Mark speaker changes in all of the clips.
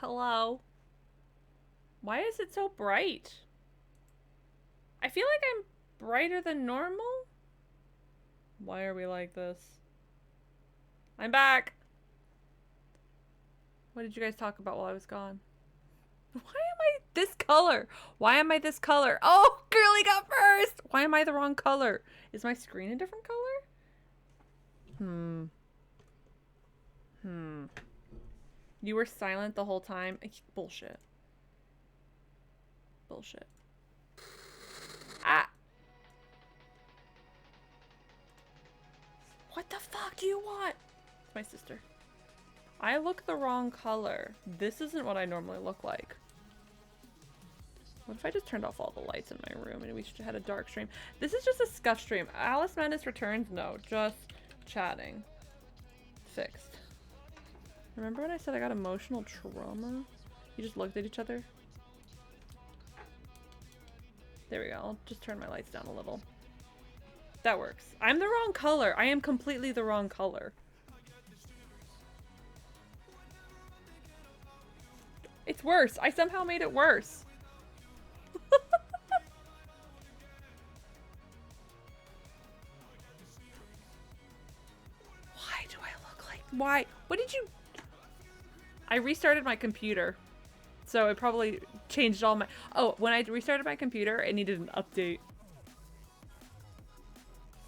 Speaker 1: Hello? Why is it so bright? I feel like I'm brighter than normal? Why are we like this? I'm back! What did you guys talk about while I was gone? Why am I this color? Why am I this color? Oh, Girly got first! Why am I the wrong color? Is my screen a different color? You were silent the whole time? Bullshit. Bullshit. Ah! What the fuck do you want? It's my sister. I look the wrong color. This isn't what I normally look like. What if I just turned off all the lights in my room and we should have had a dark stream? This is just a scuff stream. Alice Madness returns? No, just chatting. Fixed. Remember when I said I got emotional trauma? You just looked at each other? There we go. I'll just turn my lights down a little. That works. I'm the wrong color. I am completely the wrong color. It's worse. I somehow made it worse. Why do I look like... Why? What did you... I restarted my computer. So it probably changed all my... Oh, when I restarted my computer, it needed an update.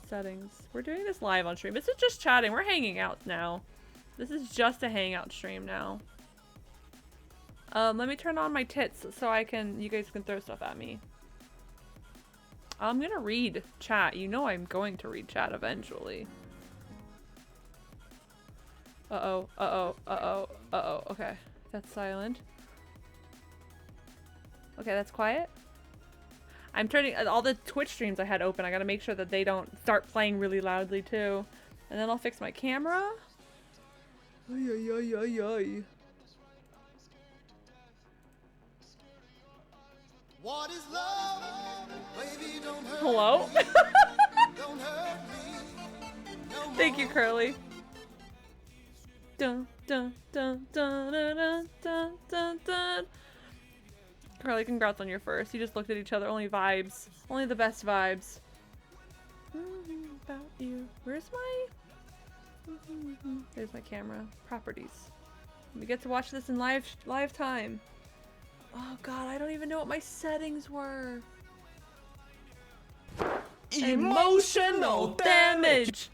Speaker 1: Settings. We're doing this live on stream. This is just chatting. We're hanging out now. This is just a hangout stream now. Let me turn on my tits so you guys can throw stuff at me. I'm gonna read chat. You know I'm going to read chat eventually. Uh-oh, uh-oh, uh-oh, uh-oh. Okay, that's silent. Okay, that's quiet. I'm turning all the Twitch streams I had open. I gotta make sure that they don't start playing really loudly too. And then I'll fix my camera. Ay, ay, ay, ay, ay. What is love? Baby, don't hurt Hello? Me. Don't hurt me. No Thank you, Curly. Dun dun dun dun dun dun dun dun. Carly, congrats on your first. You just looked at each other. Only vibes. Only the best vibes. About you. Where's my... There's my camera. Properties. We get to watch this in live time. Oh god, I don't even know what my settings were. Emotional damage!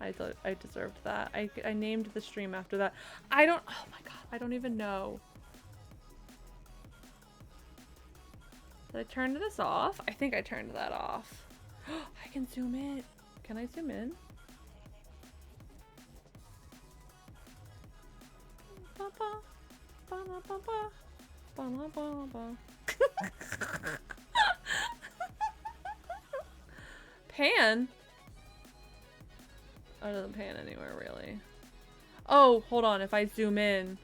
Speaker 1: I thought I deserved that. I named the stream after that. Oh my god, I don't even know. Did I turn this off? I think I turned that off. I can zoom in. Can I zoom in? Pan? Oh, it doesn't pan anywhere really. Oh, hold on. If I zoom in.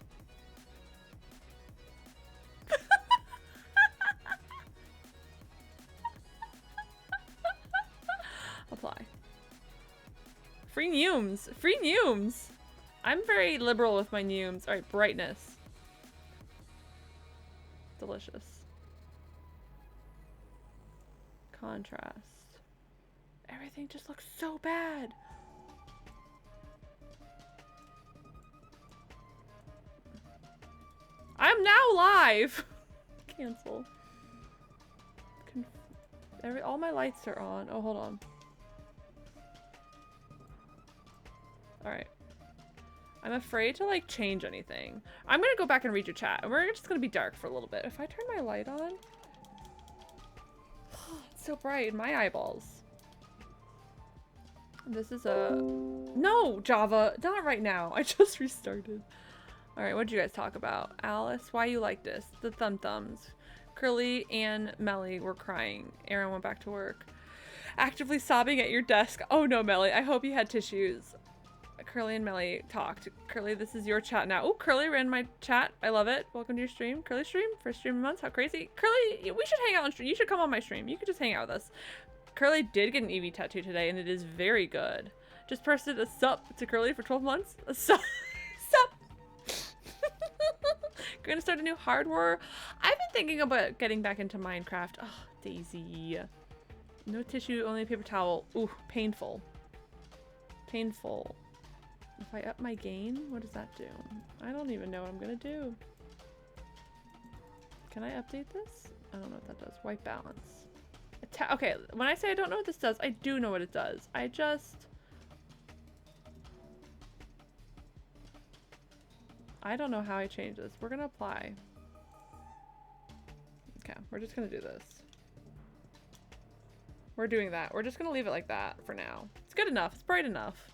Speaker 1: Apply. Free neumes! Free neumes! I'm very liberal with my neumes. Alright, brightness. Delicious. Contrast. Everything just looks so bad! I'm now live! Cancel. All my lights are on. Oh, hold on. Alright. I'm afraid to like change anything. I'm gonna go back and read your chat. And we're just gonna be dark for a little bit. If I turn my light on... It's so bright in my eyeballs. This is a... No, Java! Not right now. I just restarted. Alright, what did you guys talk about? Alice, why you like this? The thumb-thumbs. Curly and Melly were crying. Aaron went back to work. Actively sobbing at your desk. Oh no, Melly. I hope you had tissues. Curly and Melly talked. Curly, this is your chat now. Oh, Curly ran my chat. I love it. Welcome to your stream. Curly stream? First stream in months? How crazy. Curly, we should hang out on stream. You should come on my stream. You could just hang out with us. Curly did get an Eevee tattoo today, and it is very good. Just posted a sup to Curly for 12 months. A sup. Sup. You're gonna start a new hardware? I've been thinking about getting back into Minecraft. Oh, Daisy. No tissue, only paper towel. Ooh, painful. Painful. If I up my gain, what does that do? I don't even know what I'm gonna do. Can I update this? I don't know what that does. White balance. Okay, when I say I don't know what this does, I do know what it does. I don't know how I change this. We're gonna apply. Okay, we're just gonna do this. We're doing that. We're just gonna leave it like that for now. It's good enough. It's bright enough.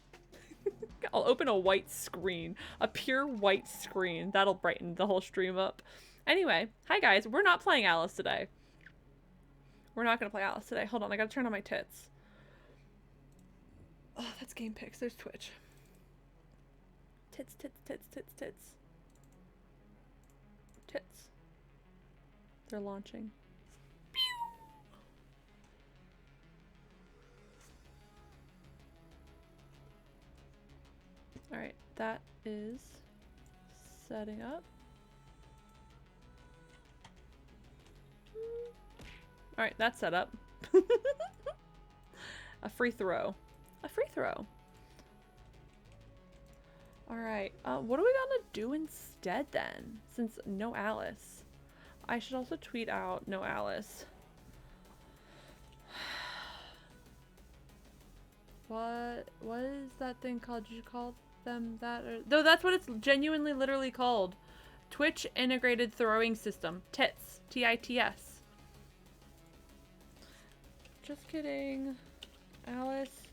Speaker 1: I'll open a white screen. A pure white screen. That'll brighten the whole stream up. Anyway, hi guys. We're not playing Alice today. We're not gonna play Alice today. Hold on, I gotta turn on my tits. Oh, that's Game Picks. There's Twitch. Tits, tits, tits, tits, tits. Tits. They're launching. Alright, that is setting up. Alright, that's set up. A free throw. A free throw. Alright, what are we gonna do instead then? Since no Alice. I should also tweet out no Alice. What is that thing called? Did you call them that? No, that's what it's genuinely literally called. Twitch Integrated Throwing System. TITS. T-I-T-S. Just kidding. Alice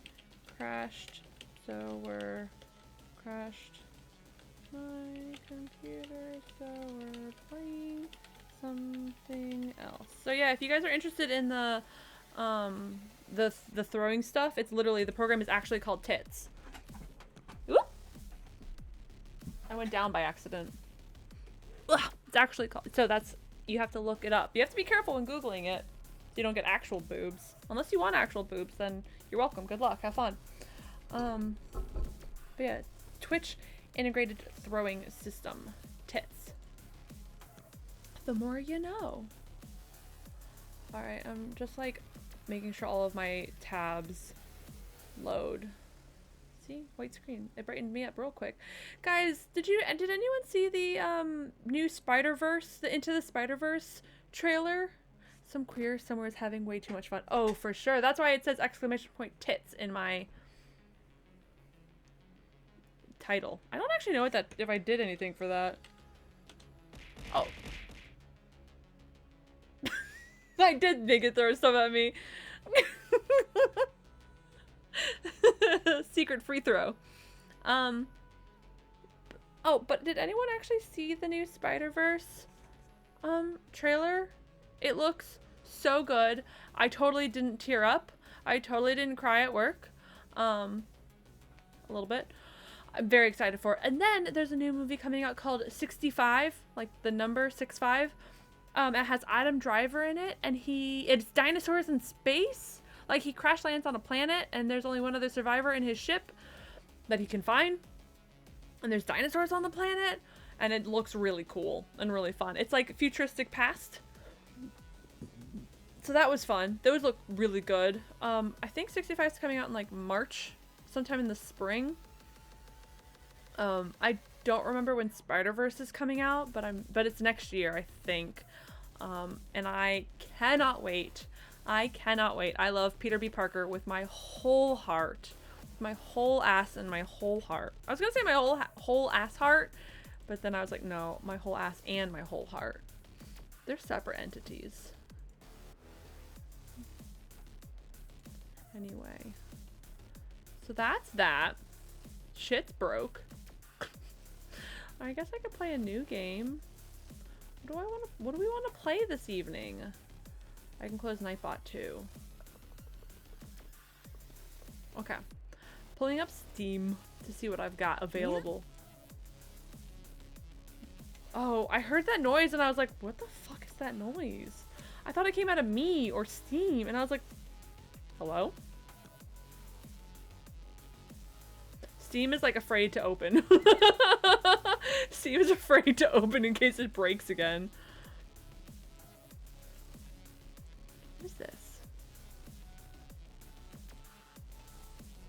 Speaker 1: crashed, so we're crashed my computer, so we're playing something else. So yeah, if you guys are interested in the throwing stuff, it's literally, the program is actually called TITS. Oop! I went down by accident. Ugh, it's actually called, so that's, you have to look it up. You have to be careful when Googling it so you don't get actual boobs. Unless you want actual boobs, then you're welcome. Good luck. Have fun. But yeah, Twitch Integrated Throwing System. TITS. The more you know. Alright, I'm just like making sure all of my tabs load. See? White screen. It brightened me up real quick. Guys, did anyone see the new Spider-Verse, the Into the Spider-Verse trailer? Some queer somewhere is having way too much fun. Oh, for sure. That's why it says exclamation point tits in my title. I don't actually know if I did anything for that. Oh. I did make it throw stuff at me. Secret free throw. Oh, but did anyone actually see the new Spider-Verse trailer? It looks so good. I totally didn't tear up. I totally didn't cry at work. A little bit. I'm very excited for it. And then there's a new movie coming out called 65, like the number 65. It has Adam Driver in it, and it's dinosaurs in space. Like, he crash lands on a planet, and there's only one other survivor in his ship that he can find. And there's dinosaurs on the planet, and it looks really cool and really fun. It's like futuristic past. So that was fun. Those look really good. I think 65 is coming out in like March, sometime in the spring. I don't remember when Spider-Verse is coming out, but it's next year, I think. And I cannot wait. I cannot wait. I love Peter B. Parker with my whole heart. With my whole ass and my whole heart. I was gonna say my whole ass heart, but then I was like, no, my whole ass and my whole heart. They're separate entities. Anyway. So that's that. Shit's broke. I guess I could play a new game. What do we want to play this evening? I can close Nightbot too. Okay. Pulling up Steam to see what I've got available. Oh, I heard that noise and I was like, what the fuck is that noise? I thought it came out of me or Steam, and I was like, hello? Steam is like afraid to open. Steam is afraid to open in case it breaks again. What is this?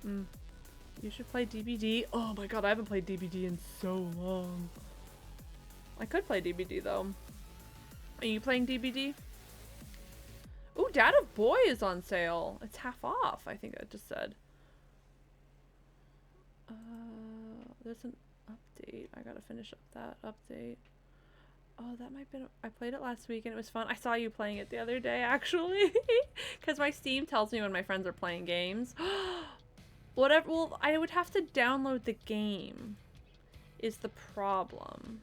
Speaker 1: You should play DBD. Oh my god, I haven't played DBD in so long. I could play DBD though. Are you playing DBD? Ooh, Dad of Boy is on sale. It's half off, I think I just said. There's an update. I gotta finish up that update. Oh, that might have been... I played it last week and it was fun. I saw you playing it the other day, actually. Because my Steam tells me when my friends are playing games. Whatever. Well, I would have to download the game is the problem.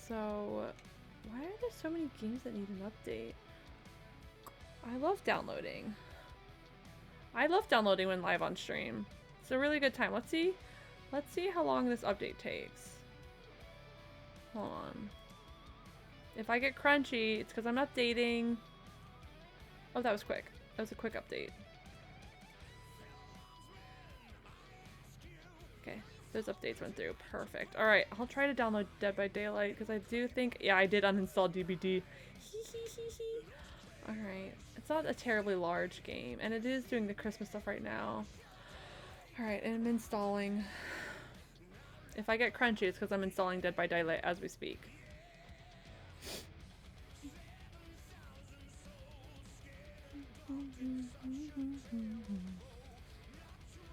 Speaker 1: So, why are there so many games that need an update? I love downloading. I love downloading when live on stream. It's a really good time. Let's see how long this update takes. Hold on. If I get crunchy, it's because I'm updating. Oh, that was quick. That was a quick update. Okay, those updates went through. Perfect. Alright, I'll try to download Dead by Daylight because I do think... Yeah, I did uninstall DBD. Alright. It's not a terribly large game, and it is doing the Christmas stuff right now. Alright, and I'm installing. If I get crunchy, it's because I'm installing Dead by Daylight as we speak.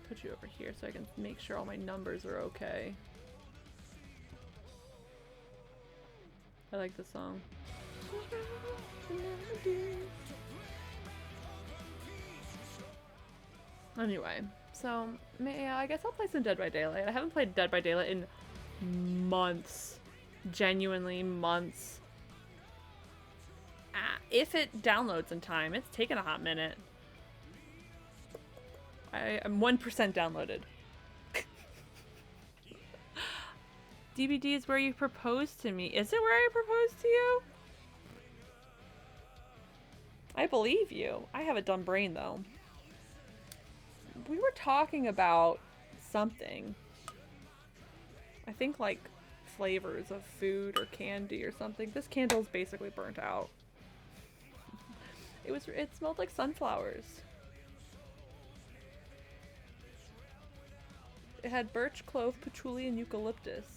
Speaker 1: Put you over here so I can make sure all my numbers are okay. I like this song. Anyway, so I guess I'll play some Dead by Daylight. I haven't played Dead by Daylight in months. Genuinely months. If it downloads in time, it's taken a hot minute. I'm 1% downloaded. DBD is where you proposed to me. Is it where I proposed to you? I believe you. I have a dumb brain though. We were talking about something. I think like flavors of food or candy or something. This candle's basically burnt out. It smelled like sunflowers. It had birch, clove, patchouli, and eucalyptus.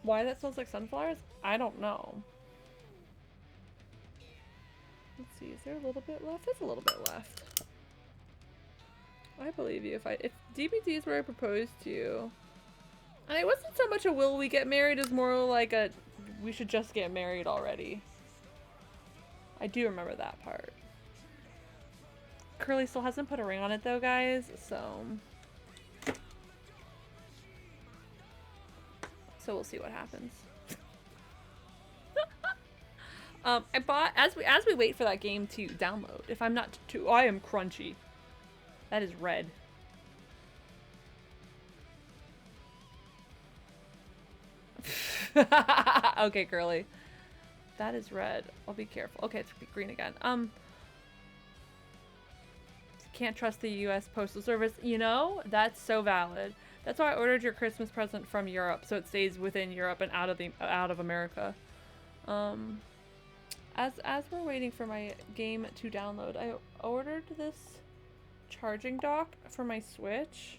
Speaker 1: Why that smells like sunflowers? I don't know. Let's see, is there a little bit left? There's a little bit left. I believe you. If DBD is where I proposed to you. And it wasn't so much a will we get married as more like a we should just get married already. I do remember that part. Curly still hasn't put a ring on it though, guys, so we'll see what happens. I bought as we wait for that game to download. If I'm not too, I am crunchy. That is red. Okay, Curly. That is red. I'll be careful. Okay, it's green again. Can't trust the US Postal Service. You know, that's so valid. That's why I ordered your Christmas present from Europe, so it stays within Europe and out of America. As we're waiting for my game to download, I ordered this charging dock for my Switch.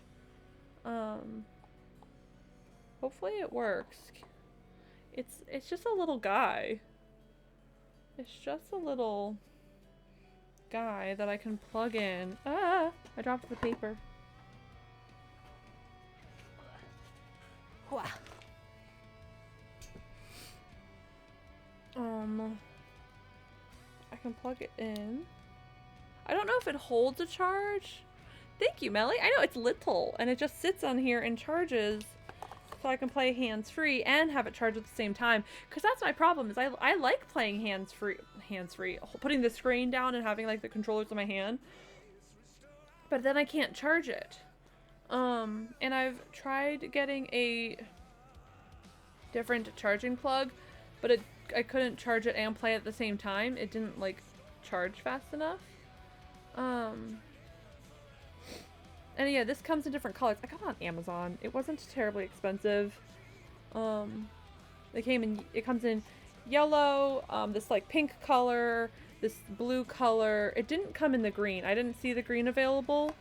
Speaker 1: Hopefully it works. It's just a little guy. It's just a little guy that I can plug in. Ah! I dropped the paper. Wow. I can plug it in. I don't know if it holds a charge. Thank you, Melly. I know it's little and it just sits on here and charges so I can play hands-free and have it charge at the same time. Because that's my problem is I like playing hands-free, putting the screen down and having like the controllers in my hand. But then I can't charge it. And I've tried getting a different charging plug, but I couldn't charge it and play at the same time. It didn't like charge fast enough. And yeah, this comes in different colors. I got it on Amazon. It wasn't terribly expensive. It comes in yellow, this like pink color, this blue color. It didn't come in the green. I didn't see the green available.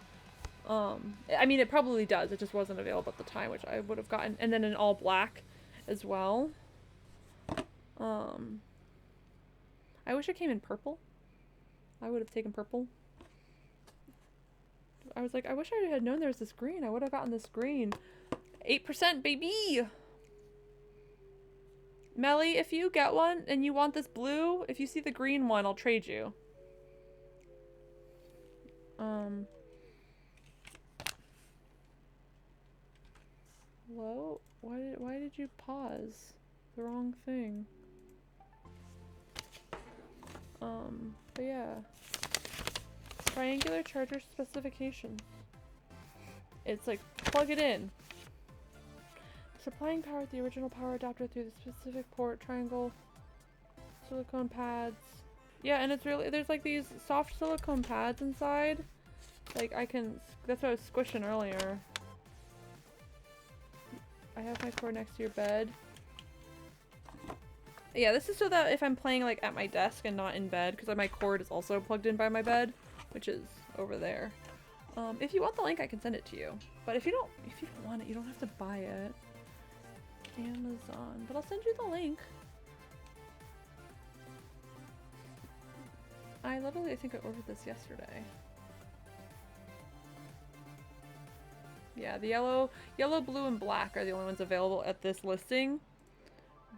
Speaker 1: I mean, it probably does. It just wasn't available at the time, which I would have gotten. And then in all black as well. I wish it came in purple. I would have taken purple. I was like, I wish I had known there was this green. I would have gotten this green. 8%, baby! Melly, if you get one and you want this blue, if you see the green one, I'll trade you. Hello? Why did you pause? The wrong thing. But yeah. Triangular charger specifications. It's like, plug it in. Supplying power with the original power adapter through the specific port, triangle, silicone pads. Yeah, and it's really, there's like these soft silicone pads inside. Like that's what I was squishing earlier. I have my cord next to your bed. Yeah, this is so that if I'm playing like at my desk and not in bed, because my cord is also plugged in by my bed, which is over there. If you want the link, I can send it to you. But if you don't want it, you don't have to buy it. Amazon, but I'll send you the link. I think I ordered this yesterday. Yeah, the yellow, blue, and black are the only ones available at this listing.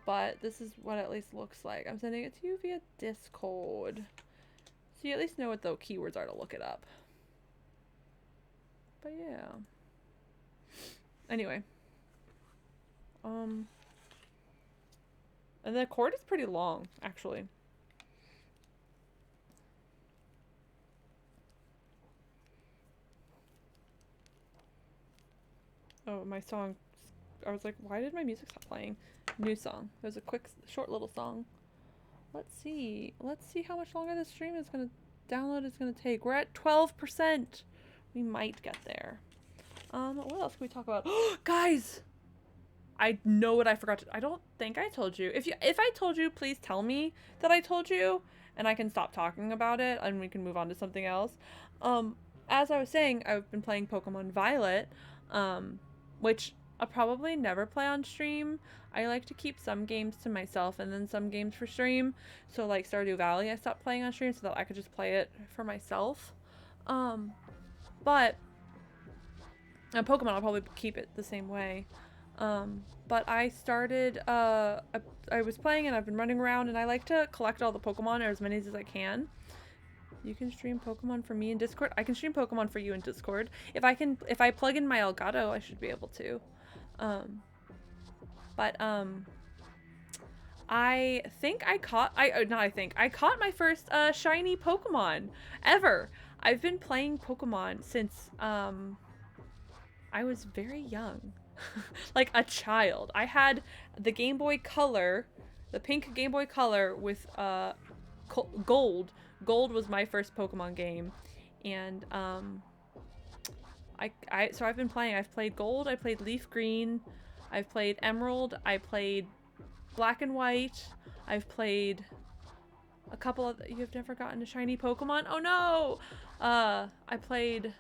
Speaker 1: But this is what it at least looks like. I'm sending it to you via Discord. So you at least know what the keywords are to look it up. But yeah. Anyway. And the cord is pretty long, actually. Oh, my song. I was like, why did my music stop playing? New song. It was a quick, short little song. Let's see. Let's see how much longer this stream is gonna download is gonna take. We're at 12%. We might get there. What else can we talk about? Guys! I know what I forgot to. I don't think I told you. If I told you, please tell me that I told you, and I can stop talking about it, and we can move on to something else. As I was saying, I've been playing Pokemon Violet, which I'll probably never play on stream. I like to keep some games to myself and then some games for stream. So like Stardew Valley, I stopped playing on stream so that I could just play it for myself. But Pokemon, I'll probably keep it the same way. But I started, I was playing and I've been running around and I like to collect all the Pokemon, or as many as I can. You can stream Pokemon for me in Discord. I can stream Pokemon for you in Discord. If I plug in my Elgato, I should be able to. I caught my first, shiny Pokemon ever. I've been playing Pokemon since, I was very young. Like a child. I had the Game Boy Color, the pink Game Boy Color with Gold. Gold was my first Pokemon game, and so I've been playing. I've played Gold. I played Leaf Green. I've played Emerald. I played Black and White. I've played a couple of. You've never gotten a shiny Pokemon? Oh no! I played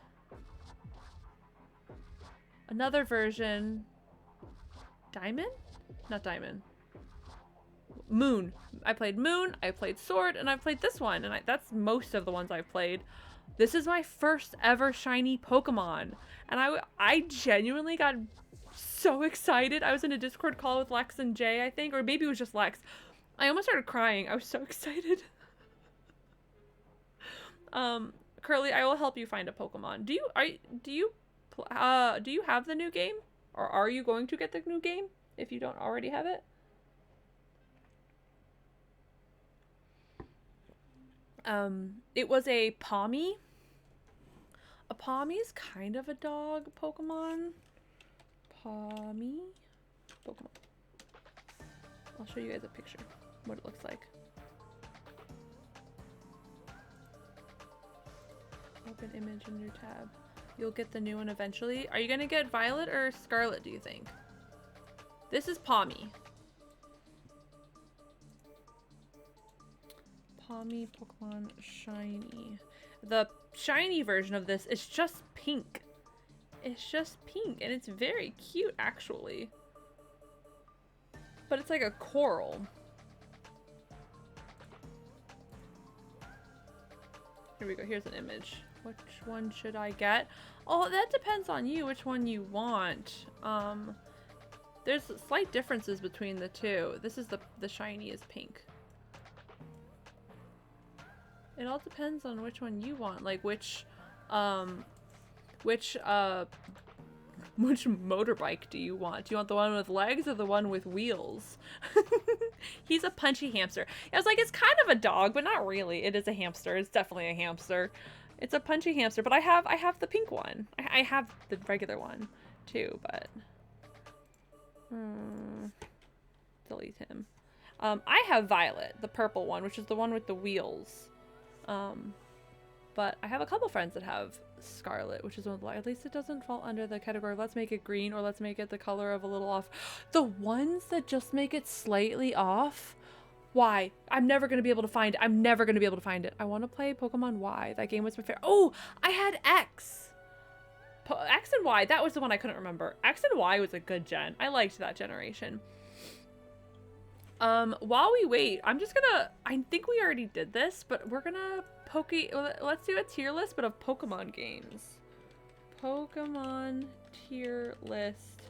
Speaker 1: another version. Diamond? Not Diamond. Moon. I played Moon, I played Sword, and I played this one. And that's most of the ones I've played. This is my first ever shiny Pokemon. And I genuinely got so excited. I was in a Discord call with Lex and Jay, I think. Or maybe it was just Lex. I almost started crying. I was so excited. Curly, I will help you find a Pokemon. Do you have the new game? Or are you going to get the new game if you don't already have it? It was a Pawmi. A Pawmi is kind of a dog Pokemon. Pawmi Pokemon. I'll show you guys a picture, what it looks like. Open image in your tab. You'll get the new one eventually. Are you gonna get Violet or Scarlet, do you think? This is Pommy. Pommy Pokemon Shiny. The shiny version of this is just pink. It's just pink, and it's very cute, actually. But it's like a coral. Here we go. Here's an image. Which one should I get? Oh, that depends on you, which one you want. There's slight differences between the two. This is the shiny is pink. It all depends on which one you want. Like which motorbike do you want? Do you want the one with legs or the one with wheels? He's a punchy hamster. I was like, it's kind of a dog, but not really. It is a hamster. It's definitely a hamster. It's a punchy hamster, but I have the pink one. I have the regular one too, but delete him. I have Violet, the purple one, which is the one with the wheels. But I have a couple friends that have Scarlet, which is one of the, at least it doesn't fall under the category of let's make it green or let's make it the color of a little off. The ones that just make it slightly off, why? I'm never going to be able to find it. I'm never going to be able to find it. I want to play Pokemon Y. That game was my favorite. Oh, I had X. X and Y, that was the one I couldn't remember. X and Y was a good gen. I liked that generation. While we wait, I'm just gonna, I think we already did this, but we're gonna let's do a tier list, but of Pokemon games. Pokemon tier list.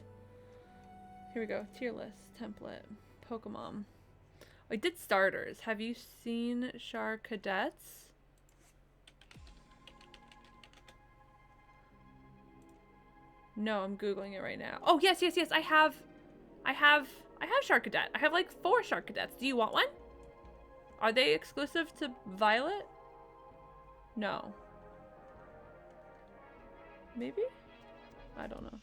Speaker 1: Here we go, tier list, template, Pokemon. I did starters. Have you seen Charcadets? No, I'm Googling it right now. Oh, yes, yes, yes, I have Charcadet. I have like 4 Charcadets. Do you want one? Are they exclusive to Violet? No. Maybe? I don't know.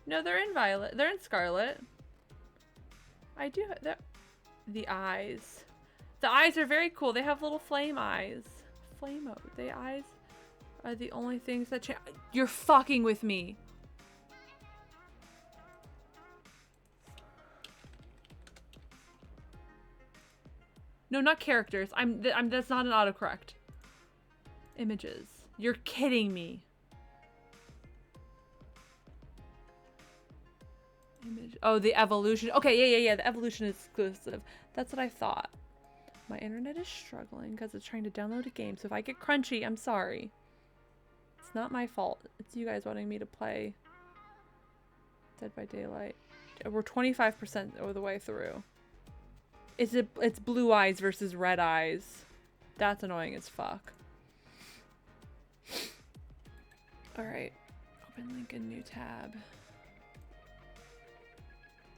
Speaker 1: No, they're in Violet. They're in Scarlet. I do have the eyes. The eyes are very cool. They have little flame eyes. Flame mode. The eyes are the only things that change. You're fucking with me. No, not characters. That's not an autocorrect. Images. You're kidding me. Image. Oh, the evolution. Okay, yeah. The evolution is exclusive. That's what I thought. My internet is struggling because it's trying to download a game. So if I get crunchy, I'm sorry. It's not my fault. It's you guys wanting me to play Dead by Daylight. We're 25% of the way through. It's blue eyes versus red eyes. That's annoying as fuck. Alright. Open link in new tab.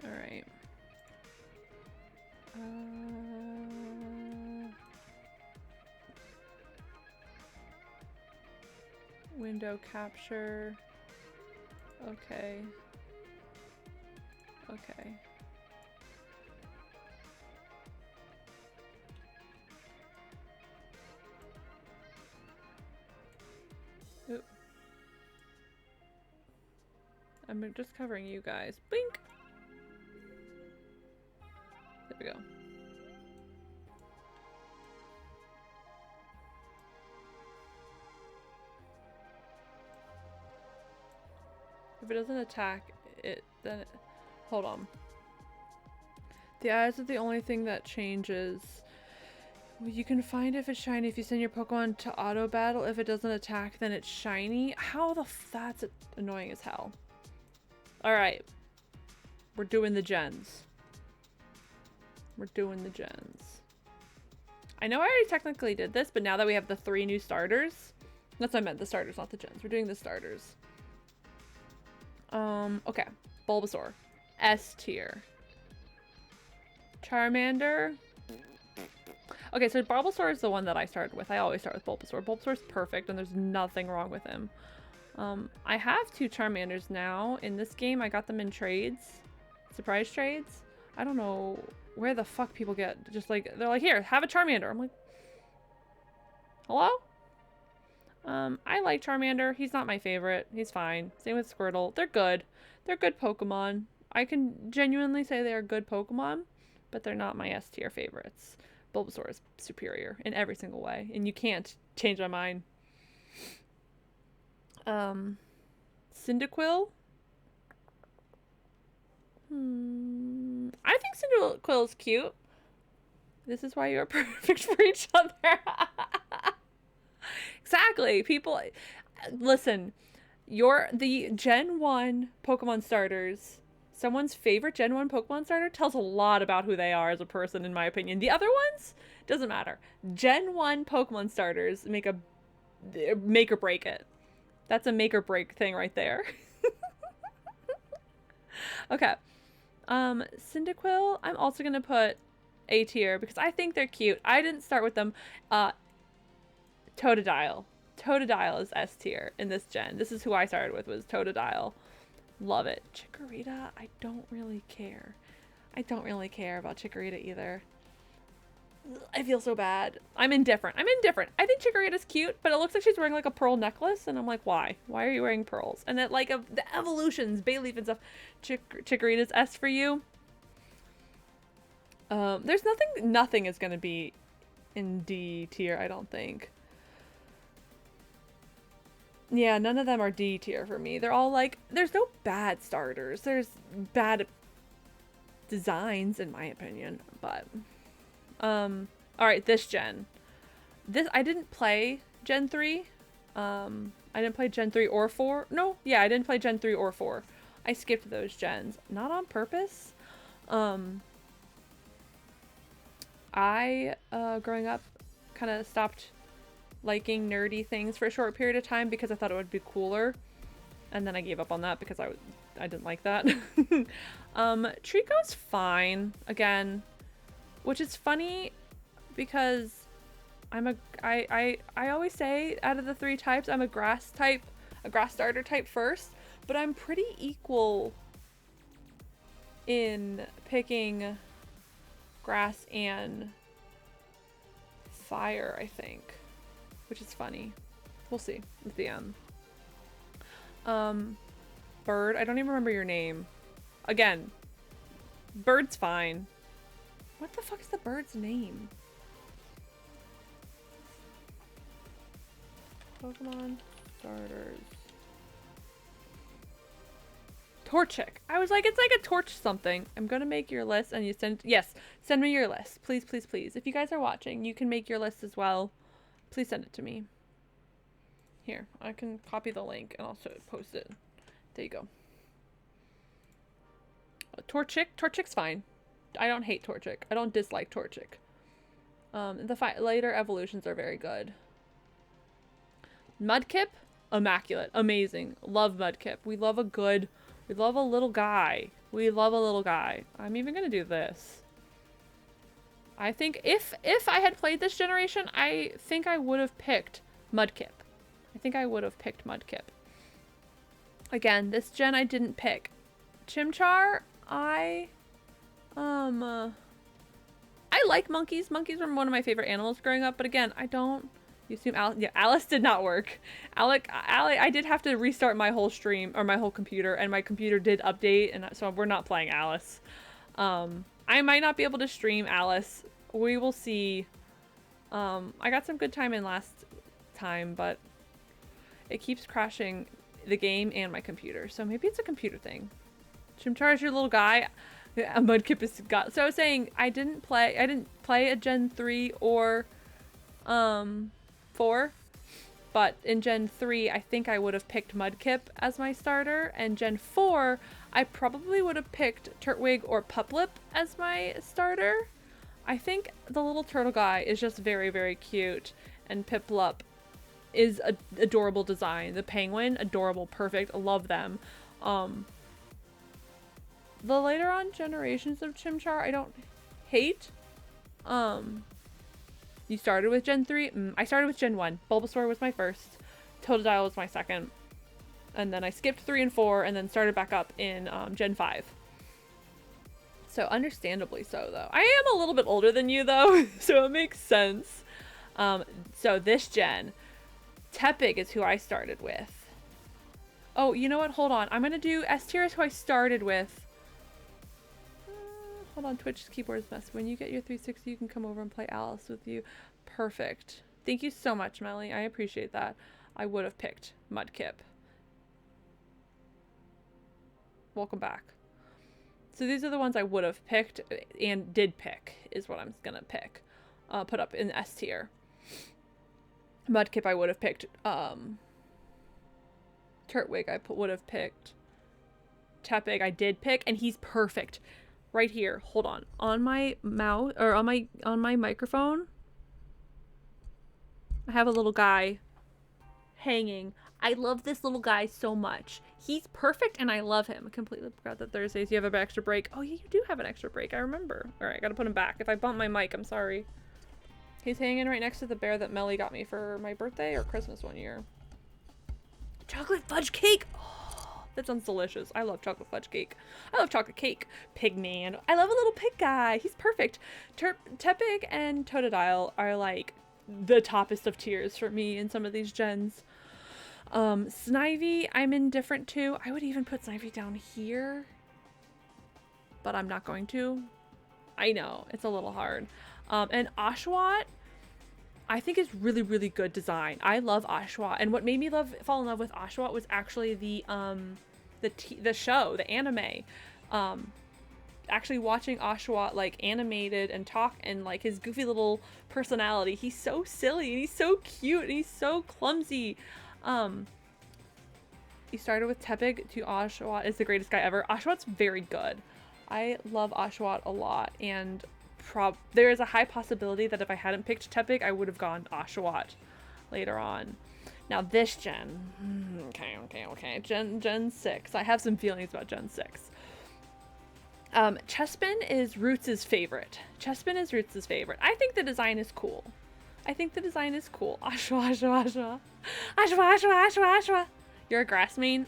Speaker 1: Alright. Window capture. Okay. Okay. Oop. I'm just covering you guys. Blink! There we go. If it doesn't attack it, then it, hold on. The eyes are the only thing that changes. You can find if it's shiny if you send your Pokemon to auto battle. If it doesn't attack, then it's shiny. How the that's annoying as hell. Alright. We're doing the gens. We're doing the gens. I know I already technically did this, but now that we have the 3 new starters. That's what I meant, the starters, not the gens. We're doing the starters. Okay. Bulbasaur. S tier. Charmander. Okay, so Bulbasaur is the one that I started with. I always start with Bulbasaur. Bulbasaur's perfect and there's nothing wrong with him. I have 2 Charmanders now. In this game, I got them in trades. Surprise trades. I don't know where the fuck people get just like, they're like, here, have a Charmander. I'm like, hello? I like Charmander. He's not my favorite. He's fine. Same with Squirtle. They're good. They're good Pokemon. I can genuinely say they are good Pokemon, but they're not my S tier favorites. Bulbasaur is superior in every single way, and you can't change my mind. Cyndaquil. I think Cyndaquil is cute. This is why you're perfect for each other. Exactly. People, listen, the Gen 1 Pokemon starters, someone's favorite Gen 1 Pokemon starter tells a lot about who they are as a person, in my opinion. The other ones, doesn't matter. Gen 1 Pokemon starters make or break it. That's a make or break thing right there. Okay. Cyndaquil, I'm also gonna put A tier because I think they're cute. I didn't start with them. Totodile. Totodile is S tier in this gen. This is who I started with, was Totodile. Love it. Chikorita, I don't really care. I don't really care about Chikorita either. I feel so bad. I'm indifferent. I think Chikorita's cute, but it looks like she's wearing like a pearl necklace, and I'm like, why? Why are you wearing pearls? And then like the evolutions, Bayleaf and stuff. Chikorita's S for you. There's nothing is gonna be in D tier, I don't think. Yeah, none of them are D tier for me. They're all like, there's no bad starters. There's bad designs, in my opinion, but all right, this gen. I didn't play Gen 3. I didn't play Gen 3 or 4. No, yeah, I didn't play Gen 3 or 4. I skipped those gens. Not on purpose. I, growing up, kind of stopped liking nerdy things for a short period of time because I thought it would be cooler. And then I gave up on that because I didn't like that. Trico's fine, again. Which is funny because I always say out of the 3 types, I'm a grass starter type first, but I'm pretty equal in picking grass and fire, I think, which is funny. We'll see at the end. Bird, I don't even remember your name. Again, Bird's fine. What the fuck is the bird's name? Pokemon starters. Torchic. I was like, it's like a torch something. I'm gonna make your list and you send me your list. Please, please, please. If you guys are watching, you can make your list as well. Please send it to me. Here, I can copy the link and also post it. There you go. Torchic's fine. I don't hate Torchic. I don't dislike Torchic. The later evolutions are very good. Mudkip, immaculate, amazing. Love Mudkip. We love a little guy. We love a little guy. I'm even gonna do this. I think if I had played this generation, I think I would have picked Mudkip. Again, this gen I didn't pick. Chimchar, I like monkeys. Monkeys were one of my favorite animals growing up, but again, I don't. You assume Alice did not work. I did have to restart my whole stream or my whole computer, and my computer did update, and so we're not playing Alice. I might not be able to stream Alice. We will see. I got some good time in last time, but it keeps crashing the game and my computer, so maybe it's a computer thing. Chimchar is your little guy. Mudkip is got. So I was saying I didn't play a Gen 3 or 4, but in Gen 3 I think I would have picked Mudkip as my starter, and Gen 4 I probably would have picked Turtwig or Puplip as my starter. I think the little turtle guy is just very, very cute, and Piplup is a adorable design. The penguin, adorable, perfect, I love them. The later on generations of Chimchar I don't hate. You started with Gen 3? I started with Gen 1. Bulbasaur was my first. Totodile was my second. And then I skipped 3 and 4 and then started back up in Gen 5. So understandably so, though. I am a little bit older than you, though, so it makes sense. So this gen. Tepig is who I started with. Oh, you know what? Hold on. I'm gonna do S tier is who I started with. Hold on, Twitch's keyboard's mess. When you get your 360, you can come over and play Alice with you. Perfect. Thank you so much, Melly. I appreciate that. I would have picked Mudkip. Welcome back. So these are the ones I would have picked and did pick, is what I'm gonna pick. Put up in S tier. Mudkip I would have picked. Turtwig I would have picked. Tepig I did pick, and he's perfect. Right here. Hold on. On my mouth, or on my microphone, I have a little guy hanging. I love this little guy so much. He's perfect and I love him. I completely forgot that Thursdays you have an extra break. Oh yeah, you do have an extra break. I remember. All right, I gotta put him back. If I bump my mic, I'm sorry. He's hanging right next to the bear that Melly got me for my birthday or Christmas one year. Chocolate fudge cake. Oh, that sounds delicious. I love chocolate fudge cake. I love chocolate cake. Pigman. I love a little pig guy. He's perfect. Tepig and Totodile are like the toppest of tiers for me in some of these gens. Snivy, I'm indifferent to. I would even put Snivy down here, but I'm not going to. I know, it's a little hard. And Oshawott, I think is really, really good design. I love Oshawott, and what made me fall in love with Oshawott was actually the show, the anime. Actually watching Oshawott like animated and talk, and like his goofy little personality. He's so silly and he's so cute and he's so clumsy. You started with Tepig to Oshawott is the greatest guy ever. Oshawott's very good. I love Oshawott a lot, and there is a high possibility that if I hadn't picked Tepig, I would have gone Oshawott later on. Now this gen, okay. Gen 6. I have some feelings about Gen 6. Chespin is Roots' favorite. Chespin is Roots' favorite. I think the design is cool. Ashwa. You're a Grassmane?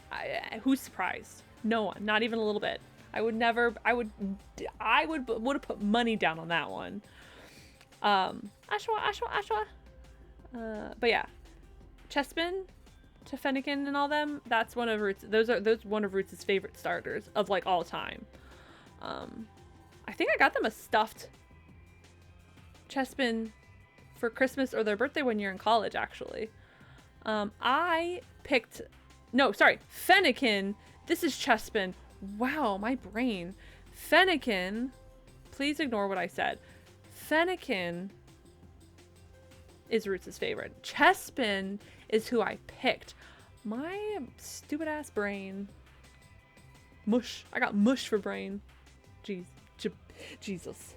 Speaker 1: Who's surprised? No one. Not even a little bit. I would have put money down on that one. Ashwa. But yeah. Chespin to Fennekin and all them, that's one of Roots. Those one of Roots' favorite starters of like all time. I think I got them a stuffed Chespin for Christmas or their birthday one year in college, actually. I picked, no, sorry, Fennekin. This is Chespin. Wow, my brain. Fennekin, please ignore what I said. Fennekin is Roots' favorite. Chespin is who I picked. My stupid ass brain. Mush. I got mush for brain. Jeez. Jesus.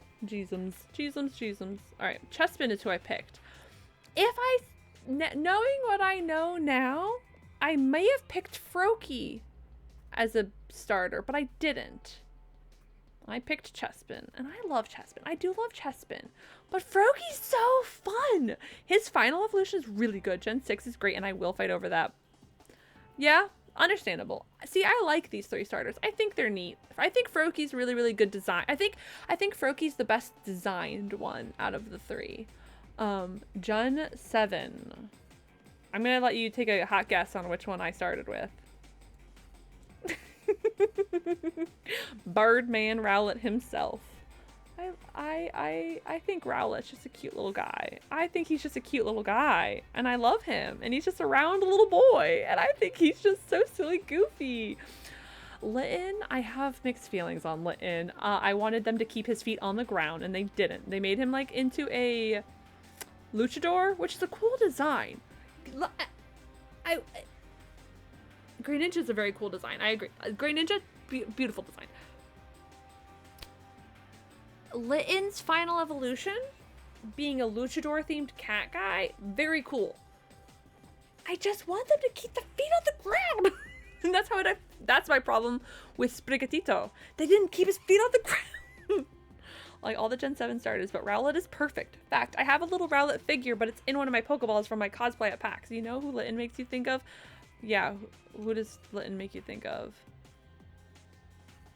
Speaker 1: Alright, Chespin is who I picked. Knowing what I know now, I may have picked Froakie as a starter, but I didn't. I picked Chespin, and I love Chespin. I do love Chespin, but Froakie's so fun! His final evolution is really good. Gen 6 is great, and I will fight over that. Yeah, understandable. See, I like these three starters. I think they're neat. I think Froakie's really, really good design. I think Froakie's the best designed one out of the three. Gen 7. I'm gonna let you take a hot guess on which one I started with. Birdman Rowlet himself. I think Rowlet's just a cute little guy. I think he's just a cute little guy, and I love him, and he's just a round little boy, and I think he's just so silly goofy. Litten, I have mixed feelings on Litten. I wanted them to keep his feet on the ground, and they didn't. They made him like into a luchador, which is a cool design. Greninja is a very cool design. I agree. Greninja, beautiful design. Litten's final evolution, being a luchador themed cat guy, very cool. I just want them to keep the feet on the ground. And that's my problem with Sprigatito. They didn't keep his feet on the ground. Like all the Gen 7 starters, but Rowlet is perfect. In fact, I have a little Rowlet figure, but it's in one of my Pokeballs from my cosplay at PAX. You know who Litten makes you think of? Yeah, who does Litten make you think of?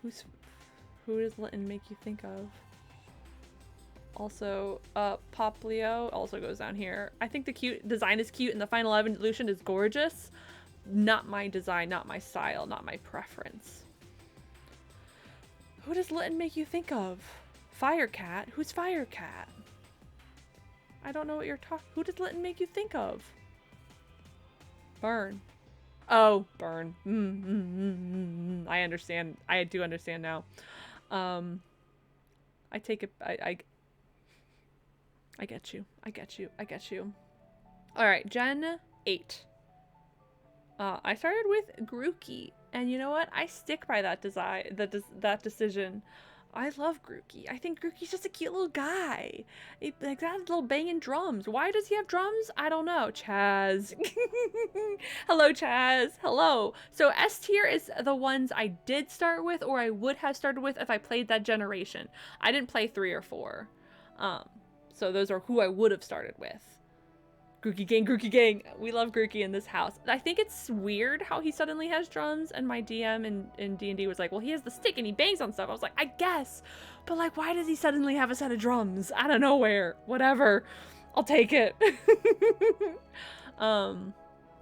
Speaker 1: Who does Litten make you think of? Also, Poplio also goes down here. I think the cute design is cute and the final evolution is gorgeous. Not my design, not my style, not my preference. Who does Litten make you think of? Firecat? Who's Firecat? I don't know what you're talking. Who does Litten make you think of? Burn. Oh, Burn. I understand. I do understand now. I take it. I get you. I get you. I get you. All right, Gen 8. I started with Grookey, and you know what? I stick by that that decision. I love Grookey. I think Grookey's just a cute little guy. Like that little banging drums. Why does he have drums? I don't know. Chaz. Hello, Chaz. Hello. So S tier is the ones I did start with, or I would have started with if I played that generation. I didn't play 3 or 4. So those are who I would have started with. Grookey gang, Grookey gang. We love Grookey in this house. I think it's weird how he suddenly has drums, and my DM in D&D was like, well, he has the stick and he bangs on stuff. I was like, I guess, but like, why does he suddenly have a set of drums out of nowhere? Whatever, I'll take it. So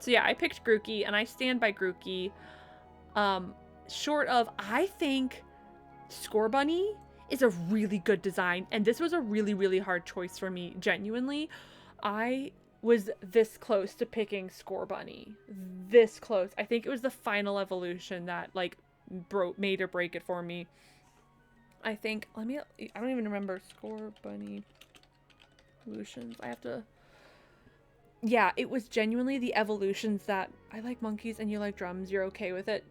Speaker 1: yeah, I picked Grookey, and I stand by Grookey. Short of, I think Scorbunny is a really good design, and this was a really, really hard choice for me, genuinely. I was this close to picking Scorbunny. This close. I think it was the final evolution that like made or break it for me. I think, I don't even remember Scorbunny evolutions. I have to, yeah, it was genuinely the evolutions that I like monkeys and you like drums. You're okay with it.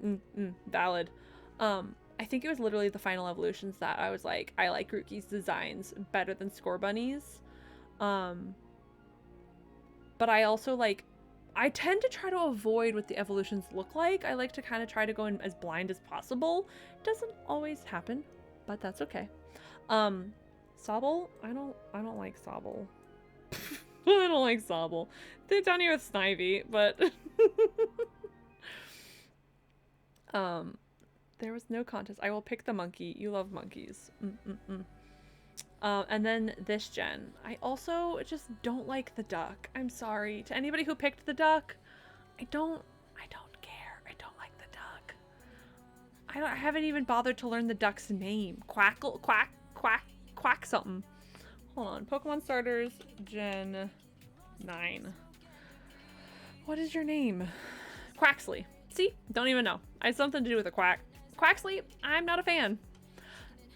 Speaker 1: Valid. I think it was literally the final evolutions that I was like, I like Grookey's designs better than Scorbunny's. But I also I tend to try to avoid what the evolutions look like. I like to kind of try to go in as blind as possible. It doesn't always happen, but that's okay. Sobble? I don't like Sobble. I don't like Sobble. They're down here with Snivy, but there was no contest. I will pick the monkey. You love monkeys. And then this gen. I also just don't like the duck. I'm sorry. To anybody who picked the duck, I don't care. I don't like the duck. I haven't even bothered to learn the duck's name. Quackle, quack, quack, quack something. Hold on. Pokemon starters, Gen 9. What is your name? Quaxly. See? Don't even know. I had something to do with a quack. Quaxly, I'm not a fan.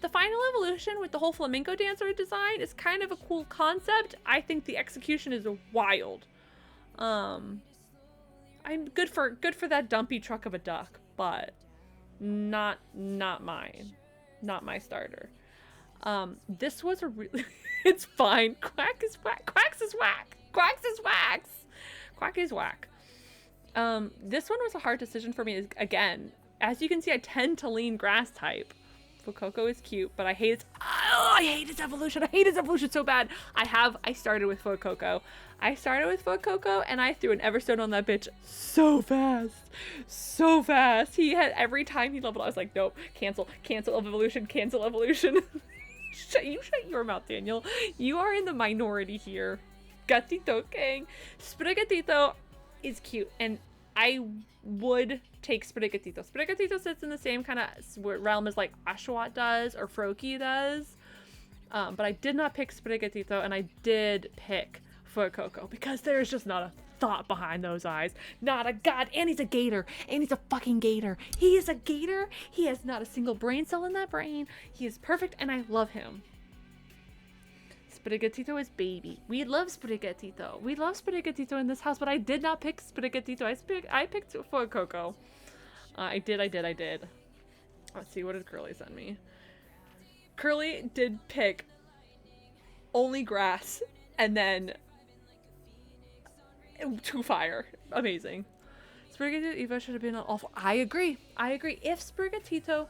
Speaker 1: The final evolution with the whole flamenco dancer design is kind of a cool concept. I think the execution is wild. I'm good for that dumpy truck of a duck, but not mine. Not my starter. This was a really it's fine. Quack is whack. Quacks is whack. Quacks is wax. Quack is whack. This one was a hard decision for me. Again, as you can see, I tend to lean grass type. Fuecoco is cute, but I hate its I hate its evolution. I hate its evolution so bad. I started with Fuecoco. And I threw an Everstone on that bitch so fast. So fast. He had every time he leveled, I was like, nope, cancel evolution, cancel evolution. You shut your mouth, Daniel. You are in the minority here. Gatito gang. Sprigatito is cute, and I would take Sprigatito. Sprigatito sits in the same kind of realm as like Oshawott does or Froakie does. But I did not pick Sprigatito, and I did pick Fuecoco because there's just not a thought behind those eyes. Not a god. And he's a gator. And he's a fucking gator. He is a gator. He has not a single brain cell in that brain. He is perfect, and I love him. Sprigatito is baby. We love Sprigatito. We love Sprigatito in this house, but I did not pick Sprigatito. I picked Fuecoco. I did. Let's see, what did Curly send me? Curly did pick only grass and then 2 fire. Amazing. Sprigatito Evo should have been awful. I agree. If Sprigatito...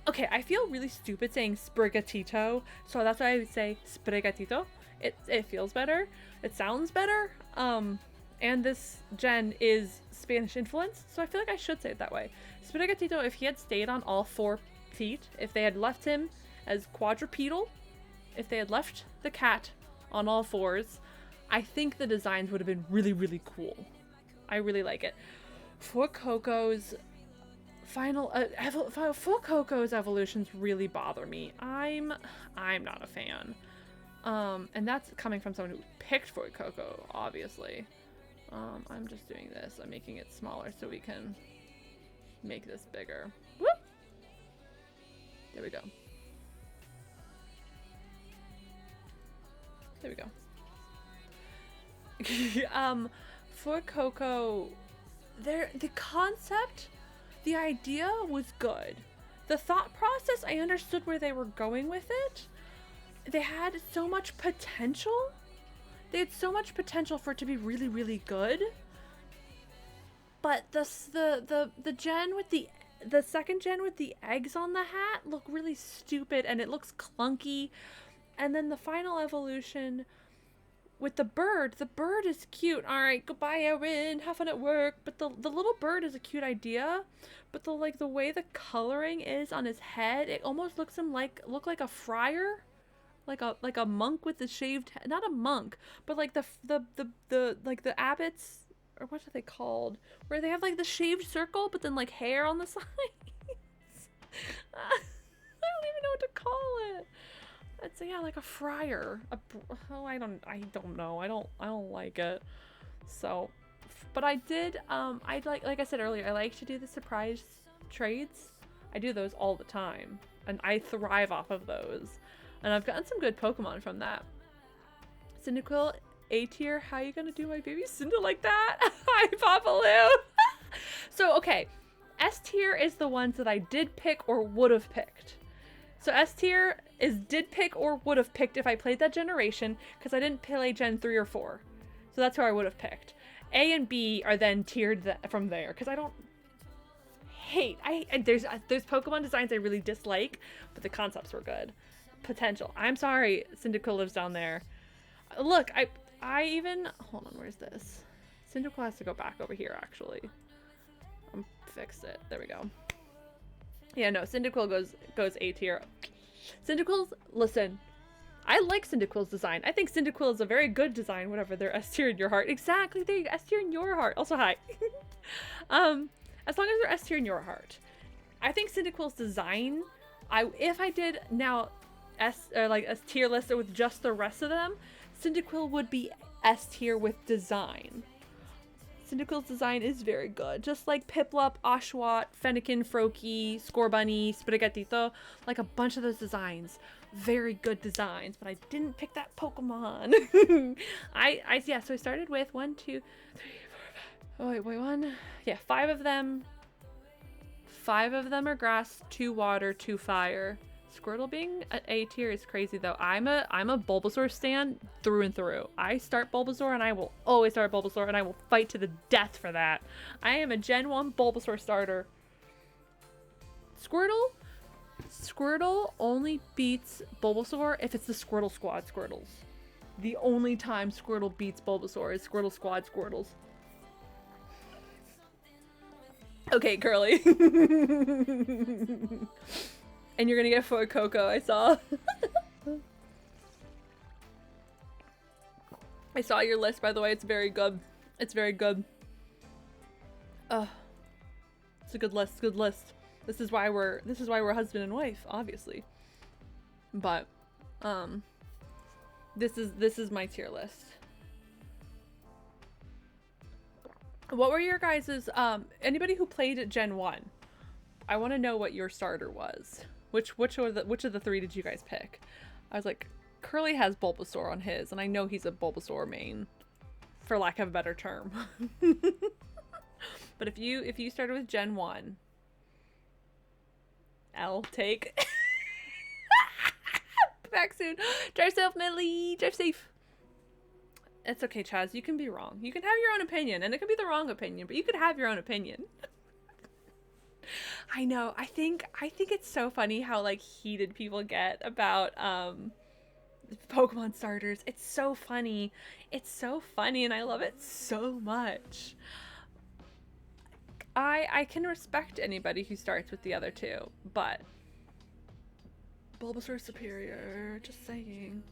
Speaker 1: Okay, I feel really stupid saying Sprigatito, so that's why I would say Sprigatito. It feels better. It sounds better. And this gen is Spanish influenced, so I feel like I should say it that way. Sprigatito, if he had stayed on all 4 feet, if they had left him as quadrupedal, if they had left the cat on all fours, I think the designs would have been really, really cool. I really like it. For Coco's Coco's evolutions really bother me. I'm not a fan. And that's coming from someone who picked for Coco, obviously. I'm just doing this. I'm making it smaller so we can make this bigger. Whoop! There we go. There we go. For Coco, the concept, the idea was good. The thought process, I understood where they were going with it. They had so much potential. They had so much potential for it to be really, really good. But the gen with the second gen with the eggs on the hat look really stupid, and it looks clunky. And then the final evolution with the bird is cute. All right, goodbye, Erin. Have fun at work. But the little bird is a cute idea. But the way the coloring is on his head, it almost looks like a friar, like a monk with the shaved head. Not a monk, but like the abbots, or what are they called? Where they have like the shaved circle, but then like hair on the sides. I don't even know what to call it. It's like a friar. I don't know. I don't like it. So, but I did. I like I said earlier, I like to do the surprise trades. I do those all the time, and I thrive off of those. And I've gotten some good Pokemon from that. Cyndaquil, A tier. How you gonna do my baby Cinda like that? Hi, Papaloo. So okay, S tier is the ones that I did pick or would have picked. So S tier is did pick or would have picked if I played that generation, because I didn't play Gen 3 or 4. So that's who I would have picked. A and B are then tiered from there, because I don't hate. There's Pokemon designs I really dislike, but the concepts were good. Potential. I'm sorry, Cyndaquil lives down there. Look, I even hold on. Where's this? Cyndaquil has to go back over here. Actually, fix it. There we go. Yeah, no. Cyndaquil goes A tier. Cyndaquil's, listen, I like Cyndaquil's design. I think Cyndaquil is a very good design, whatever they're S tier in your heart. Exactly, there you go, S tier in your heart. Also, hi. As long as they're S tier in your heart. I think Cyndaquil's design, if I did now a tier list with just the rest of them, Cyndaquil would be S tier with design. Cyndaquil's design is very good. Just like Piplup, Oshawott, Fennekin, Froakie, Scorbunny, Sprigatito, like a bunch of those designs. Very good designs, but I didn't pick that Pokemon. Yeah, so I started with 1, 2, 3, 4, 5. Oh, wait, 1. Yeah, 5 of them. 5 of them are grass, 2 water, 2 fire. Squirtle being at A tier is crazy though. I'm a Bulbasaur stan through and through. I start Bulbasaur and I will always start Bulbasaur, and I will fight to the death for that. I am a Gen 1 Bulbasaur starter. Squirtle only beats Bulbasaur if it's the Squirtle Squad Squirtles. The only time Squirtle beats Bulbasaur is Squirtle Squad Squirtles. Okay, Curly. And you're gonna get for Coco, I saw. I saw your list, by the way. It's very good. It's very good. It's a good list. Good list. This is why we're husband and wife, obviously. But this is my tier list. What were your guys's anybody who played at Gen 1? I want to know what your starter was. Which of the 3 did you guys pick? I was like, Curly has Bulbasaur on his, and I know he's a Bulbasaur main, for lack of a better term. But if you started with Gen 1, I'll take. Back soon. Drive safe, Millie. Drive safe. It's okay, Chaz. You can be wrong. You can have your own opinion, and it can be the wrong opinion, but you could have your own opinion. I know. I think it's so funny how like heated people get about Pokemon starters. It's so funny. It's so funny, and I love it so much. I can respect anybody who starts with the other two, but Bulbasaur superior. Just saying.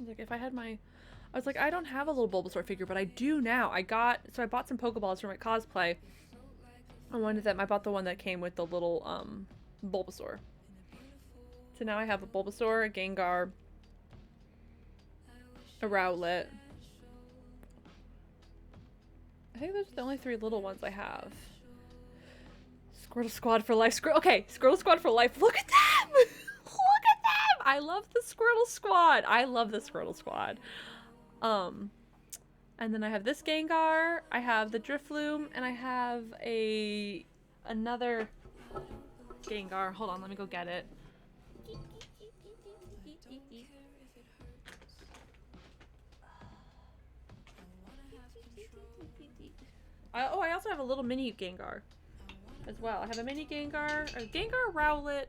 Speaker 1: Like if I had my, I was like, I don't have a little Bulbasaur figure, but I do now. I bought some Pokeballs for my cosplay. I wanted them. I bought the one that came with the little Bulbasaur. So now I have a Bulbasaur, a Gengar, a Rowlet. I think those are the only 3 little ones I have. Squirtle Squad for life. Okay, Squirtle Squad for life. Look at them! Look at them! I love the Squirtle Squad. I love the Squirtle Squad. And then I have this Gengar. I have the Drifloon, and I have another Gengar. Hold on, let me go get it. I also have a little mini Gengar as well. I have a mini Gengar, a Gengar, Rowlet.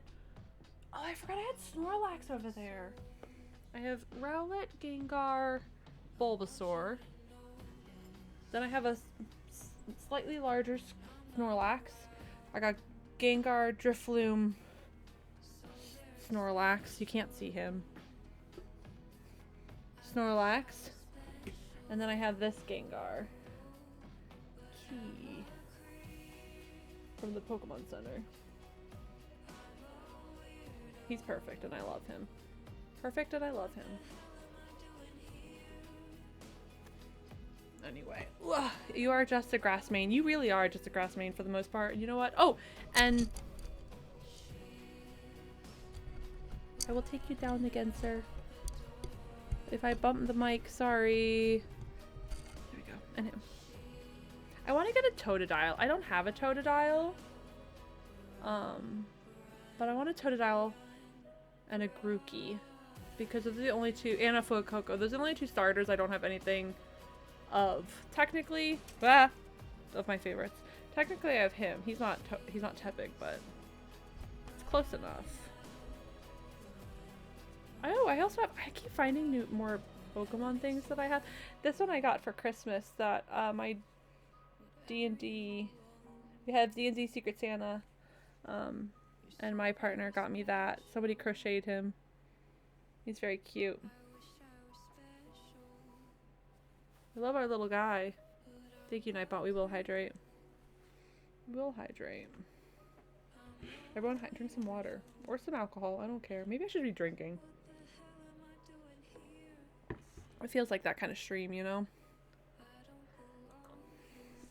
Speaker 1: Oh, I forgot I had Snorlax over there. I have Rowlet, Gengar, Bulbasaur. Then I have a slightly larger Snorlax. I got Gengar, Drifloon, Snorlax. You can't see him. Snorlax. And then I have this Gengar. Key. From the Pokemon Center. He's perfect and I love him. Perfect and I love him. Anyway. Ugh, you are just a grass main. You really are just a grass main for the most part. You know what? Oh, and I will take you down again, sir. If I bump the mic, sorry. There we go. And him. I want to get a Totodile. I don't have a Totodile. But I want a Totodile and a Grookey. Because those are the only 2, and a Fuecoco. Those are the only 2 starters I don't have anything of. Technically, of my favorites. Technically I have him. He's not Tepig, but it's close enough. Oh, I also have, I keep finding more Pokemon things that I have. This one I got for Christmas that my D&D, we have D&D Secret Santa, and my partner got me that. Somebody crocheted him. He's very cute. I love our little guy. Thank you, Nightbot. We will hydrate. We will hydrate. Everyone drink some water. Or some alcohol. I don't care. Maybe I should be drinking. It feels like that kind of stream, you know?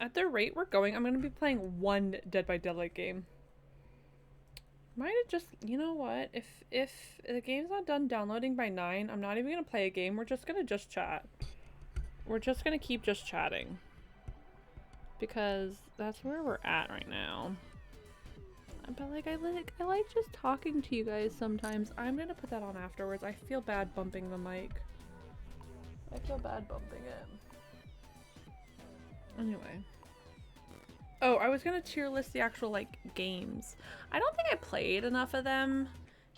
Speaker 1: At the rate we're going, I'm going to be playing 1 Dead by Daylight game. Might have just, you know what? If the game's not done downloading by 9, I'm not even going to play a game. We're just going to just chat. We're just going to keep just chatting. Because that's where we're at right now. But like I like just talking to you guys sometimes. I'm going to put that on afterwards. I feel bad bumping the mic. I feel bad bumping it. Anyway. Oh, I was gonna tier list the actual, like, games. I don't think I played enough of them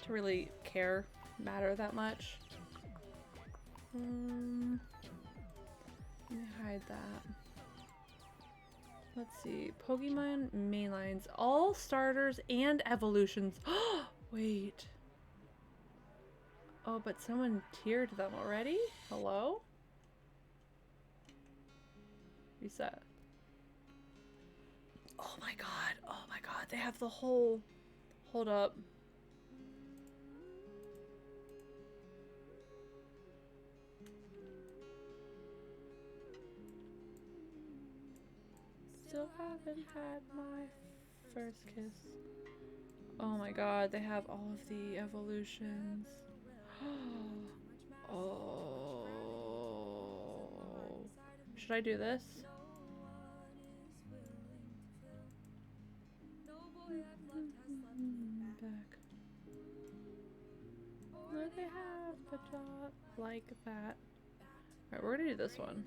Speaker 1: to really matter that much. Let me hide that. Let's see. Pokemon mainlines. All starters and evolutions. Wait. Oh, but someone tiered them already? Hello? Reset. Oh my god. Oh my god. They have the whole... Hold up. Still haven't had my first kiss. Oh my god. They have all of the evolutions. Oh. Should I do this? Back. Let they have a job like that. Alright, we're gonna do this one.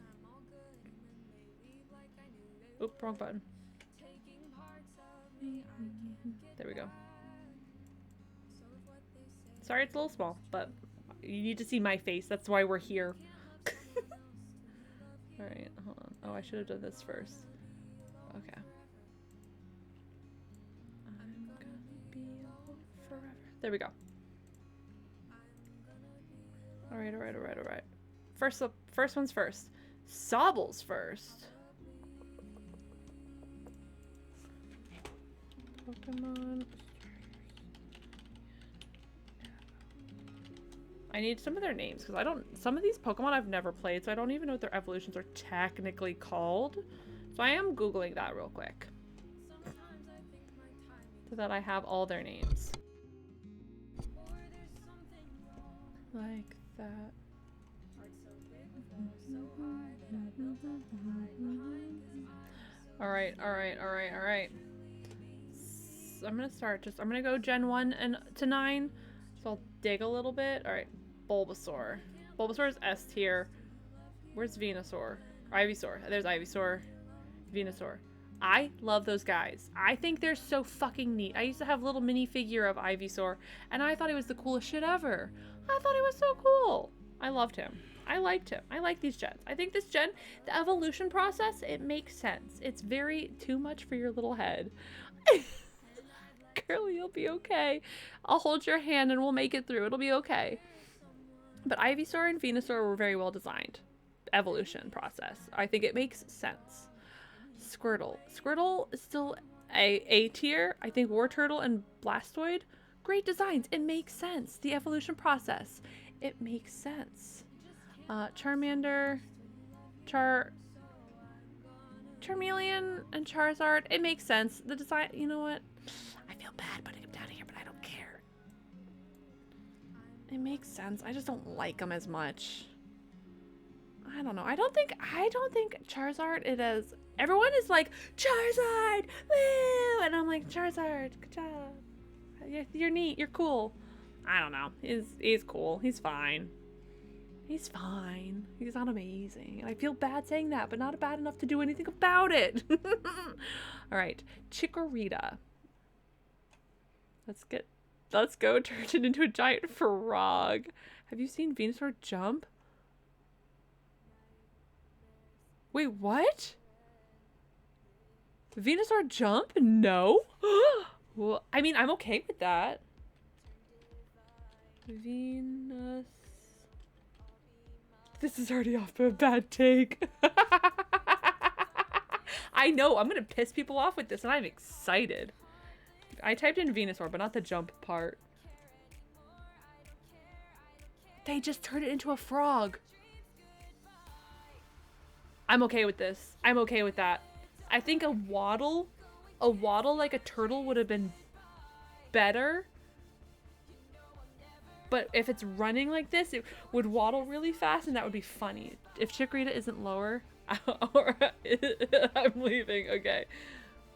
Speaker 1: Oop, wrong button. There we go. Sorry it's a little small, but you need to see my face. That's why we're here. Alright, hold on. Oh, I should have done this first. Okay. I'm gonna be forever. There we go. Alright, alright, alright, alright. First one's first. Sobble's first. Pokemon. I need some of their names because I don't. Some of these Pokemon I've never played, so I don't even know what their evolutions are technically called. So I am Googling that real quick so that I have all their names. Like that. Alright, alright, alright, alright. So I'm gonna start I'm gonna go Gen 1 and to 9. So I'll dig a little bit. Alright, Bulbasaur. Bulbasaur is S tier. Where's Venusaur? Ivysaur. There's Ivysaur. Venusaur. I love those guys. I think they're so fucking neat. I used to have a little mini figure of Ivysaur, and I thought he was the coolest shit ever. I thought he was so cool. I loved him. I liked him. I like these gens. I think this gen, the evolution process, it makes sense. It's very too much for your little head. Curly, you'll be okay. I'll hold your hand and we'll make it through. It'll be okay. But Ivysaur and Venusaur were very well designed. Evolution process. I think it makes sense. Squirtle. Squirtle is still A tier. I think Wartortle and Blastoise, great designs. It makes sense. The evolution process. It makes sense. Charmander, Charmeleon, and Charizard. It makes sense. The design, you know what? I feel bad putting him down here, but I don't care. It makes sense. I just don't like him as much. I don't know. I don't think Charizard it is. Everyone is like, Charizard! Woo! And I'm like, Charizard, good job. You're neat. You're cool. I don't know. He's cool. He's fine. He's fine. He's not amazing. And I feel bad saying that, but not bad enough to do anything about it. All right. Chikorita. Let's go turn it into a giant frog. Have you seen Venusaur jump? Wait, what? Venusaur jump? No. Well, I mean, I'm okay with that. Venus. This is already off to a bad take. I know, I'm gonna piss people off with this and I'm excited. I typed in Venusaur, but not the jump part. They just turned it into a frog. I'm okay with this. I'm okay with that. I think a waddle like a turtle would have been better. But if it's running like this, it would waddle really fast and that would be funny. If Chikorita isn't lower, I'm leaving. Okay,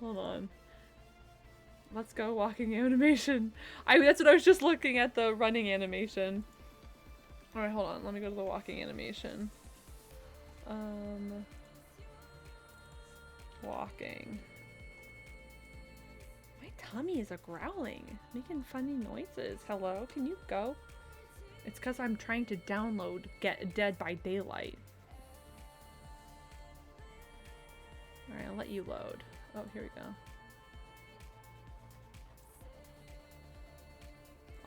Speaker 1: hold on. Let's go walking animation. That's what I was just looking at, the running animation. All right, hold on. Let me go to the walking animation. Walking. My tummy is growling, making funny noises. Hello, can you go? It's because I'm trying to download Get Dead by Daylight. All right, I'll let you load. Oh, here we go.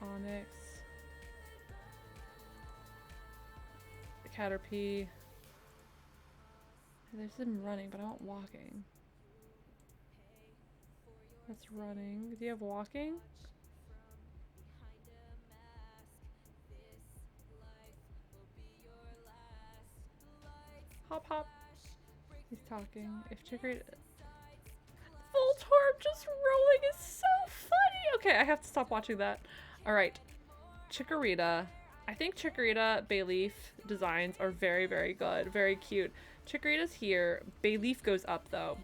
Speaker 1: Onyx. Caterpie. There's them running, but I want walking. That's running. Do you have walking? Hop hop. He's talking. If Chikorita... Voltorb just rolling is so funny! Okay, I have to stop watching that. Alright. Chikorita. I think Chikorita Bayleaf designs are very, very good. Very cute. Chikorita's here. Bayleaf goes up though.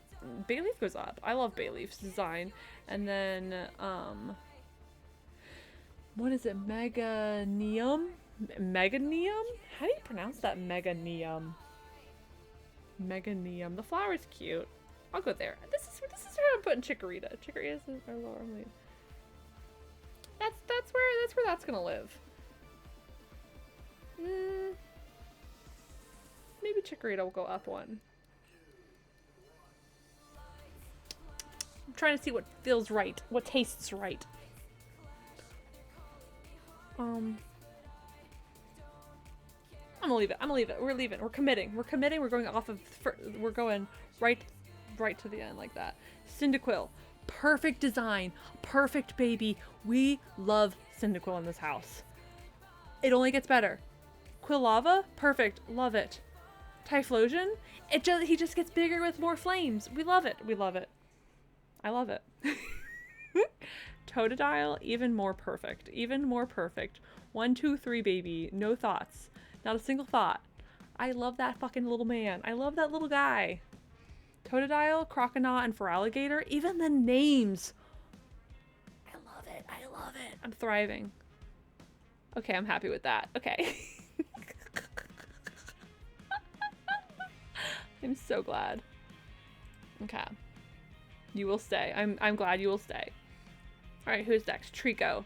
Speaker 1: Bayleaf goes up. I love Bayleaf's design. And then, what is it? Meganium? Meganium? How do you pronounce that? Meganium. Meganium. The flower's cute. I'll go there. This is where I'm putting Chikorita. Chikorita's our lower lead. That's where that's gonna live. Maybe Chikorita will go up one. I'm trying to see what feels right, what tastes right. I'm gonna leave it. I'm gonna leave it. We're leaving. We're committing. We're committing. We're going off of, we're going right to the end like that. Cyndaquil. Perfect design. Perfect baby. We love Cyndaquil in this house. It only gets better. Quilava. Perfect. Love it. Typhlosion. He just gets bigger with more flames. We love it. We love it. I love it. Totodile. Even more perfect. Even more perfect. 1, 2, 3 baby. No thoughts. Not a single thought. I love that fucking little man. I love that little guy. Totodile, Croconaw, and Feraligatr. Even the names. I love it. I love it. I'm thriving. Okay, I'm happy with that. Okay. I'm so glad. Okay. You will stay. I'm glad you will stay. Alright, who's next? Trico.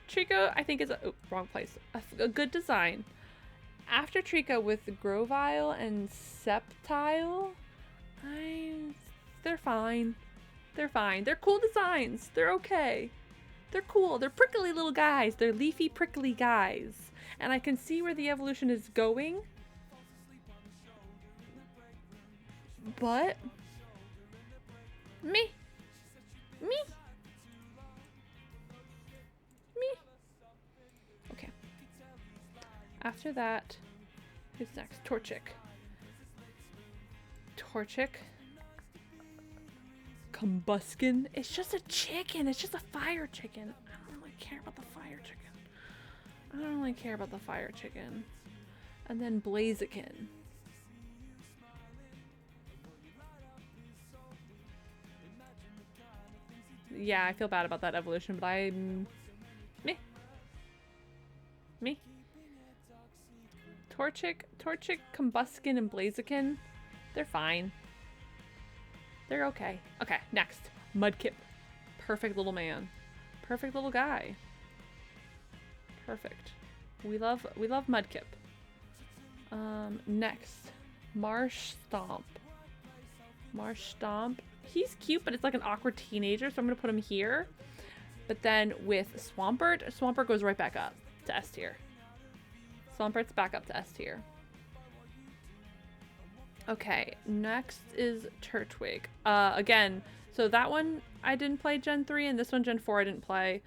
Speaker 1: Trico, I think, is a... Oh, wrong place. A good design. After Trico with Grovyle and Sceptile, they're fine. They're fine. They're cool designs. They're okay. They're cool. They're prickly little guys. They're leafy, prickly guys. And I can see where the evolution is going. But... Me. Okay. After that, who's next? Torchic. Combuskin. It's just a chicken. It's just a fire chicken. I don't really care about the fire chicken. And then Blaziken. Yeah, I feel bad about that evolution, but I'm... Me. Torchic, Combuskin, and Blaziken. They're fine. They're okay. Okay, next. Mudkip. Perfect little man. Perfect little guy. Perfect. We love Mudkip. Next. Marsh Stomp. He's cute, but it's like an awkward teenager, so I'm gonna put him here. But then with Swampert goes right back up to S tier. Swampert's back up to S tier. Okay, next is Turtwig. Again, so that one I didn't play Gen 3, and this one Gen 4 I didn't play.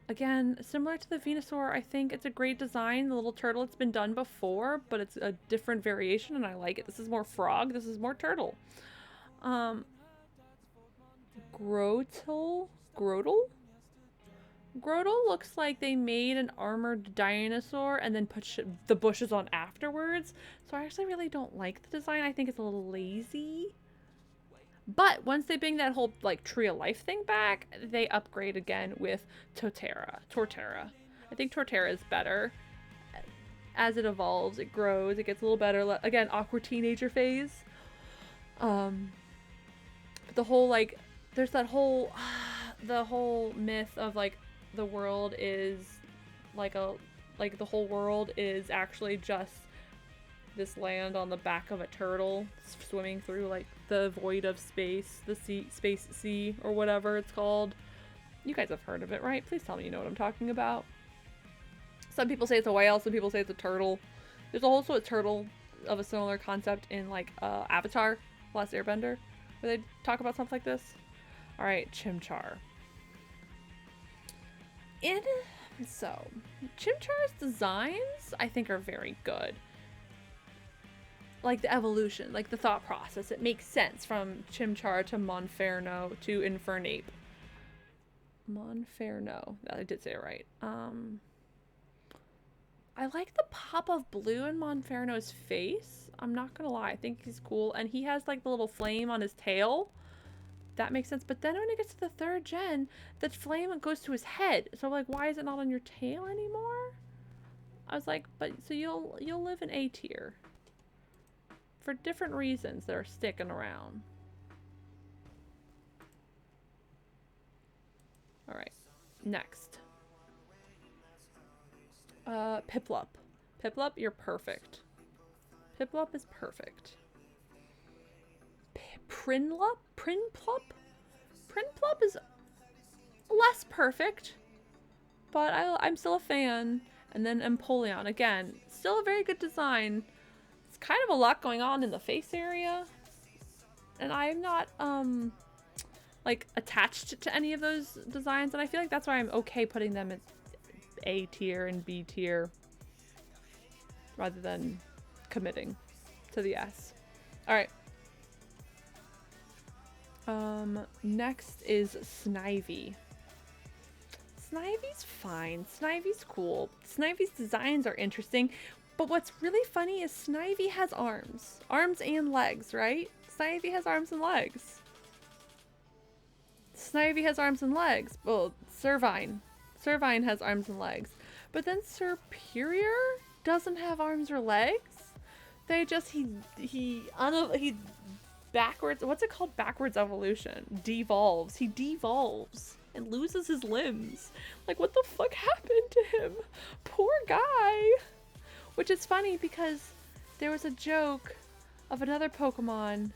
Speaker 1: Again, similar to the Venusaur, I think it's a great design. The little turtle, it's been done before, but it's a different variation, and I like it. This is more frog, this is more turtle. Grotle looks like they made an armored dinosaur and then put the bushes on afterwards. So I actually really don't like the design. I think it's a little lazy. But once they bring that whole like Tree of Life thing back, they upgrade again with Torterra. I think Torterra is better. As it evolves, it grows, it gets a little better. Again, awkward teenager phase. But the whole like, there's that whole, the whole myth of like, the world is the whole world is actually just this land on the back of a turtle swimming through like the void of space, the space sea or whatever it's called. You guys have heard of it, right? Please tell me you know what I'm talking about. Some people say it's a whale, some people say it's a turtle. There's also a turtle of a similar concept in like Avatar, Last Airbender, where they talk about something like this. All right, Chimchar. So, Chimchar's designs, I think, are very good. Like the evolution, like the thought process, it makes sense from Chimchar to Monferno to Infernape. Monferno, I did say it right. I like the pop of blue in Monferno's face. I'm not gonna lie, I think he's cool. And he has like the little flame on his tail. That makes sense. But then when it gets to the 3rd gen, that flame goes to his head. So I'm like, why is it not on your tail anymore? I was like, but so you'll live in A tier. For different reasons that are sticking around. Alright. Next. Piplup. Piplup, you're perfect. Piplup is perfect. Prinplup? Prinplup is less perfect, but I'm still a fan. And then Empoleon, again, still a very good design. It's kind of a lot going on in the face area. And I'm not, like, attached to any of those designs. And I feel like that's why I'm okay putting them in A tier and B tier. Rather than committing to the S. Alright. Next is Snivy. Snivy's fine. Snivy's cool. Snivy's designs are interesting, but what's really funny is Snivy has arms. Arms and legs, right? Snivy has arms and legs. Snivy has arms and legs. Well, Servine. Servine has arms and legs. But then Serperior doesn't have arms or legs. They just, he backwards, what's it called? Backwards evolution. Devolves. He devolves and loses his limbs. Like, what the fuck happened to him? Poor guy. Which is funny because there was a joke of another Pokemon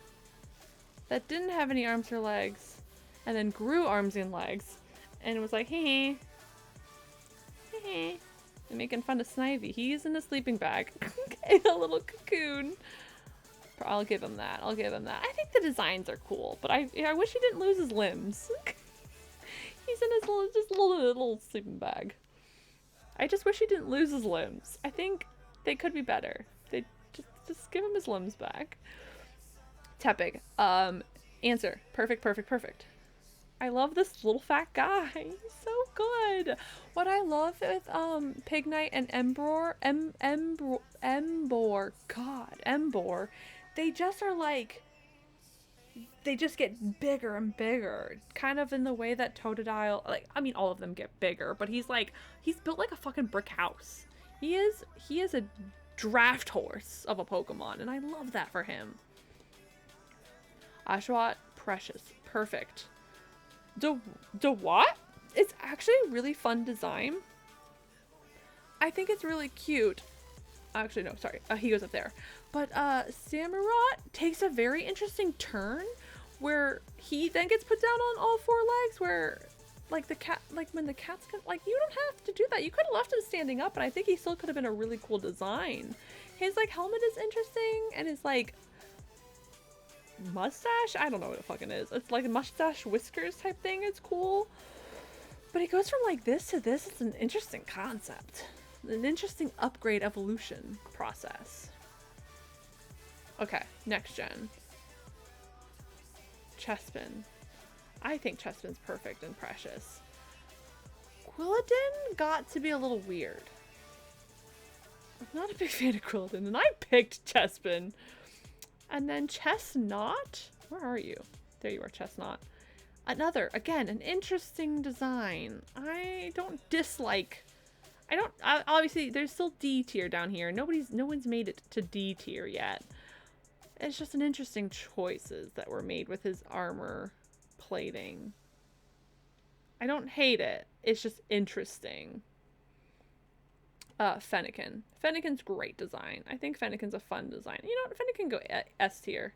Speaker 1: that didn't have any arms or legs and then grew arms and legs. And it was like, hee hee. And making fun of Snivy. He's in a sleeping bag. In a little cocoon. I'll give him that. I'll give him that. I think the designs are cool, but I wish he didn't lose his limbs. He's in his little sleeping bag. I just wish he didn't lose his limbs. I think they could be better. They just give him his limbs back. Tepig. Answer. Perfect, perfect, perfect. I love this little fat guy. He's so good. What I love with Pignite and Emboar, they just are like, they just get bigger and bigger, kind of in the way that Totodile, like, I mean, all of them get bigger, but he's built like a fucking brick house. He is a draft horse of a Pokemon, and I love that for him. Oshawott, precious, perfect. What? It's actually a really fun design. I think it's really cute. Actually, no, sorry. He goes up there. But Samurott takes a very interesting turn where he then gets put down on all four legs, where like the cat, like when the cat's like, you don't have to do that. You could have left him standing up, and I think he still could have been a really cool design. His like helmet is interesting, and his like mustache, I don't know what it fucking is. It's like a mustache whiskers type thing. It's cool. But he goes from like this to this. It's an interesting concept. An interesting upgrade evolution process. Okay, next gen. Chespin. I think Chespin's perfect and precious. Quilladin got to be a little weird. I'm not a big fan of Quilladin, and I picked Chespin. And then Chesnaught? Where are you? There you are, Chesnaught. Another, again, an interesting design. I don't dislike... obviously, there's still D tier down here. No one's made it to D tier yet. It's just an interesting choices that were made with his armor plating. I don't hate it. It's just interesting. Fennekin. Fennekin's great design. I think Fennekin's a fun design. You know what? Fennekin go S tier.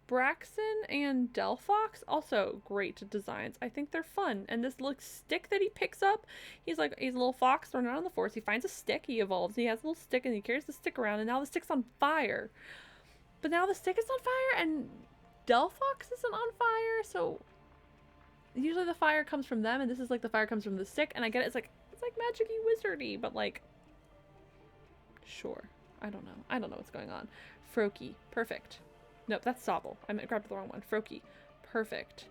Speaker 1: Braixen and Delphox, also great designs. I think they're fun. And this little stick that he picks up, he's a little fox thrown out on the forest. He finds a stick, he evolves, and he has a little stick, and he carries the stick around, and now the stick's on fire. But now the stick is on fire, and Delphox isn't on fire, so usually the fire comes from them, and this is like the fire comes from the stick, and I get it, it's like magic-y wizardy, but like, sure. I don't know what's going on. Froakie, perfect. Nope, that's Sobble. I grabbed the wrong one. Froakie, perfect.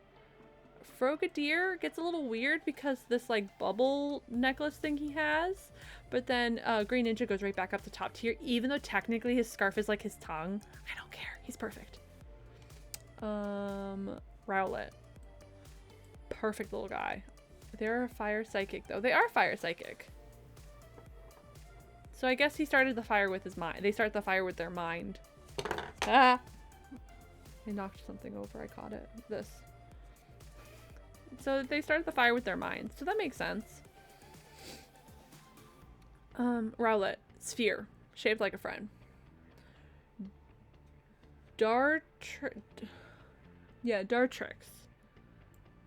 Speaker 1: Frogadier gets a little weird because this like bubble necklace thing he has, but then Green Ninja goes right back up to top tier, even though technically his scarf is like his tongue. I don't care. He's perfect. Rowlet. Perfect little guy. They're a fire psychic though. They are fire psychic. So I guess he started the fire with his mind. They start the fire with their mind. Ah! I knocked something over. I caught it. This. So they started the fire with their minds. So that makes sense. Rowlet. Sphere. Shaped like a friend. Dartrix.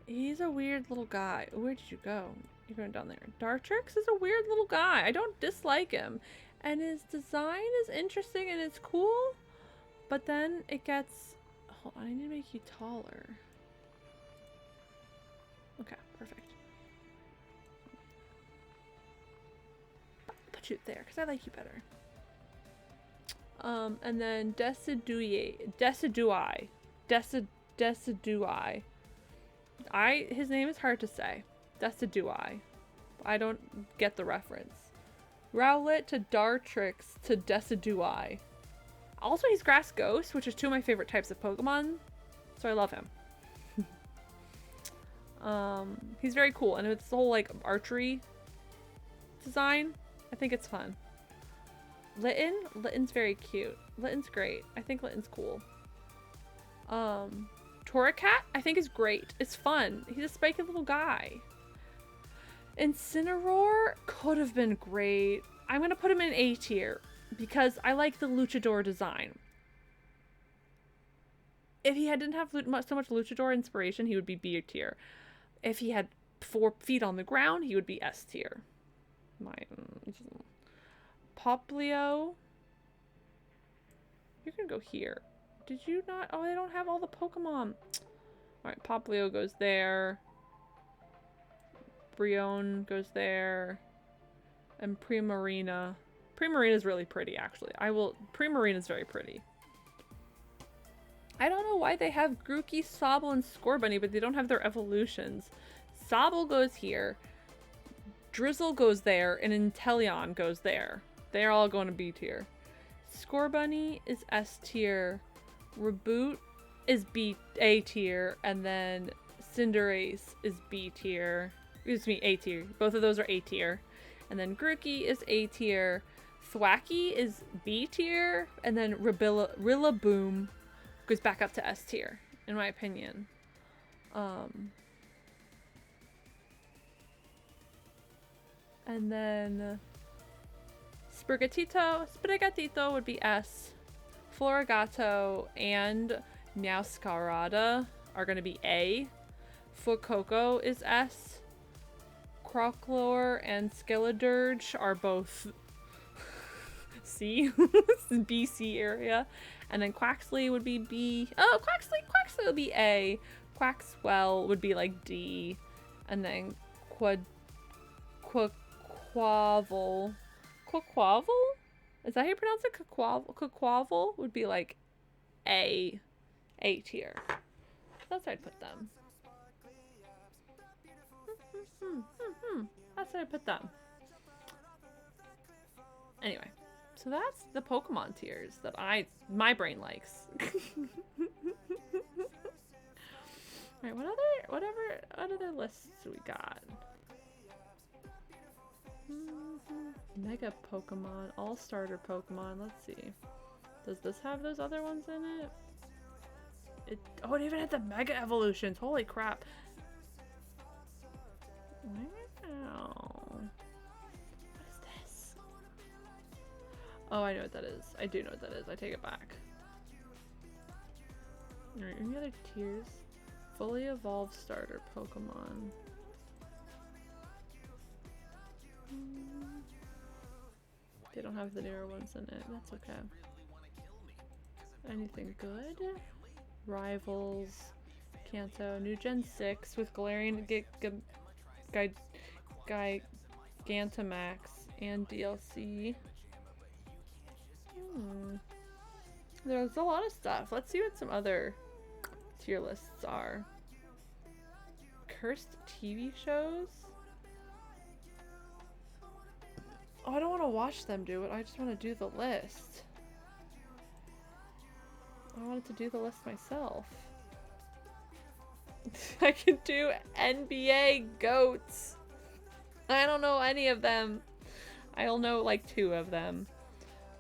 Speaker 1: He's a weird little guy. Where did you go? You're going down there. Dartrix is a weird little guy. I don't dislike him. And his design is interesting and it's cool. But then it gets... Hold on, I need to make you taller. Okay, perfect. Put you there, because I like you better. And then Decidui. His name is hard to say. Decidui. I don't get the reference. Rowlet to Dartrix to Decidui. Also, he's Grass Ghost, which is two of my favorite types of Pokemon, so I love him. He's very cool, and it's the whole like archery design. I think it's fun. Litten's very cute. Litten's great. I think Litten's cool. Torracat, I think is great. It's fun. He's a spiky little guy. Incineroar could have been great. I'm gonna put him in A tier because I like the luchador design. If he didn't have so much luchador inspiration, he would be B tier. If he had 4 feet on the ground, he would be S tier. Poplio. You're gonna go here. Did you not? Oh, they don't have all the Pokemon. Alright, Poplio goes there. Brionne goes there. And Primarina. Primarina is really pretty, actually. Primarina is very pretty. I don't know why they have Grookey, Sobble, and Scorbunny, but they don't have their evolutions. Sobble goes here. Drizzle goes there, and Inteleon goes there. They're all going to B tier. Scorbunny is S tier. Reboot is A tier, and then Cinderace is B tier. Excuse me, A tier. Both of those are A tier. And then Grookey is A tier. Thwackey is B tier, and then Rillaboom goes back up to S tier, in my opinion. And then Sprigatito would be S. Florigato and Meowscarada are going to be A. Fuecoco is S. Croclore and Skeledirge are both C. BC area. And then Quaxley would be B. Oh, Quaxley would be A. Quaxwell would be like D. And then Quaquaval. Is that how you pronounce it? Quaquaval would be like A tier. That's where I'd put them. That's where I put them. Anyway, so that's the Pokemon tiers that my brain likes. Alright, what other lists we got? Mega Pokemon, All-Starter Pokemon, let's see. Does this have those other ones in it? Oh, it even had the Mega Evolutions, holy crap. Wow. What is this? Oh, I know what that is. I do know what that is. I take it back. Alright, any other tiers? Fully evolved starter Pokemon. They don't have the newer ones in it. That's okay. Anything good? Rivals. Kanto. New Gen 6 with Galarian Gigantamax and DLC. There's a lot of stuff. Let's see what some other tier lists are. Cursed TV shows? Oh, I don't want to watch them do it. I just want to do the list. I wanted to do the list myself. I can do NBA GOATs. I don't know any of them. I'll know like 2 of them.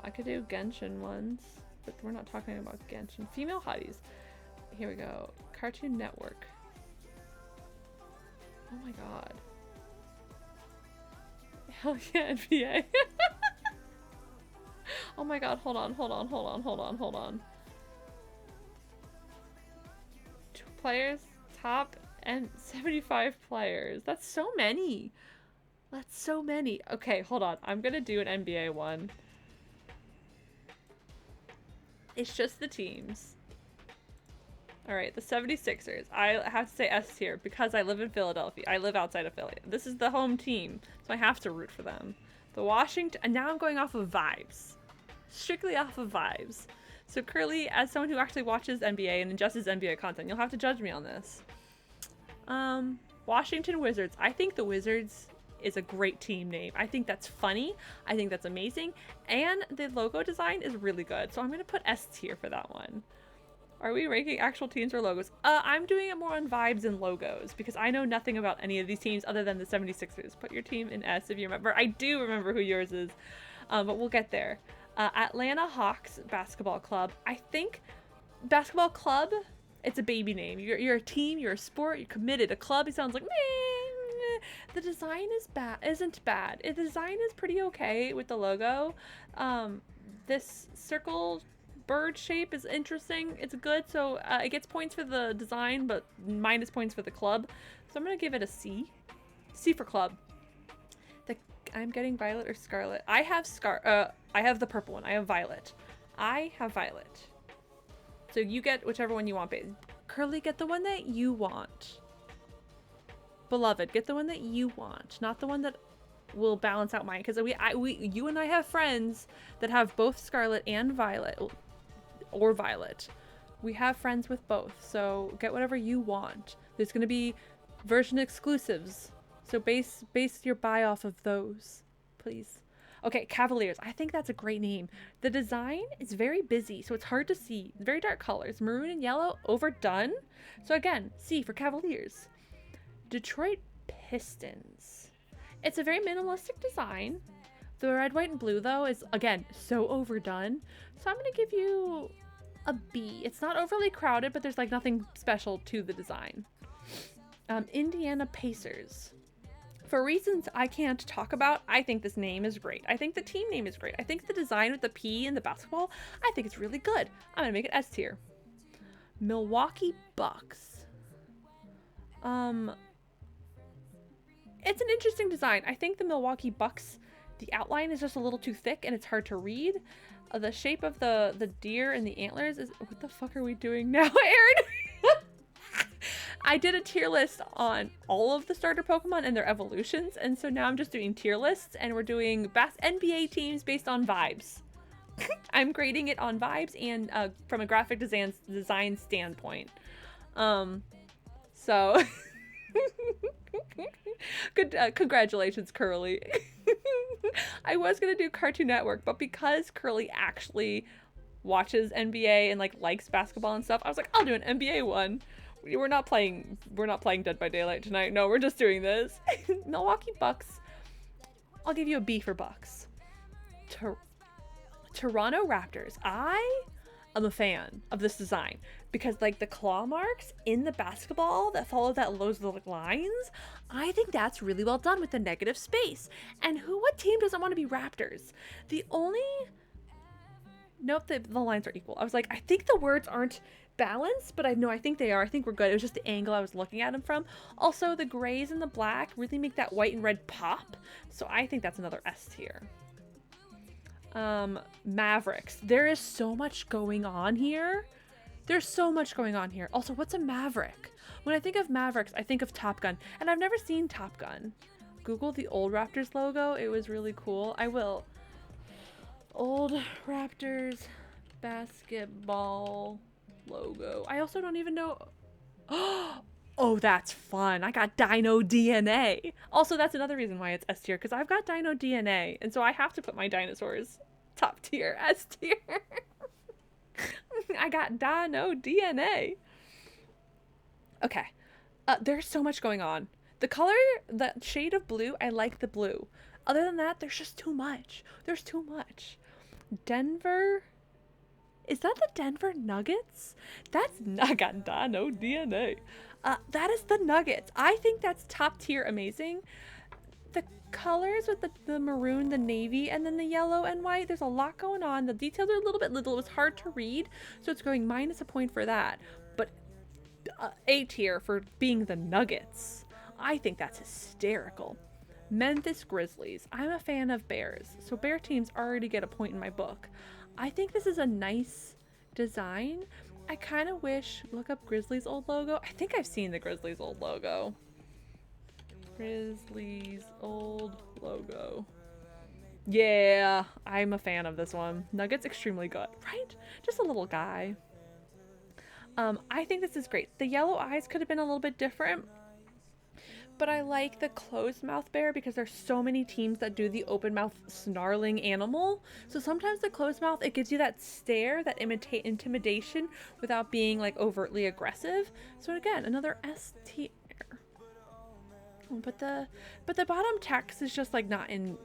Speaker 1: I could do Genshin ones, but we're not talking about Genshin. Female hotties. Here we go. Cartoon Network. Oh my god. Hell yeah, NBA. Oh my god, hold on. 2 players, top and 75 players. That's so many. That's so many. Okay, hold on. I'm gonna do an NBA one. It's just the teams. Alright, the 76ers. I have to say S tier because I live in Philadelphia. I live outside of Philly. This is the home team, so I have to root for them. The Washington... And now I'm going off of vibes. Strictly off of vibes. So Curly, as someone who actually watches NBA and ingests NBA content, you'll have to judge me on this. Washington Wizards. I think the Wizards is a great team name. I think that's funny. I think that's amazing. And the logo design is really good. So I'm going to put S tier for that one. Are we ranking actual teams or logos? I'm doing it more on vibes and logos because I know nothing about any of these teams other than the 76ers. Put your team in S if you remember. I do remember who yours is, but we'll get there. Atlanta Hawks Basketball Club. I think basketball club, it's a baby name. You're a team, you're a sport, you're committed. A club, it sounds like meh. The design isn't bad. The design is pretty okay with the logo. This circle bird shape is interesting. It's good, so it gets points for the design, but minus points for the club. So I'm gonna give it a C. C for club. I'm getting violet or scarlet. I have I have the purple one. I have violet. I have violet. So you get whichever one you want, babe. Curly, get the one that you want. Beloved, get the one that you want, not the one that will balance out mine. Because you and I have friends that have both scarlet and violet, or violet. We have friends with both, so get whatever you want. There's gonna be version exclusives. So base your buy off of those, please. Okay, Cavaliers. I think that's a great name. The design is very busy, so it's hard to see. Very dark colors. Maroon and yellow, overdone. So again, C for Cavaliers. Detroit Pistons. It's a very minimalistic design. The red, white, and blue, though, is, again, so overdone. So I'm going to give you a B. It's not overly crowded, but there's, like, nothing special to the design. Indiana Pacers. For reasons I can't talk about, I think this name is great. I think the team name is great. I think the design with the P in the basketball, I think it's really good. I'm gonna make it S tier. Milwaukee Bucks. It's an interesting design. I think the Milwaukee Bucks, the outline is just a little too thick and it's hard to read. The shape of the deer and the antlers is... What the fuck are we doing now, Aaron? I did a tier list on all of the starter Pokemon and their evolutions, and so now I'm just doing tier lists, and we're doing best NBA teams based on vibes. I'm grading it on vibes and from a graphic design standpoint. So good, congratulations, Curly. I was gonna do Cartoon Network, but because Curly actually watches NBA and like likes basketball and stuff, I was like, I'll do an NBA one. We're not playing Dead by Daylight tonight. No, we're just doing this. Milwaukee Bucks. I'll give you a B for Bucks. Toronto Raptors. I am a fan of this design because like the claw marks in the basketball that follow those lines, I think that's really well done with the negative space. And what team doesn't want to be Raptors? Nope, the lines are equal. I was like, I think the words aren't balanced, but I think they are. I think we're good. It was just the angle I was looking at them from. Also, the grays and the black really make that white and red pop. So I think that's another S tier. Mavericks. There is so much going on here. There's so much going on here. Also, what's a Maverick? When I think of Mavericks, I think of Top Gun. And I've never seen Top Gun. Google the old Raptors logo. It was really cool. I will. Old Raptors basketball logo. I also don't even know. Oh, that's fun. I got Dino DNA. Also, that's another reason why it's S tier, because I've got Dino DNA, and so I have to put my dinosaurs top tier, S tier. I got Dino DNA. Okay. There's so much going on. The color, the shade of blue, I like the blue. Other than that, there's just too much. There's too much. Denver. Is that the Denver Nuggets? I got Dino DNA. That is the Nuggets. I think that's top tier amazing. The colors with the maroon, the navy, and then the yellow and white, there's a lot going on. The details are a little bit little. It was hard to read, so it's going minus a point for that. But A tier for being the Nuggets. I think that's hysterical. Memphis Grizzlies. I'm a fan of Bears, so Bear teams already get a point in my book. I think this is a nice design. I kind of wish, look up Grizzlies old logo. I think I've seen the Grizzlies old logo. Grizzlies old logo. Yeah, I'm a fan of this one. Nuggets extremely good, right? Just a little guy. I think this is great. The yellow eyes could have been a little bit different, but I like the closed mouth bear because there's so many teams that do the open mouth snarling animal. So sometimes the closed mouth, it gives you that stare, that intimidation without being like overtly aggressive. So again, another S tier. But the bottom text is just like not in.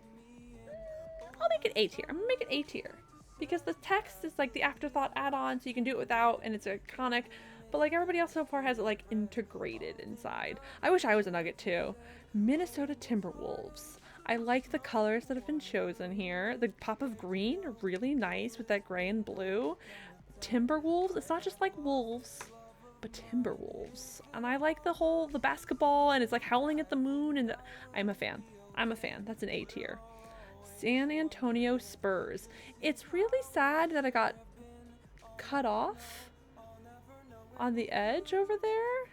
Speaker 1: I'll make it A tier. I'm gonna make it A tier because the text is like the afterthought add-on, so you can do it without, and it's iconic. But like everybody else so far has it like integrated inside. I wish I was a Nugget too. Minnesota Timberwolves. I like the colors that have been chosen here. The pop of green, really nice with that gray and blue. Timberwolves. It's not just like wolves, but Timberwolves. And I like the basketball, and it's like howling at the moon, and I'm a fan. I'm a fan. That's an A tier. San Antonio Spurs. It's really sad that I got cut off on the edge over there.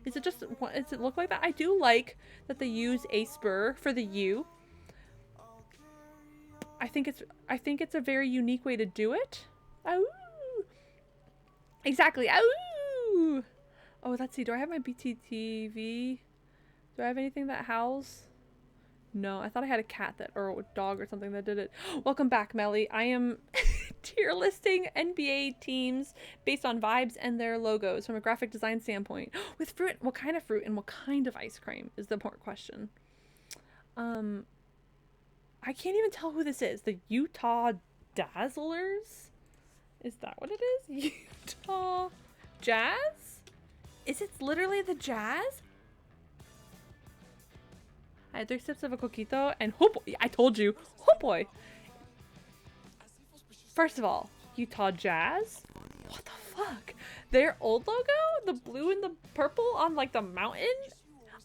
Speaker 1: Is it just, does it look like that? I do like that they use a spur for the U. I think it's a very unique way to do it. Oh, exactly. Oh, let's see. Do I have my BTTV? Do I have anything that howls? No, I thought I had a cat that, or a dog or something that did it. Welcome back, Melly. I am tier listing NBA teams based on vibes and their logos from a graphic design standpoint. With fruit, what kind of fruit and what kind of ice cream is the important question. I can't even tell who this is. The Utah Dazzlers? Is that what it is? Utah Jazz? Is it literally the Jazz? I had 3 sips of a coquito, and oh boy, I told you, oh boy. First of all, Utah Jazz? What the fuck? Their old logo? The blue and the purple on like the mountain?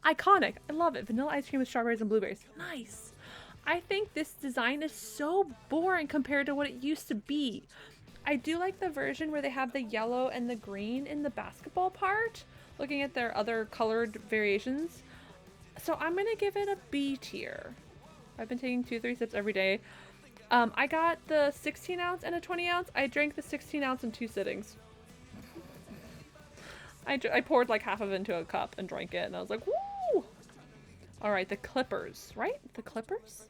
Speaker 1: Iconic. I love it. Vanilla ice cream with strawberries and blueberries. Nice. I think this design is so boring compared to what it used to be. I do like the version where they have the yellow and the green in the basketball part, looking at their other colored variations. So I'm gonna give it a B tier. I've been taking 2-3 sips every day. I got the 16 ounce and a 20 ounce. I drank the 16 ounce in 2 sittings. I poured like half of it into a cup and drank it, and I was like, woo! All right, the Clippers, right? The Clippers?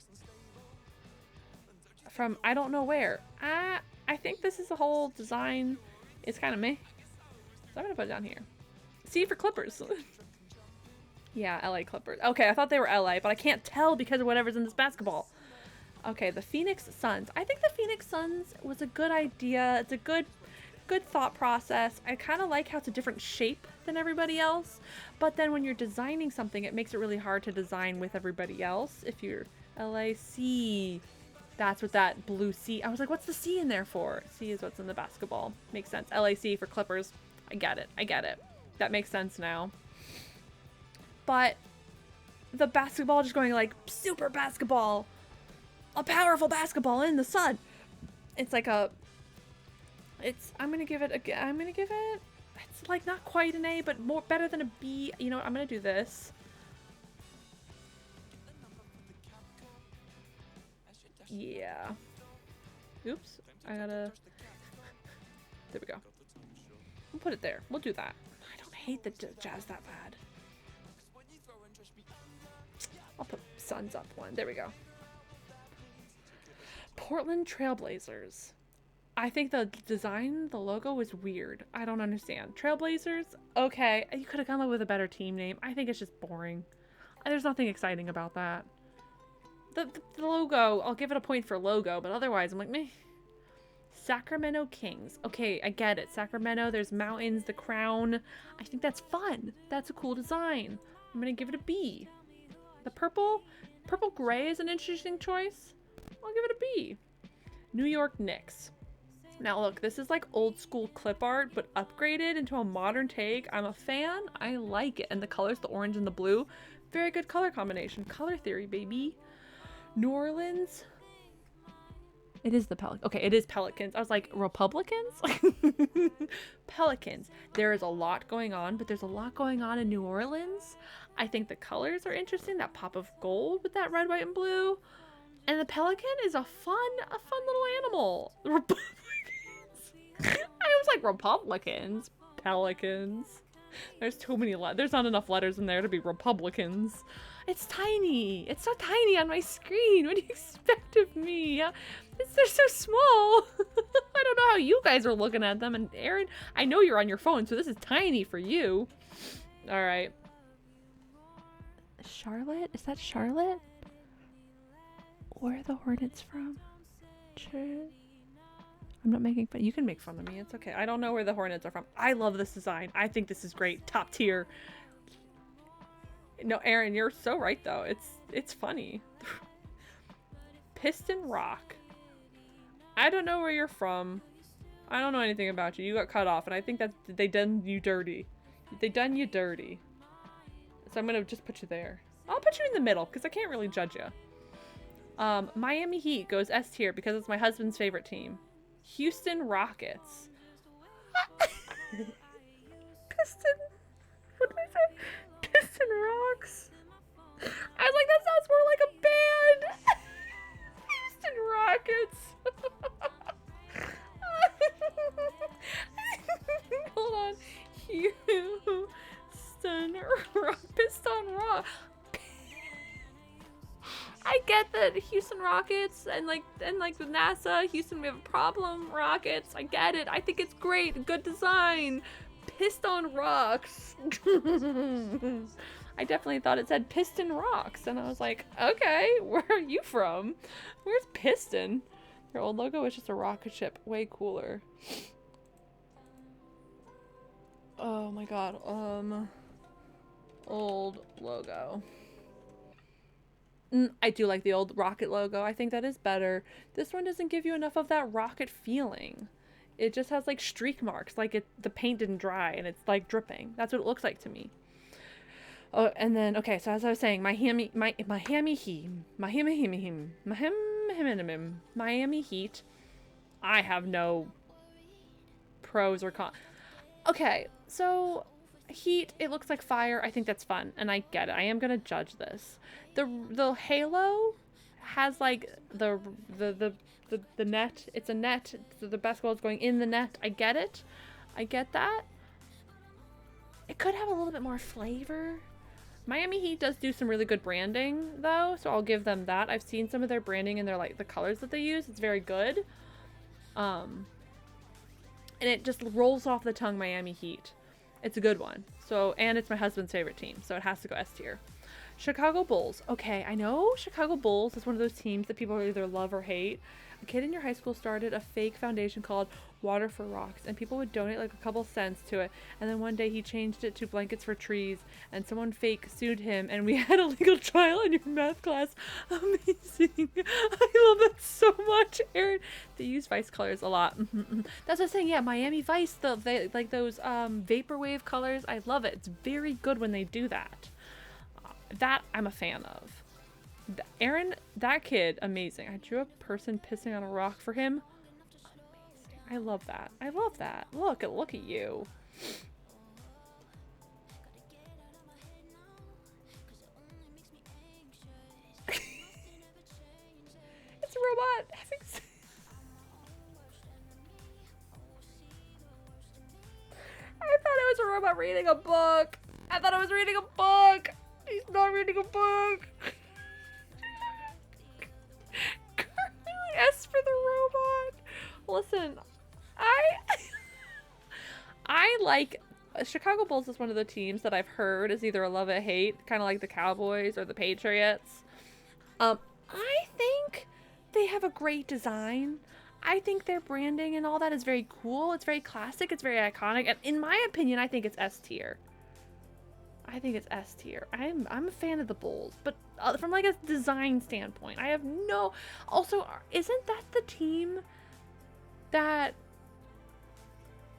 Speaker 1: From I don't know where. I think this is a whole design. It's kind of meh. So I'm gonna put it down here. C for Clippers. Yeah, LA Clippers. Okay, I thought they were LA, but I can't tell because of whatever's in this basketball. Okay, the Phoenix Suns. I think the Phoenix Suns was a good idea. It's a good thought process. I kind of like how it's a different shape than everybody else, but then when you're designing something, it makes it really hard to design with everybody else. If you're LAC, that's what that blue C. I was like, what's the C in there for? C is what's in the basketball. Makes sense. LAC for Clippers. I get it. I get it. That makes sense now. But the basketball just going like super basketball, a powerful basketball in the sun. It's like I'm gonna give it it's like not quite an A, but better than a B. You know what, I'm gonna do this. Yeah. Oops, there we go. We'll put it there. We'll do that. I don't hate the Jazz that bad. I'll put Suns up one. There we go. Portland Trailblazers. I think the design, the logo was weird. I don't understand. Trailblazers? Okay, you could have come up with a better team name. I think it's just boring. There's nothing exciting about that. The logo, I'll give it a point for logo, but otherwise I'm like, meh. Sacramento Kings. Okay, I get it. Sacramento, there's mountains, the crown. I think that's fun. That's a cool design. I'm gonna give it a B. The purple gray is an interesting choice. I'll give it a B. New York Knicks. Now look, this is like old school clip art, but upgraded into a modern take. I'm a fan. I like it. And the colors, the orange and the blue, very good color combination. Color theory, baby. New Orleans. It is the Pelicans. Okay, it is Pelicans. I was like, Republicans? Pelicans. There is a lot going on, but there's a lot going on in New Orleans. I think the colors are interesting. That pop of gold with that red, white, and blue. And the pelican is a fun little animal. Republicans. I was like, Republicans. Pelicans. There's too many there's not enough letters in there to be Republicans. It's tiny. It's so tiny on my screen. What do you expect of me? They're so small. I don't know how you guys are looking at them. And Aaron, I know you're on your phone, so this is tiny for you. All right. Charlotte? Is that Charlotte? Where are the Hornets from? I'm not making fun. You can make fun of me. It's okay. I don't know where the Hornets are from. I love this design. I think this is great. Top tier. No, Aaron, you're so right though. It's funny. Piston Rock. I don't know where you're from. I don't know anything about you. You got cut off, and I think that they done you dirty. They done you dirty. So I'm gonna just put you there. I'll put you in the middle because I can't really judge you. Miami Heat goes S tier because it's my husband's favorite team. Houston Rockets. Piston. What did I say? Piston Rocks. I was like, that sounds more like a band. Houston Rockets. Hold on. Houston Rock. Piston Rock. I get that Houston Rockets and like the NASA, Houston, we have a problem, Rockets. I get it. I think it's great. Good design. Piston Rocks. I definitely thought it said Piston Rocks. And I was like, okay, where are you from? Where's Piston? Their old logo is just a rocket ship. Way cooler. Oh my god. Old logo. I do like the old rocket logo. I think that is better. This one doesn't give you enough of that rocket feeling. It just has like streak marks, like the paint didn't dry and it's like dripping. That's what it looks like to me. Oh, and then okay, so as I was saying, Miami Heat. I have no pros or cons. Okay, so Heat, it looks like fire. I think that's fun, and I get it. I am gonna judge this. The halo has like the net. It's a net. So the basketball is going in the net. I get it. I get that. It could have a little bit more flavor. Miami Heat does do some really good branding though, so I'll give them that. I've seen some of their branding and their like the colors that they use. It's very good. And it just rolls off the tongue, Miami Heat. It's a good one. So, and it's my husband's favorite team, so it has to go S tier. Chicago Bulls. Okay, I know Chicago Bulls is one of those teams that people either love or hate. A kid in your high school started a fake foundation called Water for Rocks, and people would donate like a couple cents to it. And then one day he changed it to Blankets for Trees, and someone fake sued him, and we had a legal trial in your math class. Amazing. I love that so much, Aaron. They use Vice colors a lot. That's what I'm saying. Yeah, Miami Vice, they like those vaporwave colors. I love it. It's very good when they do that. That I'm a fan of. Aaron, that kid, amazing. I drew a person pissing on a rock for him. Amazing. I love that. I love that. Look at you. It's a robot having sex. I thought it was a robot reading a book. I thought I was reading a book. He's not reading a book. S for the robot. Listen, I like Chicago Bulls is one of the teams that I've heard is either a love or hate, kind of like the Cowboys or the Patriots. I think they have a great design. I think their branding and all that is very cool. It's very classic. It's very iconic. And in my opinion, I think it's S tier. I think it's S tier. I'm a fan of the Bulls, but from like a design standpoint, I have no. Also, isn't that the team that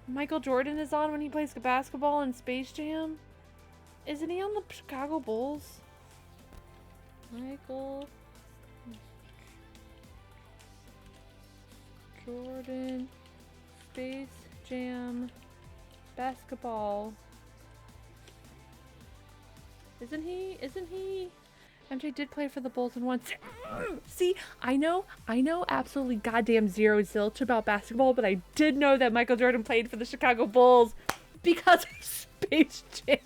Speaker 1: Michael Jordan is on when he plays basketball in Space Jam? Isn't he on the Chicago Bulls? Michael Jordan, Space Jam, basketball. Isn't he? MJ did play for the Bulls in once. See, I know absolutely goddamn zero zilch about basketball, but I did know that Michael Jordan played for the Chicago Bulls because of Space Jam.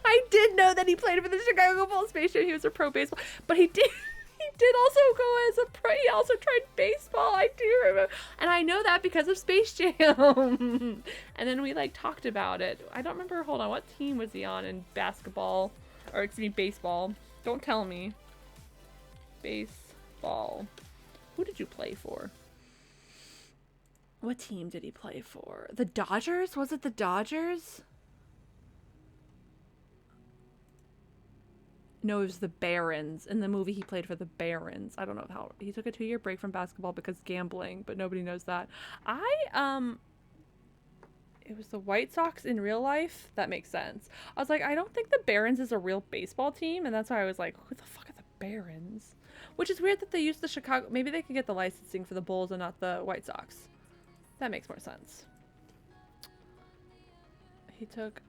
Speaker 1: I did know that he played for the Chicago Bulls Space Jam. He was a pro baseball, but he did also go as a pro. He also tried baseball. I do remember, and I know that because of Space Jam. And then we like talked about it. I don't remember. Hold on, what team was he on in basketball, or excuse me, baseball? Don't tell me. Baseball. Who did you play for? What team did he play for? The Dodgers? Was it the Dodgers? No, it was the Barons. In the movie, he played for the Barons. I don't know how. He took a 2-year break from basketball because gambling, but nobody knows that. It was the White Sox in real life? That makes sense. I was like, I don't think the Barons is a real baseball team, and that's why I was like, who the fuck are the Barons? Which is weird that they used the Chicago... Maybe they could get the licensing for the Bulls and not the White Sox. That makes more sense. He took...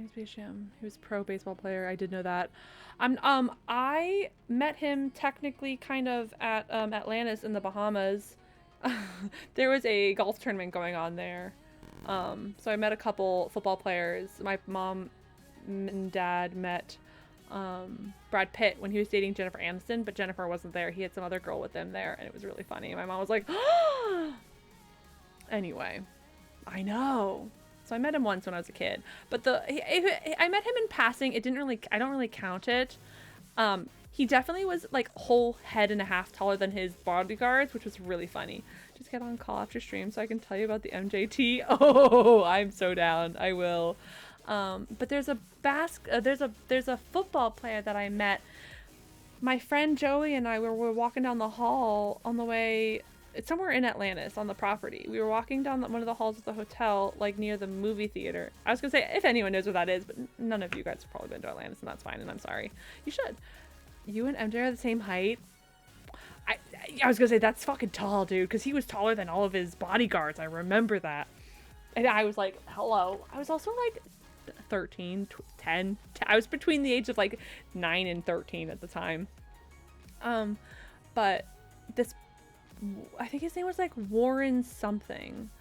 Speaker 1: Space Jam. He was a pro baseball player. I did know that. I met him technically kind of at Atlantis in the Bahamas. There was a golf tournament going on there. So I met a couple football players. My mom and dad met Brad Pitt when he was dating Jennifer Aniston, but Jennifer wasn't there. He had some other girl with him there, and it was really funny. My mom was like, anyway, I know. So I met him once when I was a kid, but I met him in passing. It didn't really, I don't really count it. He definitely was like whole head and a half taller than his bodyguards, which was really funny. Just get on call after stream so I can tell you about the MJT. Oh, I'm so down. I will. But there's a football player that I met. My friend Joey and I were walking down the hall on the way. It's somewhere in Atlantis on the property. We were walking down one of the halls of the hotel, like near the movie theater. I was gonna say, if anyone knows what that is, but none of you guys have probably been to Atlantis, and that's fine, and I'm sorry. You should. You and MJ are the same height. I was gonna say, that's fucking tall, dude, because he was taller than all of his bodyguards. I remember that. And I was like, hello. I was also like 13, 10. I was between the age of like 9 and 13 at the time. But this... I think his name was like Warren something.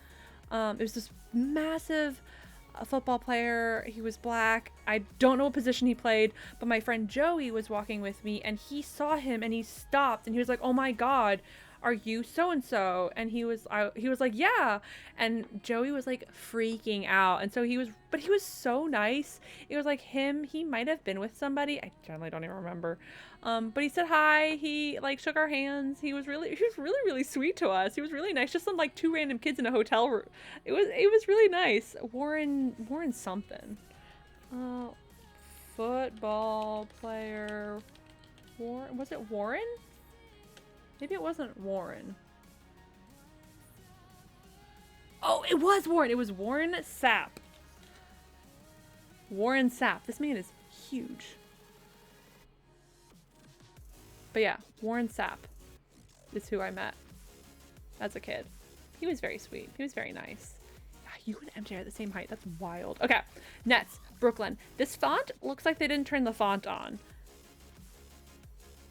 Speaker 1: It was this massive football player. He was black. I don't know what position he played, but my friend Joey was walking with me and he saw him and he stopped and he was like, oh my God, are you so-and-so? And he was like, yeah. And Joey was like freaking out. And so he was so nice. It was like him, he might have been with somebody. I generally don't even remember. But he said hi. He like shook our hands. He was really, really sweet to us. He was really nice. Just some like 2 random kids in a hotel room. It was really nice. Warren something. Football player. Was it Warren? Maybe it wasn't Warren. Oh, it was Warren. It was Warren Sapp. Warren Sapp. This man is huge. But yeah, Warren Sapp is who I met as a kid. He was very sweet. He was very nice. You and MJ are the same height. That's wild. Okay, Nets, Brooklyn. This font looks like they didn't turn the font on.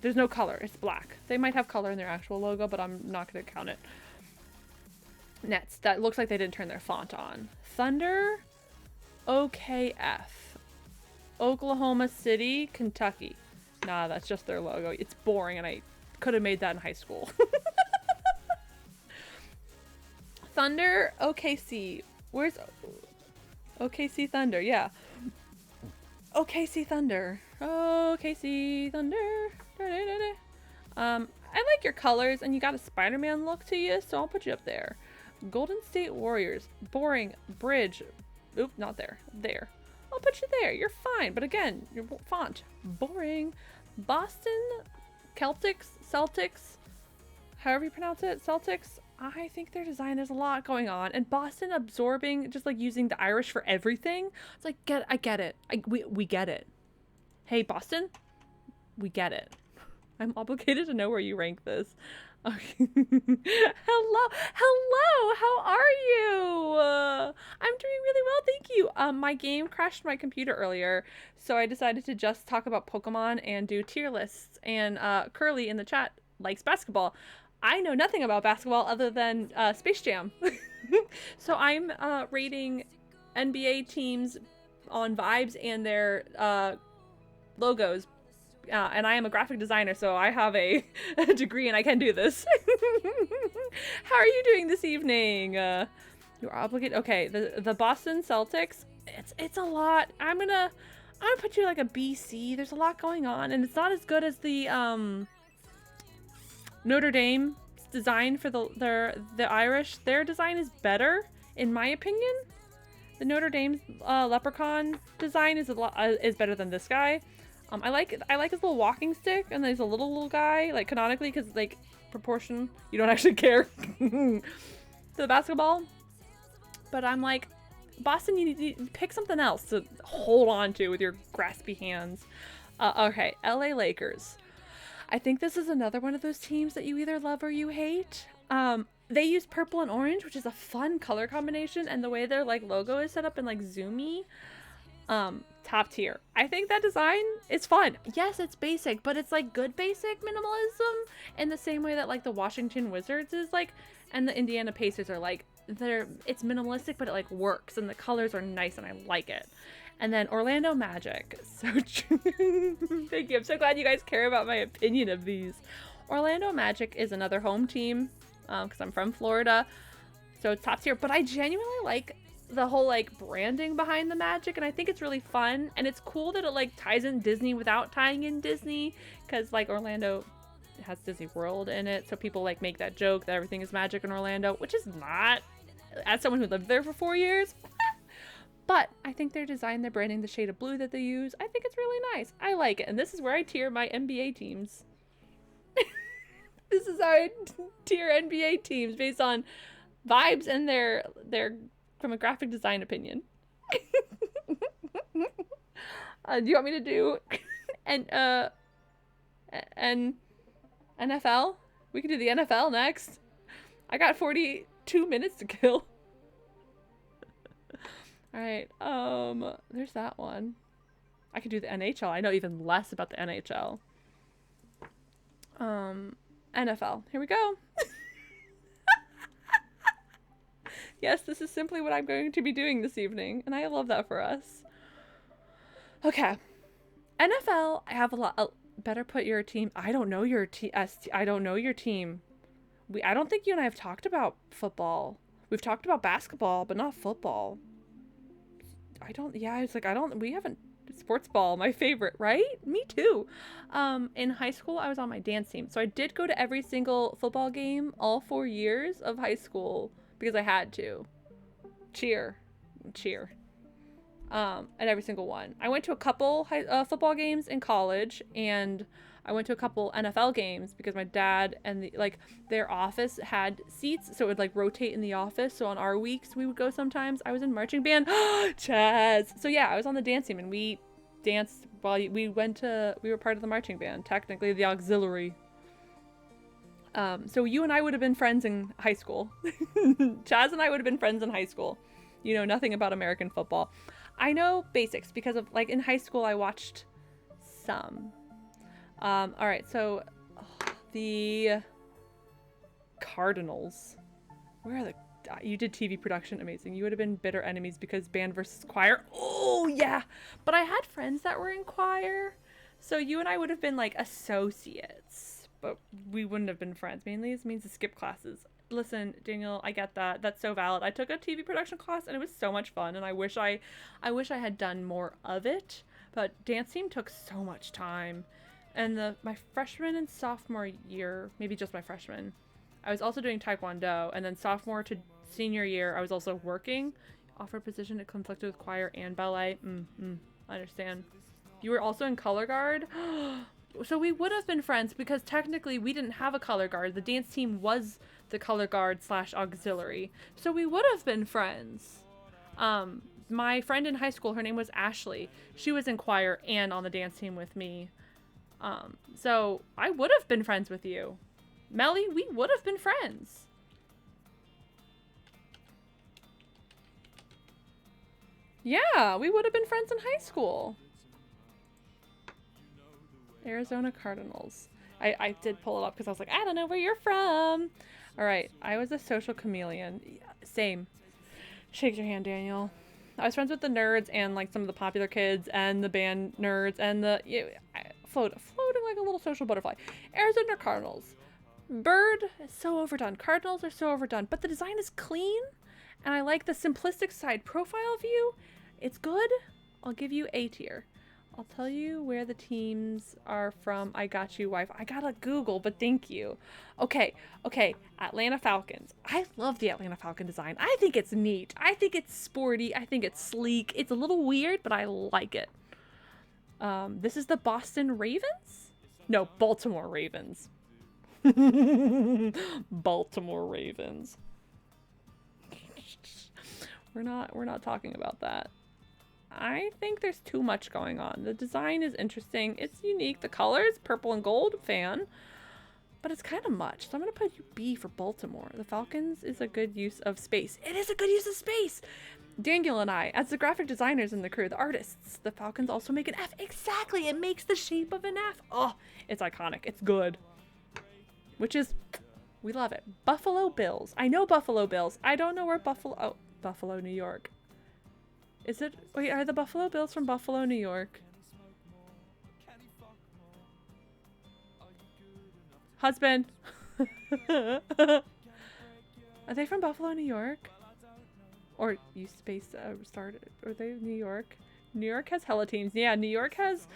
Speaker 1: There's no color. It's black. They might have color in their actual logo, but I'm not going to count it. Nets. That looks like they didn't turn their font on. Thunder, OKF. Oklahoma City, Kentucky. Nah, that's just their logo. It's boring, and I could have made that in high school. Thunder, OKC. Where's OKC Thunder? Yeah. OKC Thunder. OKC Thunder. I like your colors, and you got a Spider-Man look to you, so I'll put you up there. Golden State Warriors. Boring. Bridge. Oop, not there. There. I'll put you there. You're fine. But again, your font. Boring. Boston Celtics. However you pronounce it. Celtics. I think their design, there's a lot going on, and Boston absorbing, just like using the Irish for everything. It's like, I get it. We get it. Hey, Boston, we get it. I'm obligated to know where you rank this. Okay. Hello, how are you? I'm doing really well, thank you. My game crashed my computer earlier, so I decided to just talk about Pokemon and do tier lists. And Curly in the chat likes basketball. I know nothing about basketball other than Space Jam. So I'm rating NBA teams on vibes and their logos. And I am a graphic designer, so I have a degree and I can do this. How are you doing this evening? You're obligated. Okay, the Boston Celtics. It's a lot. I'm gonna put you like a BC. There's a lot going on, and it's not as good as the Notre Dame design for the Irish. Their design is better, in my opinion. The Notre Dame leprechaun design is is better than this guy. I like his little walking stick, and there's a little guy, like canonically, because like proportion, you don't actually care to the basketball. But I'm like, Boston, you need to pick something else to hold on to with your graspy hands. Okay, LA Lakers. I think this is another one of those teams that you either love or you hate. They use purple and orange, which is a fun color combination, and the way their like logo is set up and like zoomy. Top tier. I think that design is fun. Yes, it's basic, but it's like good basic minimalism in the same way that like the Washington Wizards is like, and the Indiana Pacers are like, it's minimalistic, but it like works, and the colors are nice, and I like it. And then Orlando Magic. So thank you. I'm so glad you guys care about my opinion of these. Orlando Magic is another home team, because I'm from Florida, so it's top tier. But I genuinely like the whole like branding behind the Magic, and I think it's really fun, and it's cool that it like ties in Disney without tying in Disney, because like Orlando has Disney World in it, so people like make that joke that everything is magic in Orlando, which is not, as someone who lived there for 4 years. But I think their design, their branding, the shade of blue that they use, I think it's really nice. I like it, and this is where I tier my NBA teams. This is how I tier NBA teams, based on vibes and their from a graphic design opinion. Do you want me to do and NFL? We can do the NFL next. I got 42 minutes to kill. All right. There's that one. I could do the NHL. I know even less about the NHL. NFL. Here we go. Yes, this is simply what I'm going to be doing this evening, and I love that for us. Okay. NFL, I have a lot. Better put your team. I don't know your team. I don't know your team. I don't think you and I have talked about football. We've talked about basketball, but not football. We haven't. Sports ball, my favorite, right? Me too. In high school, I was on my dance team, so I did go to every single football game all 4 years of high school because I had to. Cheer. At every single one. I went to a couple football games in college, and I went to a couple NFL games because my dad and their office had seats, so it would like rotate in the office. So on our weeks, we would go sometimes. I was in marching band. Chaz. So yeah, I was on the dance team, and we danced while we were part of the marching band, technically the auxiliary. So you and I would have been friends in high school. Chaz and I would have been friends in high school. You know nothing about American football. I know basics because of like in high school I watched some. All right, so the Cardinals. Where are the? You did TV production, amazing. You would have been bitter enemies because band versus choir. Oh yeah, but I had friends that were in choir, so you and I would have been like associates, but we wouldn't have been friends. Mainly, this means to skip classes. Listen, Daniel, I get that. That's so valid. I took a TV production class and it was so much fun, and I wish I had done more of it. But dance team took so much time, and my freshman and sophomore year, maybe just my freshman, I was also doing taekwondo, and then sophomore to senior year, I was also working. Offer position that conflicted with choir and ballet. I understand. You were also in color guard. So we would have been friends because technically we didn't have a color guard. The dance team was the color guard / auxiliary. So we would have been friends. My friend in high school, her name was Ashley. She was in choir and on the dance team with me. So I would have been friends with you. Melly, we would have been friends. Yeah, we would have been friends in high school. Arizona Cardinals. I did pull it up because I was like, I don't know where you're from. All right, I was a social chameleon. Same. Shake your hand, Daniel. I was friends with the nerds and like some of the popular kids and the band nerds and the floating like a little social butterfly. Arizona Cardinals. Bird is so overdone. Cardinals are so overdone, but the design is clean, and I like the simplistic side profile view. It's good. I'll give you A tier. I'll tell you where the teams are from. I got you, wife. I gotta Google, but thank you. Okay. Atlanta Falcons. I love the Atlanta Falcon design. I think it's neat. I think it's sporty. I think it's sleek. It's a little weird, but I like it. This is the Boston Ravens? No, Baltimore Ravens. Baltimore Ravens. We're not talking about that. I think there's too much going on. The design is interesting. It's unique. The colors, purple and gold, fan. But it's kind of much. So I'm going to put you B for Baltimore. The Falcons is a good use of space. It is a good use of space. Daniel and I, as the graphic designers in the crew, the artists, the Falcons also make an F. Exactly. It makes the shape of an F. Oh, it's iconic. It's good. Which is, we love it. Buffalo Bills. I know Buffalo Bills. I don't know where Buffalo, New York. Is it? Wait, are the Buffalo Bills from Buffalo, New York? Husband. Are they from Buffalo, New York? Or you space started? Are they New York? New York has hella teams. Yeah, New York has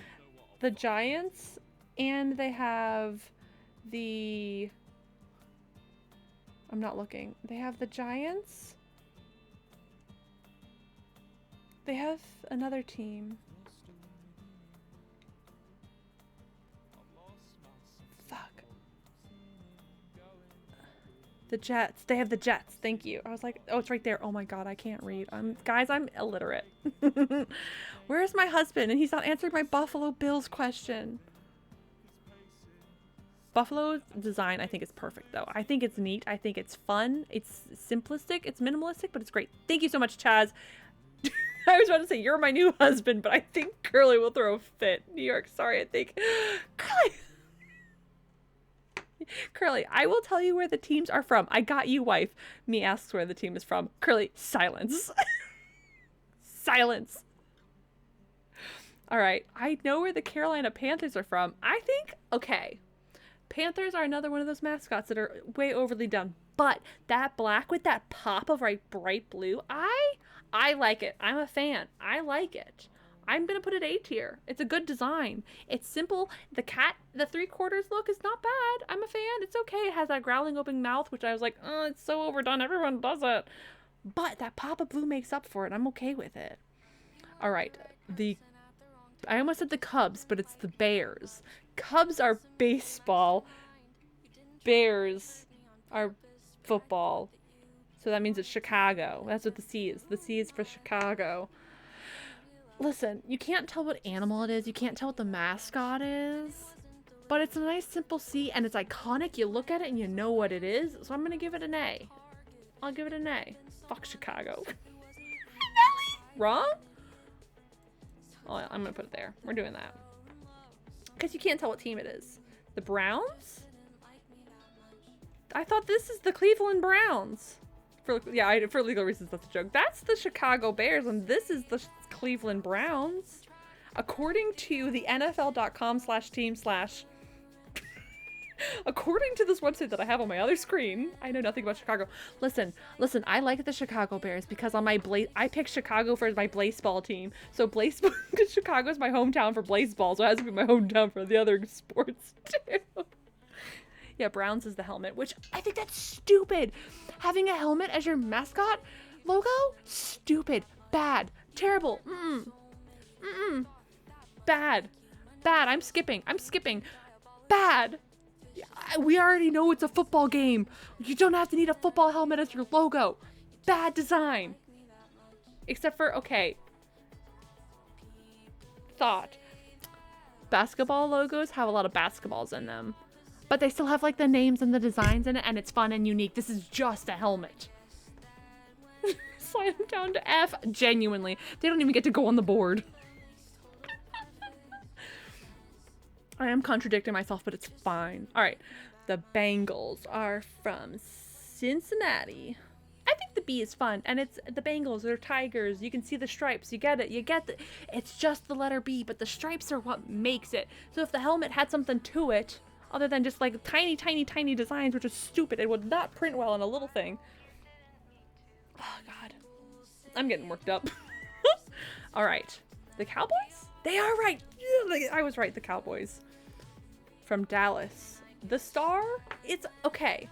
Speaker 1: the Giants, and they have the... I'm not looking. They have the Giants. They have another team. Fuck. The Jets. They have the Jets. Thank you. I was like, oh, it's right there. Oh my god, I can't read. Guys, I'm illiterate. Where's my husband? And he's not answering my Buffalo Bills question. Buffalo's design, I think, is perfect, though. I think it's neat. I think it's fun. It's simplistic. It's minimalistic, but it's great. Thank you so much, Chaz. I was about to say, you're my new husband, but I think Curly will throw a fit. New York, sorry, I think. Curly, I will tell you where the teams are from. I got you, wife. Me asks where the team is from. Curly, silence. Silence. All right, I know where the Carolina Panthers are from. I think, okay. Panthers are another one of those mascots that are way overly done. But that black with that pop of bright blue, I like it. I'm a fan. I like it. I'm going to put it A tier. It's a good design. It's simple. The 3/4 look is not bad. I'm a fan. It's okay. It has that growling open mouth, which I was like, oh, it's so overdone. Everyone does it. But that pop of blue makes up for it. I'm okay with it. All right. I almost said the Cubs, but it's the Bears. Cubs are baseball. Bears are football. So that means it's Chicago. That's what the C is. The C is for Chicago. Listen, you can't tell what animal it is. You can't tell what the mascot is. But it's a nice simple C, and it's iconic. You look at it and you know what it is. So I'm going to give it an A. I'll give it an A. Fuck Chicago. Wrong? Oh, I'm going to put it there. We're doing that. Because you can't tell what team it is. The Browns? I thought this is the Cleveland Browns. For legal reasons, that's a joke. That's the Chicago Bears, and this is the Cleveland Browns. According to the NFL.com/team/ according to this website that I have on my other screen, I know nothing about Chicago. Listen, I like the Chicago Bears because on I picked Chicago for my baseball team. So because Chicago is my hometown for baseball, so it has to be my hometown for the other sports too. Yeah, Browns is the helmet, which I think that's stupid. Having a helmet as your mascot logo? Stupid. Bad. Terrible. Bad. Bad. I'm skipping. Bad. We already know it's a football game. You don't have to need a football helmet as your logo. Bad design. Except for, okay. Thought. Basketball logos have a lot of basketballs in them. But they still have like the names and the designs in it, and it's fun and unique. This is just a helmet. Slide them down to F. Genuinely. They don't even get to go on the board. I am contradicting myself, but it's fine. All right. The Bengals are from Cincinnati. I think the B is fun, and it's the Bengals. They're tigers. You can see the stripes. You get it. It's just the letter B, but the stripes are what makes it. So if the helmet had something to it, other than just like tiny, tiny, tiny designs, which is stupid, it would not print well on a little thing. Oh, God. I'm getting worked up. All right. The Cowboys? They are right. Yeah, I was right. The Cowboys. From Dallas. The star? It's okay.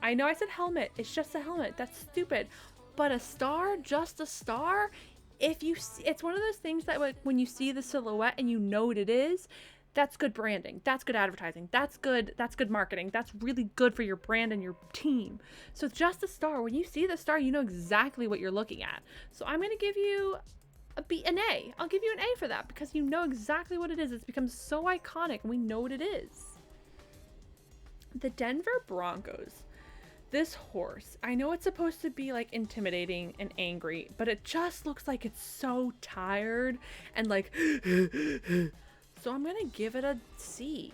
Speaker 1: I know I said helmet. It's just a helmet. That's stupid. But a star? Just a star? It's one of those things that like, when you see the silhouette and you know what it is, that's good branding. That's good advertising. That's good marketing. That's really good for your brand and your team. So just a star. When you see the star, you know exactly what you're looking at. So I'm going to give you an A. I'll give you an A for that because you know exactly what it is. It's become so iconic and we know what it is. The Denver Broncos. This horse, I know it's supposed to be like intimidating and angry, but it just looks like it's so tired and like, so I'm gonna give it a C.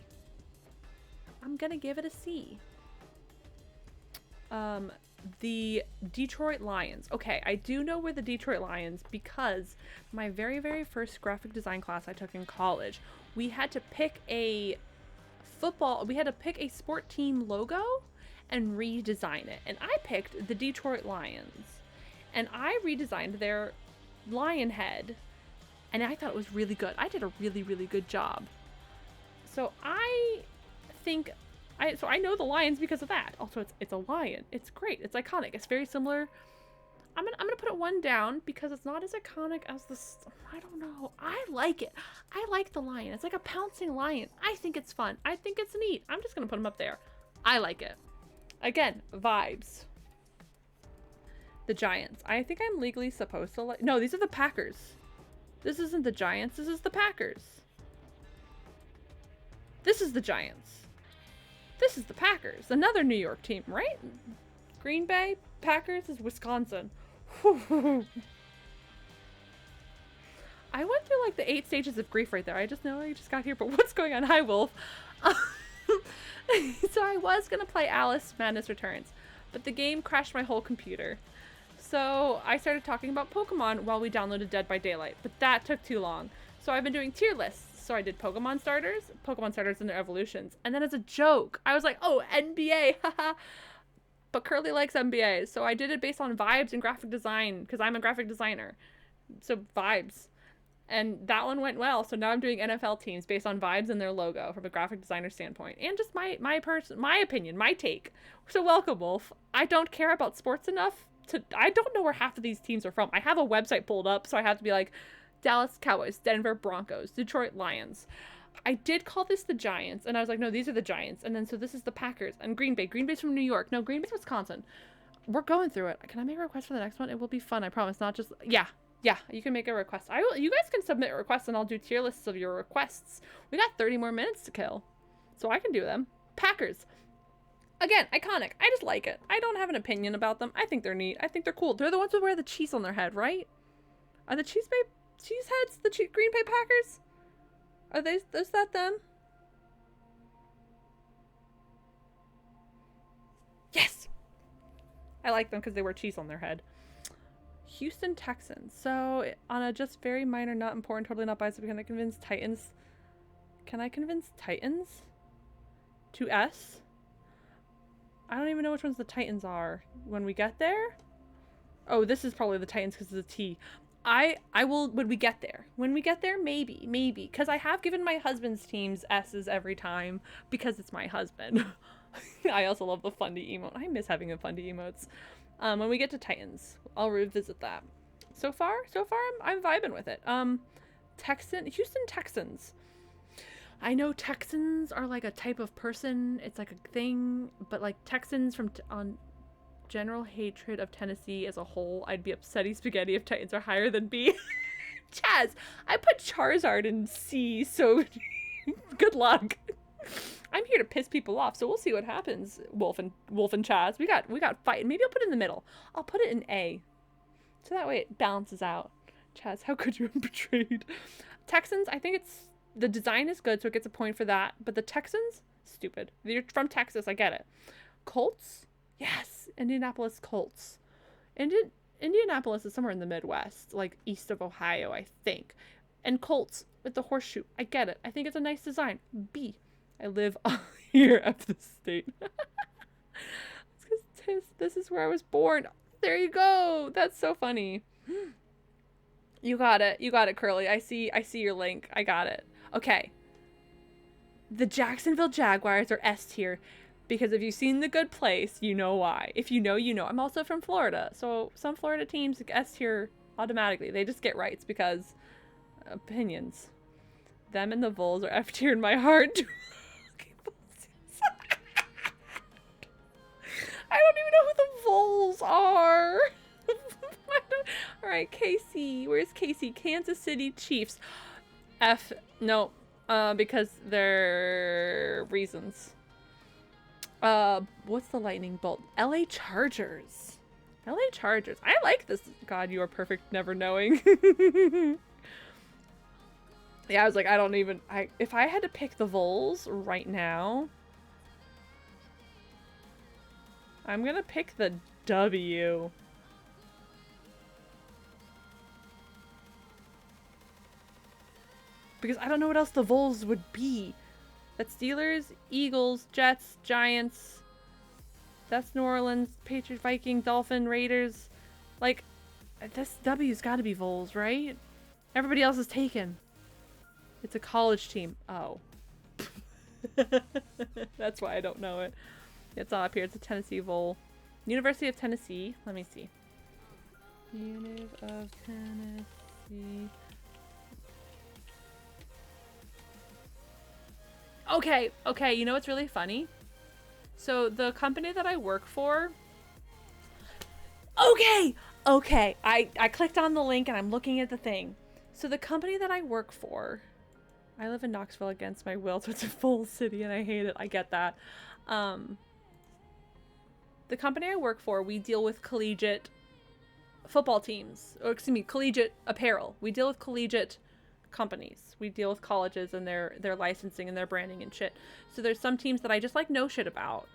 Speaker 1: The Detroit Lions. Okay, I do know where the Detroit Lions, because my very, very first graphic design class I took in college, we had to pick a sport team logo and redesign it. And I picked the Detroit Lions. And I redesigned their lion head. And I thought it was really good. I did a really, really good job. So I know the Lions because of that. Also, it's a lion. It's great. It's iconic. It's very similar. I'm gonna put it one down because it's not as iconic as I don't know. I like it. I like the lion. It's like a pouncing lion. I think it's fun. I think it's neat. I'm just gonna put him up there. I like it. Again, vibes. The Giants. I think I'm legally supposed to like. No, these are the Packers. This isn't the Giants. This is the Packers. This is the Giants. This is the Packers. Another New York team, right? Green Bay. Packers is Wisconsin. Whew. I went through like the 8 stages of grief right there. I just know I just got here, but what's going on? Hi, Wolf. So I was going to play Alice Madness Returns, but the game crashed my whole computer. So I started talking about Pokemon while we downloaded Dead by Daylight, but that took too long. So I've been doing tier lists. So I did Pokemon starters and their evolutions. And then as a joke, I was like, oh, NBA, haha. But Curly likes NBA, so I did it based on vibes and graphic design, because I'm a graphic designer. So vibes. And that one went well, so now I'm doing NFL teams based on vibes and their logo from a graphic designer standpoint. And just my opinion, my take. So welcome, Wolf. I don't care about sports enough I don't know where half of these teams are from. I have a website pulled up, so I have to be like, Dallas Cowboys, Denver Broncos, Detroit Lions. I did call this the Giants, and I was like, no, these are the Giants. And then, so this is the Packers, and Green Bay. Green Bay's from New York. No, Green Bay's Wisconsin. We're going through it. Can I make a request for the next one? It will be fun, I promise. Not just, yeah, you can make a request. You guys can submit requests, and I'll do tier lists of your requests. We got 30 more minutes to kill, so I can do them. Packers. Again, iconic. I just like it. I don't have an opinion about them. I think they're neat. I think they're cool. They're the ones who wear the cheese on their head, right? Are the cheese heads the Green Bay Packers? Is that them? Yes! I like them because they wear cheese on their head. Houston Texans. So, on a just very minor, not important, totally not biased, can I convince Titans? Can I convince Titans to S? I don't even know which ones the Titans are when we get there. Oh, this is probably the Titans because it's a T. I will, when we get there, maybe, because I have given my husband's teams S's every time because it's my husband. I also love the Fundy emote. I miss having a Fundy emotes. When we get to Titans, I'll revisit that. So far, I'm vibing with it. Houston Texans. I know Texans are like a type of person. It's like a thing, but like Texans on general hatred of Tennessee as a whole, I'd be upsetty spaghetti if Titans are higher than B. Chaz, I put Charizard in C, so good luck. I'm here to piss people off, so we'll see what happens, Wolf and Chaz. We got fight. Maybe I'll put it in the middle. I'll put it in A. So that way it balances out. Chaz, how could you have betrayed? Texans, I think the design is good, so it gets a point for that. But the Texans, stupid. You're from Texas, I get it. Colts? Yes, Indianapolis Colts. Indianapolis is somewhere in the Midwest, like east of Ohio, I think. And Colts with the horseshoe, I get it. I think it's a nice design. B. I live all year of the state. It's because this is where I was born. There you go. That's so funny. You got it. You got it, Curly. I see your link. I got it. Okay. The Jacksonville Jaguars are S tier because if you've seen The Good Place, you know why. If you know, you know. I'm also from Florida, so some Florida teams S tier automatically. They just get rights because opinions. Them and the Vols are F tier in my heart. I don't even know who the Vols are. All right, KC. Where's KC? Kansas City Chiefs. F. No. Because they're reasons. What's the lightning bolt? LA Chargers. LA Chargers. I like this. God, you are perfect, never knowing. Yeah, I was like, I don't even. If I had to pick the Vols right now, I'm gonna pick the W. Because I don't know what else the Vols would be. That's Steelers, Eagles, Jets, Giants. That's New Orleans, Patriots, Vikings, Dolphin, Raiders. Like, this W's gotta be Vols, right? Everybody else is taken. It's a college team. Oh. That's why I don't know it. It's up here. It's a Tennessee Vol. University of Tennessee. Let me see. University of Tennessee. Okay, you know what's really funny? So the company that I work for... Okay! I clicked on the link and I'm looking at the thing. So the company that I work for... I live in Knoxville against my will, so it's a full city and I hate it. I get that. The company I work for, we deal with collegiate football teams. Or excuse me, collegiate apparel. We deal with collegiate companies. We deal with colleges and their licensing and their branding and shit. So there's some teams that I just like know shit about.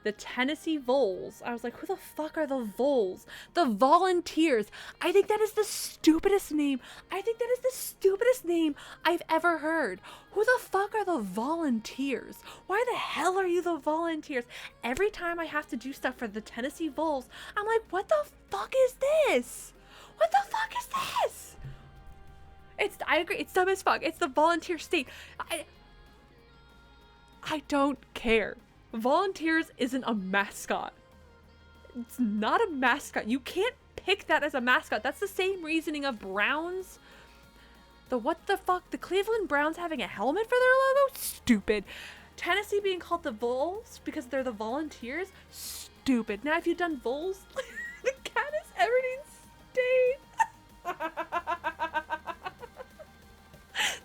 Speaker 1: The Tennessee Vols. I was like, who the fuck are the Vols? The Volunteers. I think that is the stupidest name. I think that is the stupidest name I've ever heard. Who the fuck are the Volunteers? Why the hell are you the Volunteers? Every time I have to do stuff for the Tennessee Vols, I'm like, what the fuck is this? What the fuck is this? I agree, it's dumb as fuck. It's the volunteer state. I don't care. Volunteers isn't a mascot. It's not a mascot. You can't pick that as a mascot. That's the same reasoning of Browns. What the fuck? The Cleveland Browns having a helmet for their logo? Stupid. Tennessee being called the Vols because they're the Volunteers? Stupid. Now, if you've done Vols, the Canis Everdeen State.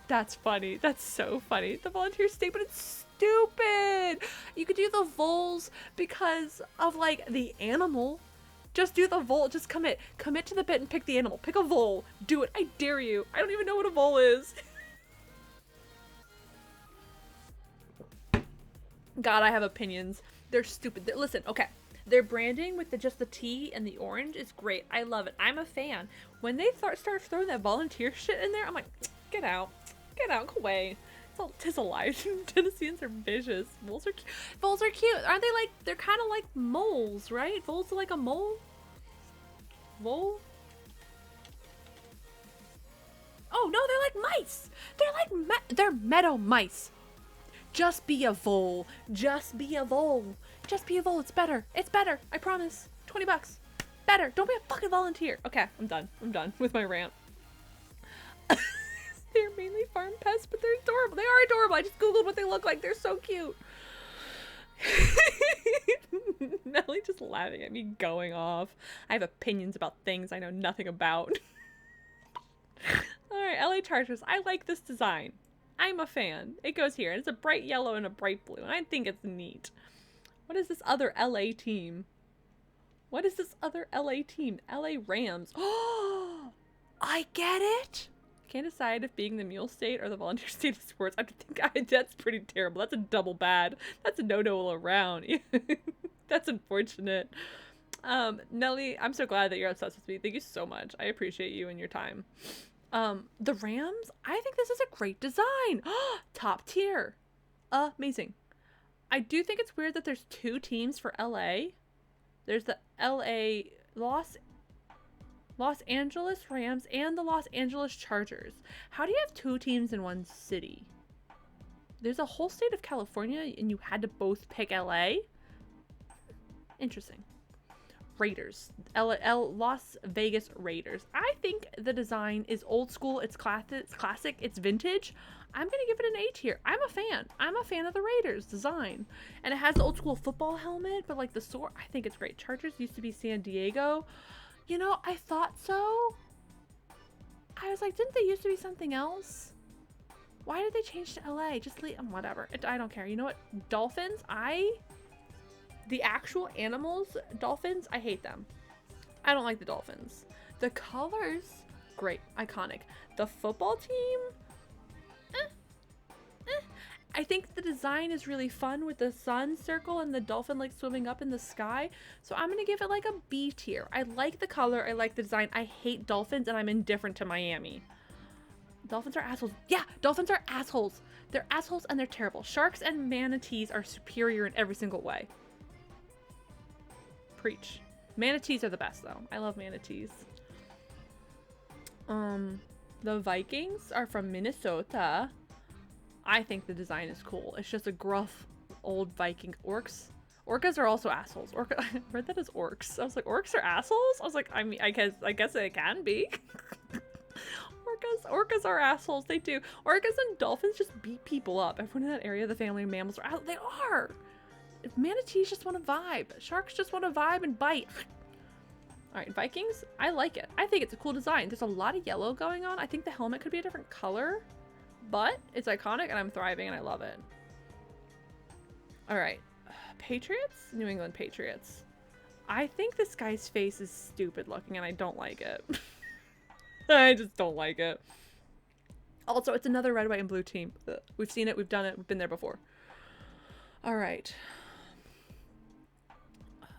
Speaker 1: That's funny. That's so funny. The Volunteer State, but it's stupid. You could do the Vols because of like the animal. Just do the Vol. Just commit to the bit and pick the animal. Pick a Vol. Do it. I dare you. I don't even know what a Vol is. God, I have opinions. They're stupid. Listen, okay. Their branding with just the T and the orange is great. I love it. I'm a fan. When they start throwing that volunteer shit in there, I'm like, get out. Get out. Go away. Tis a lie. Tennesseans are vicious. Vols are cute. Vols are cute. Aren't they like, they're kind of like moles, right? Vols are like a mole? Vole? Oh, no, they're like mice. They're like, they're meadow mice. Just be a vole. Just be a vole. Just be a vole. It's better. It's better. I promise. $20. Better. Don't be a fucking volunteer. Okay, I'm done. I'm done with my rant. adorable. They are adorable. I just Googled what they look like. They're so cute. Melly just laughing at me going off. I have opinions about things I know nothing about. Alright, LA Chargers. I like this design. I'm a fan. It goes here. It's a bright yellow and a bright blue. And I think it's neat. What is this other LA team? What is this other LA team? LA Rams. Oh, I get it. Can't decide if being the mule state or the volunteer state of sports. I think that's pretty terrible. That's a double bad. That's a no-no all around. That's unfortunate. Nelly, I'm so glad that you're obsessed with me. Thank you so much. I appreciate you and your time. The Rams, I think this is a great design. Top tier. Amazing. I do think it's weird that there's two teams for LA. There's the Los Angeles Rams and the Los Angeles Chargers. How do you have two teams in one city? There's a whole state of California and you had to both pick LA? Interesting. Raiders. Las Vegas Raiders. I think the design is old school, it's classic, it's vintage. I'm gonna give it an A tier. I'm a fan. I'm a fan of the Raiders design. And it has the old school football helmet, but like the sword, I think it's great. Chargers used to be San Diego. You know, I thought so. I was like, didn't they used to be something else? Why did they change to LA? Just leave them, whatever. I don't care. You know what? Dolphins, the actual animals, dolphins, I hate them. I don't like the dolphins. The colors, great, iconic. The football team, I think the design is really fun with the sun circle and the dolphin like swimming up in the sky. So I'm gonna give it like a B tier. I like the color, I like the design. I hate dolphins and I'm indifferent to Miami. Dolphins are assholes. Yeah, dolphins are assholes. They're assholes and they're terrible. Sharks and manatees are superior in every single way. Preach. Manatees are the best though. I love manatees. The Vikings are from Minnesota. I think the design is cool. It's just a gruff old Viking. Orcas are also assholes. I read that as orcs. I was like, orcs are assholes? I was like, I mean, I guess they can be. Orcas are assholes. They do. Orcas and dolphins just beat people up. Everyone in that area, the family mammals are they are. Manatees just want to vibe. Sharks just want to vibe and bite. All right, Vikings. I like it. I think it's a cool design. There's a lot of yellow going on. I think the helmet could be a different color. But it's iconic and I'm thriving and I love it. All right. Patriots? New England Patriots. I think this guy's face is stupid looking and I don't like it. I just don't like it. Also, it's another red, white, and blue team. We've seen it. We've done it. We've been there before. All right.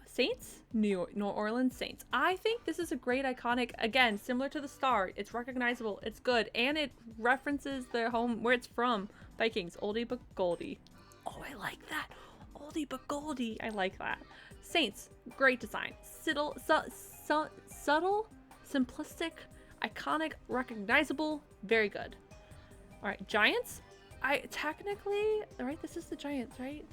Speaker 1: Saints? New Orleans Saints. I think this is a great iconic, again, similar to the star. It's recognizable, it's good, and it references their home, where it's from. Vikings, oldie but goldie. Oh, I like that. Oldie but goldie. I like that. Saints, great design. Subtle, simplistic, iconic, recognizable, very good. All right, Giants. Technically, right, this is the Giants, right?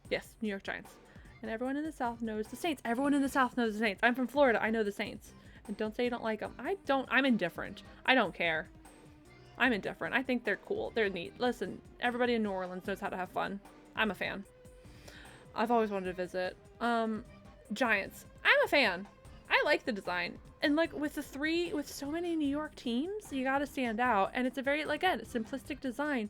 Speaker 1: Yes, New York Giants. And everyone in the South knows the Saints. Everyone in the South knows the Saints. I'm from Florida. I know the Saints. And don't say you don't like them. I'm indifferent. I don't care. I'm indifferent. I think they're cool. They're neat. Listen, everybody in New Orleans knows how to have fun. I'm a fan. I've always wanted to visit. Giants. I'm a fan. I like the design. And like with so many New York teams, you gotta stand out. And it's a very, like, again, simplistic design.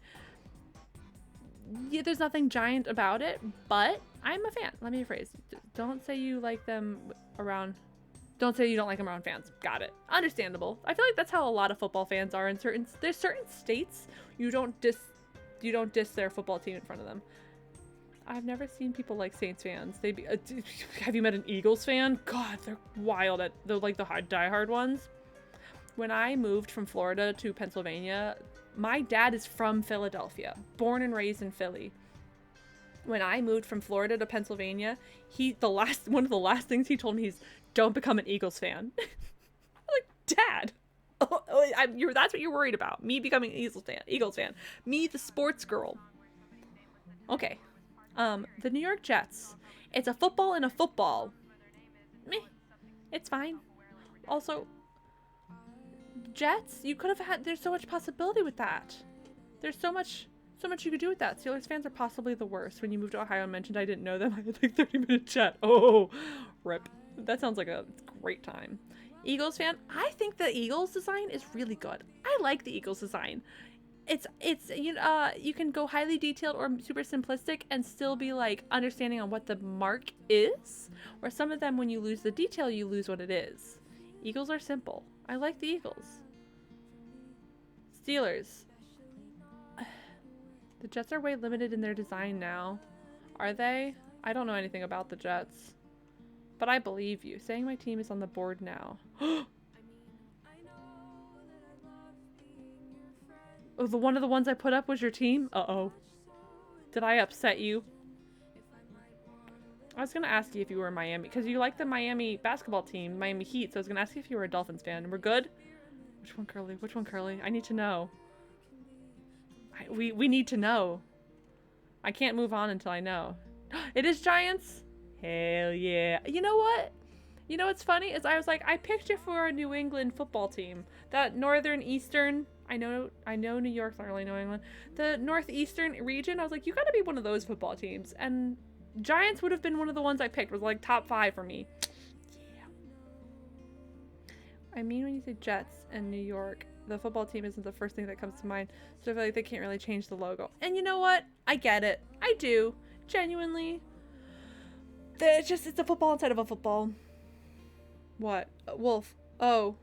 Speaker 1: Yeah, there's nothing giant about it, but I'm a fan. Let me rephrase. Don't say you like them around. Don't say you don't like them around fans. Got it. Understandable. I feel like that's how a lot of football fans are in there's certain states you don't diss their football team in front of them. I've never seen people like Saints fans. Have you met an Eagles fan? God, they're wild. They're like the diehard ones. When I moved from Florida to Pennsylvania, my dad is from Philadelphia, born and raised in Philly. When I moved from Florida to Pennsylvania, one of the last things he told me is, "Don't become an Eagles fan." I'm like, Dad, that's what you're worried about? Me becoming an Eagles fan? Me, the sports girl. Okay. The New York Jets. It's a football and a football. Meh. It's fine. Also, Jets, you could have had, there's so much possibility with that. There's so much you could do with that. Steelers fans are possibly the worst. When you moved to Ohio and mentioned I didn't know them, I had like 30-minute chat. Oh, rip. That sounds like a great time. Eagles fan, I think the Eagles design is really good. I like the Eagles design. It's you can go highly detailed or super simplistic and still be like understanding on what the mark is. Or some of them, when you lose the detail, you lose what it is. Eagles are simple. I like the Eagles. Steelers. The Jets are way limited in their design now. Are they? I don't know anything about the Jets. But I believe you. Saying my team is on the board now. Oh, one of the ones I put up was your team? Uh-oh. Did I upset you? I was going to ask you if you were Miami, because you like the Miami basketball team, Miami Heat, so I was going to ask you if you were a Dolphins fan. We're good? Which one, Curly? Which one, Curly? I need to know. We need to know. I can't move on until I know. It is Giants? Hell yeah. You know what? You know what's funny? Is I was like, I picked you for a New England football team. That northern eastern, I know New York's not really New England. The northeastern region, I was like, you gotta be one of those football teams. And Giants would have been one of the ones I picked. It was like top 5 for me. Yeah. I mean, when you say Jets and New York, the football team isn't the first thing that comes to mind. So I feel like they can't really change the logo. And you know what? I get it. I do. Genuinely. It's a football inside of a football. What? Wolf. Oh.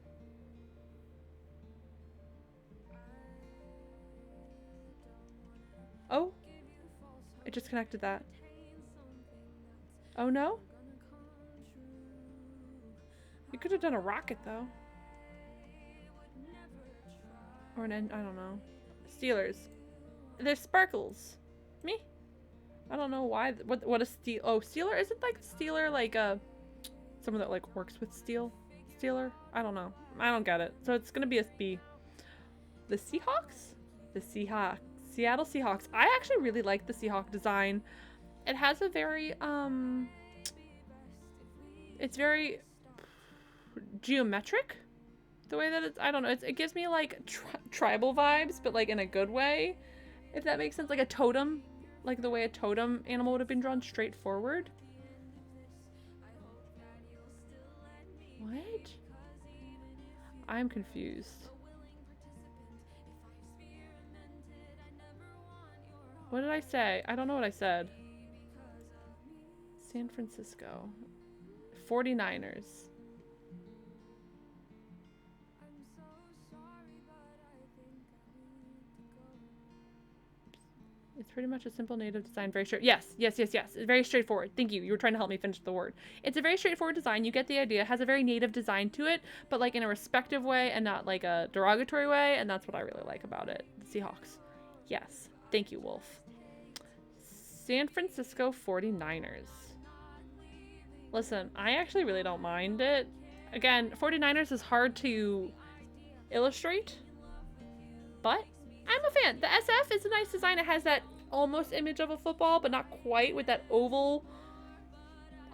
Speaker 1: Oh. It just connected that. Oh no? You could have done a rocket though. Or an end, I don't know. Steelers. There's sparkles. Me? I don't know why. What a steel? Oh, Steeler? Isn't like Steeler like someone that like works with steel? Steeler? I don't know. I don't get it. So it's gonna be a B. The Seahawks? The Seahawks. Seattle Seahawks. I actually really like the Seahawk design. It has a very it's very geometric. The way that it's, I don't know, it gives me like tribal vibes, but like in a good way, if that makes sense. Like a totem, like the way a totem animal would have been drawn straight forward. What? I'm confused. What did I say? I don't know what I said. San Francisco. 49ers. It's pretty much a simple native design, very straight. Yes. It's very straightforward. Thank you. You were trying to help me finish the word. It's a very straightforward design. You get the idea. It has a very native design to it, but like in a respective way and not like a derogatory way, and that's what I really like about it. Seahawks. Yes. Thank you, Wolf. San Francisco 49ers. Listen, I actually really don't mind it. Again, 49ers is hard to illustrate, but I'm a fan. The SF is a nice design. It has that almost image of a football, but not quite, with that oval.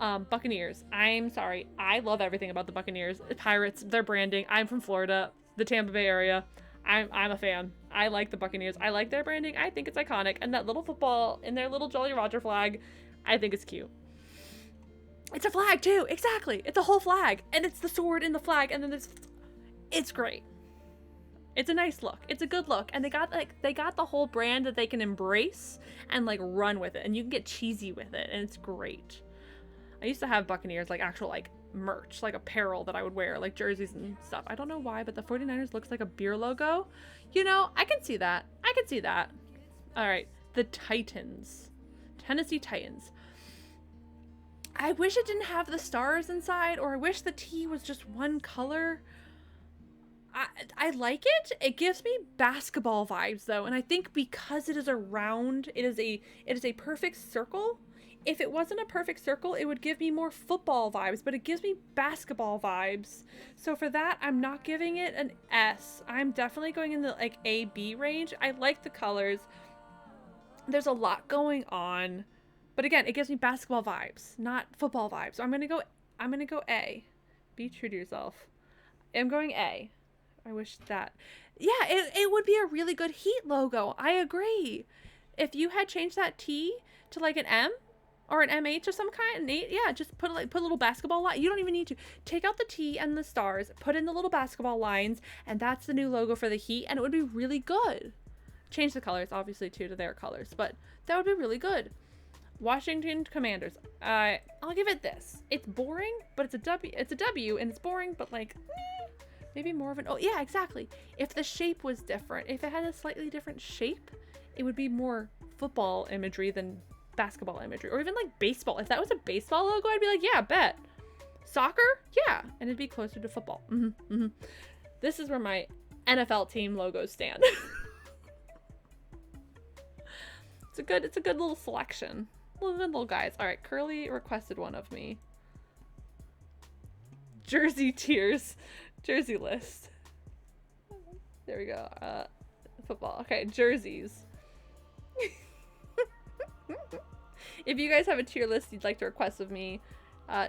Speaker 1: Buccaneers. I'm sorry. I love everything about the Buccaneers. Pirates, their branding. I'm from Florida, the Tampa Bay area. I'm a fan. I like the Buccaneers. I like their branding. I think it's iconic. And that little football in their little Jolly Roger flag, I think it's cute. It's a flag too. Exactly. It's a whole flag. And it's the sword in the flag. And then there's... It's great. It's a nice look. It's a good look. And they got the whole brand that they can embrace and like run with it. And you can get cheesy with it. And it's great. I used to have Buccaneers, like actual like merch, like apparel that I would wear, like jerseys and stuff. I don't know why, but the 49ers looks like a beer logo. You know, I can see that. I can see that. All right. The Titans. Tennessee Titans. I wish it didn't have the stars inside, or I wish the T was just one color. I like it. It gives me basketball vibes though, and I think because it is a round, it is a perfect circle. If it wasn't a perfect circle, it would give me more football vibes, but it gives me basketball vibes. So for that, I'm not giving it an S. I'm definitely going in the like A-B range. I like the colors. There's a lot going on. But again, it gives me basketball vibes, not football vibes. So I'm gonna go A. Be true to yourself. I'm going A. I wish that. Yeah, it would be a really good Heat logo. I agree. If you had changed that T to like an M or an MH or some kind, yeah, just put a little basketball line. You don't even need to take out the T and the stars, put in the little basketball lines, and that's the new logo for the Heat, and it would be really good. Change the colors, obviously, too, to their colors, but that would be really good. Washington Commanders. I'll give it this. It's boring, but it's a W. It's a W, and it's boring, but like, maybe more of an. Oh yeah, exactly. If the shape was different, if it had a slightly different shape, it would be more football imagery than basketball imagery, or even like baseball. If that was a baseball logo, I'd be like, yeah, bet. Soccer, yeah, and it'd be closer to football. This is where my NFL team logos stand. It's a good little selection. Little guys. All right, Curly requested one of me. Jersey tiers, jersey list. There we go. Football. Okay, jerseys. If you guys have a tier list you'd like to request of me,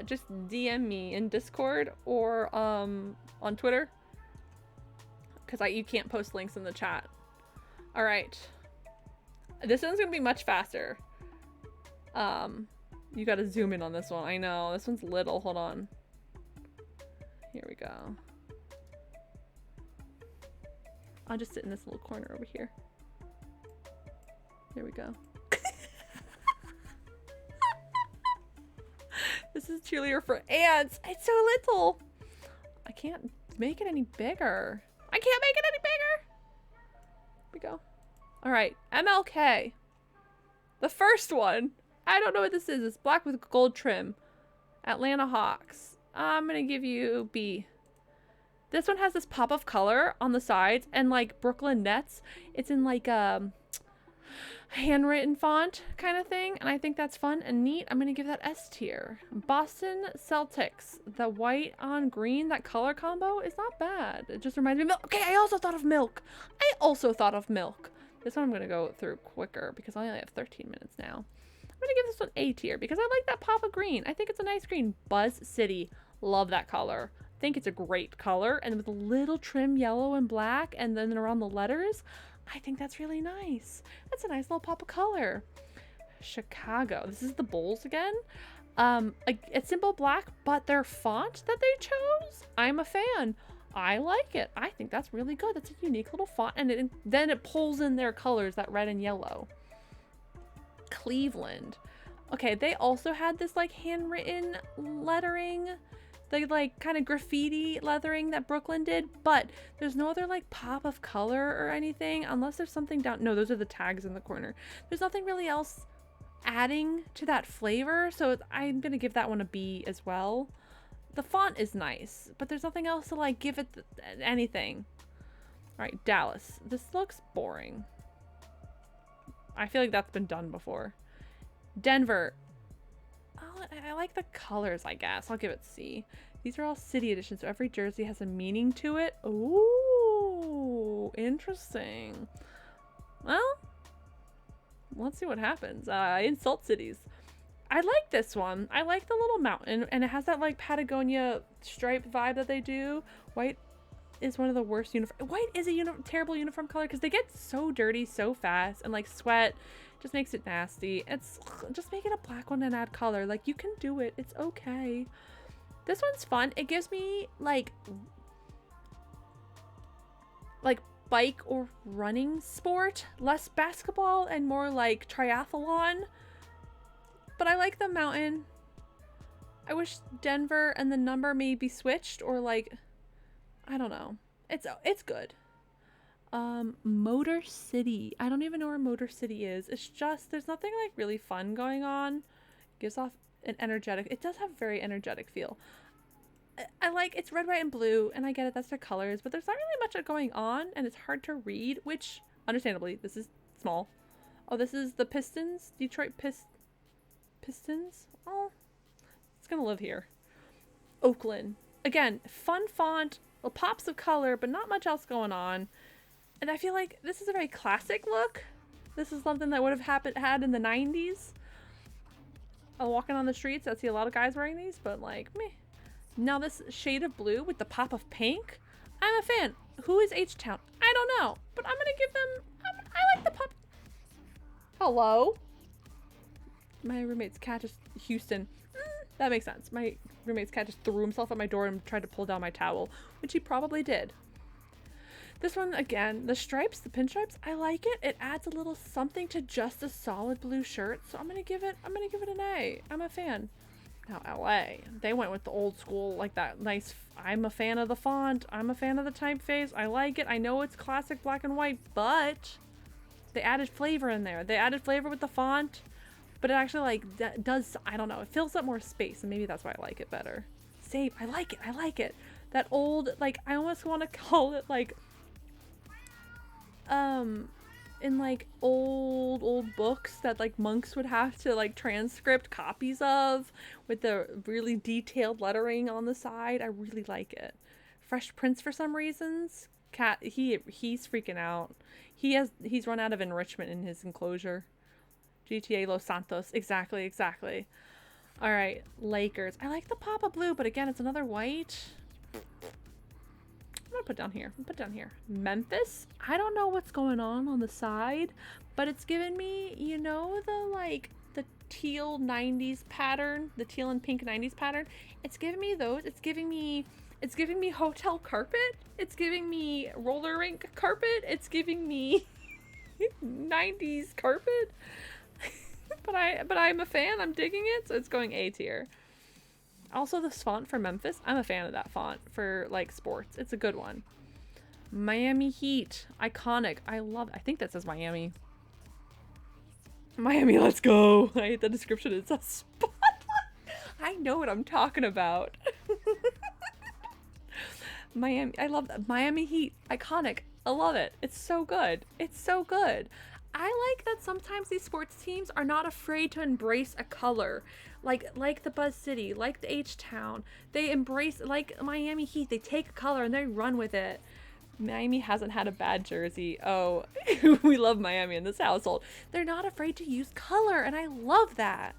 Speaker 1: just DM me in Discord or on Twitter, because you can't post links in the chat. All right. This one's gonna be much faster. You gotta zoom in on this one. I know, this one's little. Hold on. Here we go. I'll just sit in this little corner over here. There we go. This is cheerleader for ants. It's so little. I can't make it any bigger. I can't make it any bigger. Here we go. All right, MLK. The first one. I don't know what this is. It's black with gold trim. Atlanta Hawks. I'm gonna give you B. This one has this pop of color on the sides, and like Brooklyn Nets, it's in like a handwritten font kind of thing, and I think that's fun and neat. I'm gonna give that S tier. Boston Celtics. The white on green, that color combo is not bad. It just reminds me of milk. Okay, I also thought of milk. This one I'm gonna go through quicker because I only have 13 minutes now. I'm gonna give this one A tier because I like that pop of green. I think it's a nice green. Buzz City. Love that color. I think it's a great color, and with a little trim yellow and black and then around the letters, I think that's really nice. That's a nice little pop of color. Chicago. This is the Bulls again. It's simple black, but their font that they chose, I'm a fan. I like it. I think that's really good. That's a unique little font, and then it pulls in their colors, that red and yellow. Cleveland. Okay, they also had this like handwritten lettering, the like kind of graffiti lettering that Brooklyn did, but there's no other like pop of color or anything, unless there's something down. No, those are the tags in the corner. There's nothing really else adding to that flavor, so I'm gonna give that one a B as well. The font is nice, but there's nothing else to like give it anything. All right, Dallas. This looks boring. I feel like that's been done before. Denver. I like the colors, I guess. I'll give it C. These are all city editions, so every jersey has a meaning to it. Ooh, interesting. Well, let's see what happens. Insult cities. I like this one. I like the little mountain, and it has that like Patagonia stripe vibe that they do. White is one of the worst uniform. White is a terrible uniform color because they get so dirty so fast, and like sweat just makes it nasty. It's just make it a black one and add color. Like, you can do it. It's okay. This one's fun. It gives me like bike or running sport, less basketball and more like triathlon. But I like the mountain. I wish Denver and the number may be switched, or like, I don't know. It's good. Motor City. I don't even know where Motor City is. It's just, there's nothing like really fun going on. It gives off an energetic, it does have a very energetic feel. I like, it's red, white, and blue, and I get it, that's their colors, but there's not really much going on, and it's hard to read, which, understandably, this is small. Oh, this is the Pistons? Detroit Pistons? Oh, it's gonna live here. Oakland. Again, fun font, pops of color, but not much else going on. And I feel like this is a very classic look. This is something that would have had in the 90s. Walking on the streets, I see a lot of guys wearing these, but like, meh. Now this shade of blue with the pop of pink, I'm a fan. Who is H-Town? I don't know, but I'm gonna give them, I like the pop. Hello? My roommate's cat just, Houston. That makes sense. My roommate's cat just threw himself at my door and tried to pull down my towel, which he probably did. This one, again, the stripes, the pinstripes, I like it. It adds a little something to just a solid blue shirt, so I'm gonna give it an A. I'm a fan. Now LA, they went with the old school, like that nice, I'm a fan of the font, I'm a fan of the typeface, I like it. I know it's classic black and white, but they added flavor in there. They added flavor with the font, but it actually like does, I don't know, it fills up more space, and maybe that's why I like it better. Save, I like it, I like it. That old, like, I almost want to call it like, in like old books that like monks would have to like transcript copies of with the really detailed lettering on the side. I really like it. Fresh Prince for some reasons. Cat, he's freaking out. He's run out of enrichment in his enclosure. GTA Los Santos. Exactly. All right, Lakers. I like the pop of blue, but again, it's another white. I'm gonna put down here. Memphis. I don't know what's going on the side, but it's given me, you know, the teal 90s pattern, the teal and pink 90s pattern. It's giving me those. It's giving me hotel carpet. It's giving me roller rink carpet. It's giving me 90s carpet. but I'm a fan. I'm digging it, so it's going A tier. Also, this font for Memphis, I'm a fan of that font for like sports. It's a good one. Miami Heat, iconic. I think that says Miami. Miami, let's go. I hate the description. It says spot. I know what I'm talking about. Miami, I love that. Miami Heat, iconic. I love it. It's so good. It's so good. I like that sometimes these sports teams are not afraid to embrace a color. Like the Buzz City, like the H-Town. They embrace, like Miami Heat, they take a color and they run with it. Miami hasn't had a bad jersey. Oh, we love Miami in this household. They're not afraid to use color, and I love that.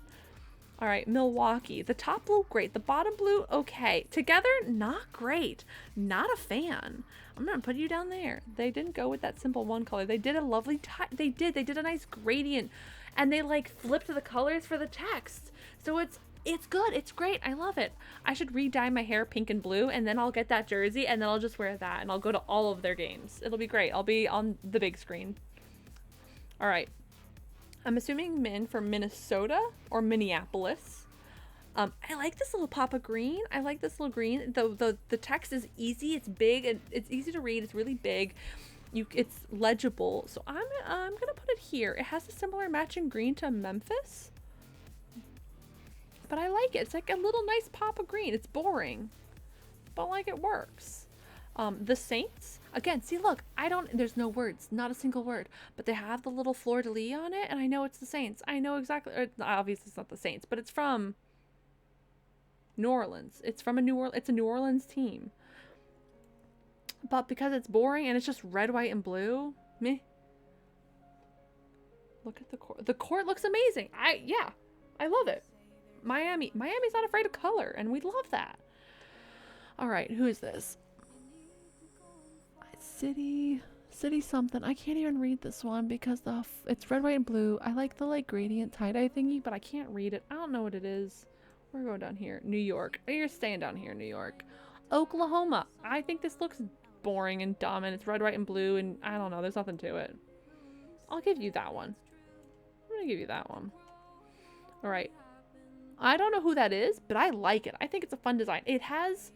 Speaker 1: All right, Milwaukee. The top blue, great. The bottom blue, okay. Together, not great. Not a fan. I'm gonna put you down there. They didn't go with that simple one color. They did a lovely, they did a nice gradient, and they like flipped the colors for the text. So it's good. It's great. I love it. I should re-dye my hair pink and blue, and then I'll get that jersey, and then I'll just wear that, and I'll go to all of their games. It'll be great. I'll be on the big screen. All right. I'm assuming Min from Minnesota or Minneapolis. I like this little pop of green. I like this little green. The text is easy. It's big, and it's easy to read. It's really big. It's legible. So I'm gonna put it here. It has a similar matching green to Memphis, but I like it. It's like a little nice pop of green. It's boring, but like it works. The Saints, again, see, look, there's no words, not a single word, but they have the little fleur-de-lis on it, and I know it's the Saints. I know exactly, obviously it's not the Saints, but it's from New Orleans. It's from it's a New Orleans team. But because it's boring and it's just red, white, and blue, meh. Look at the court. The court looks amazing. I love it. Miami's not afraid of color, and we love that. All right, who is this? City something. I can't even read this one because it's red, white, and blue. I like the like gradient tie-dye thingy, but I can't read it. I don't know what it is. We're going down here. New York. You're staying down here, New York. Oklahoma. I think this looks boring and dumb, and it's red, white, and blue, and I don't know. There's nothing to it. I'll give you that one. I'm gonna give you that one. All right. I don't know who that is, but I like it. I think it's a fun design. It has...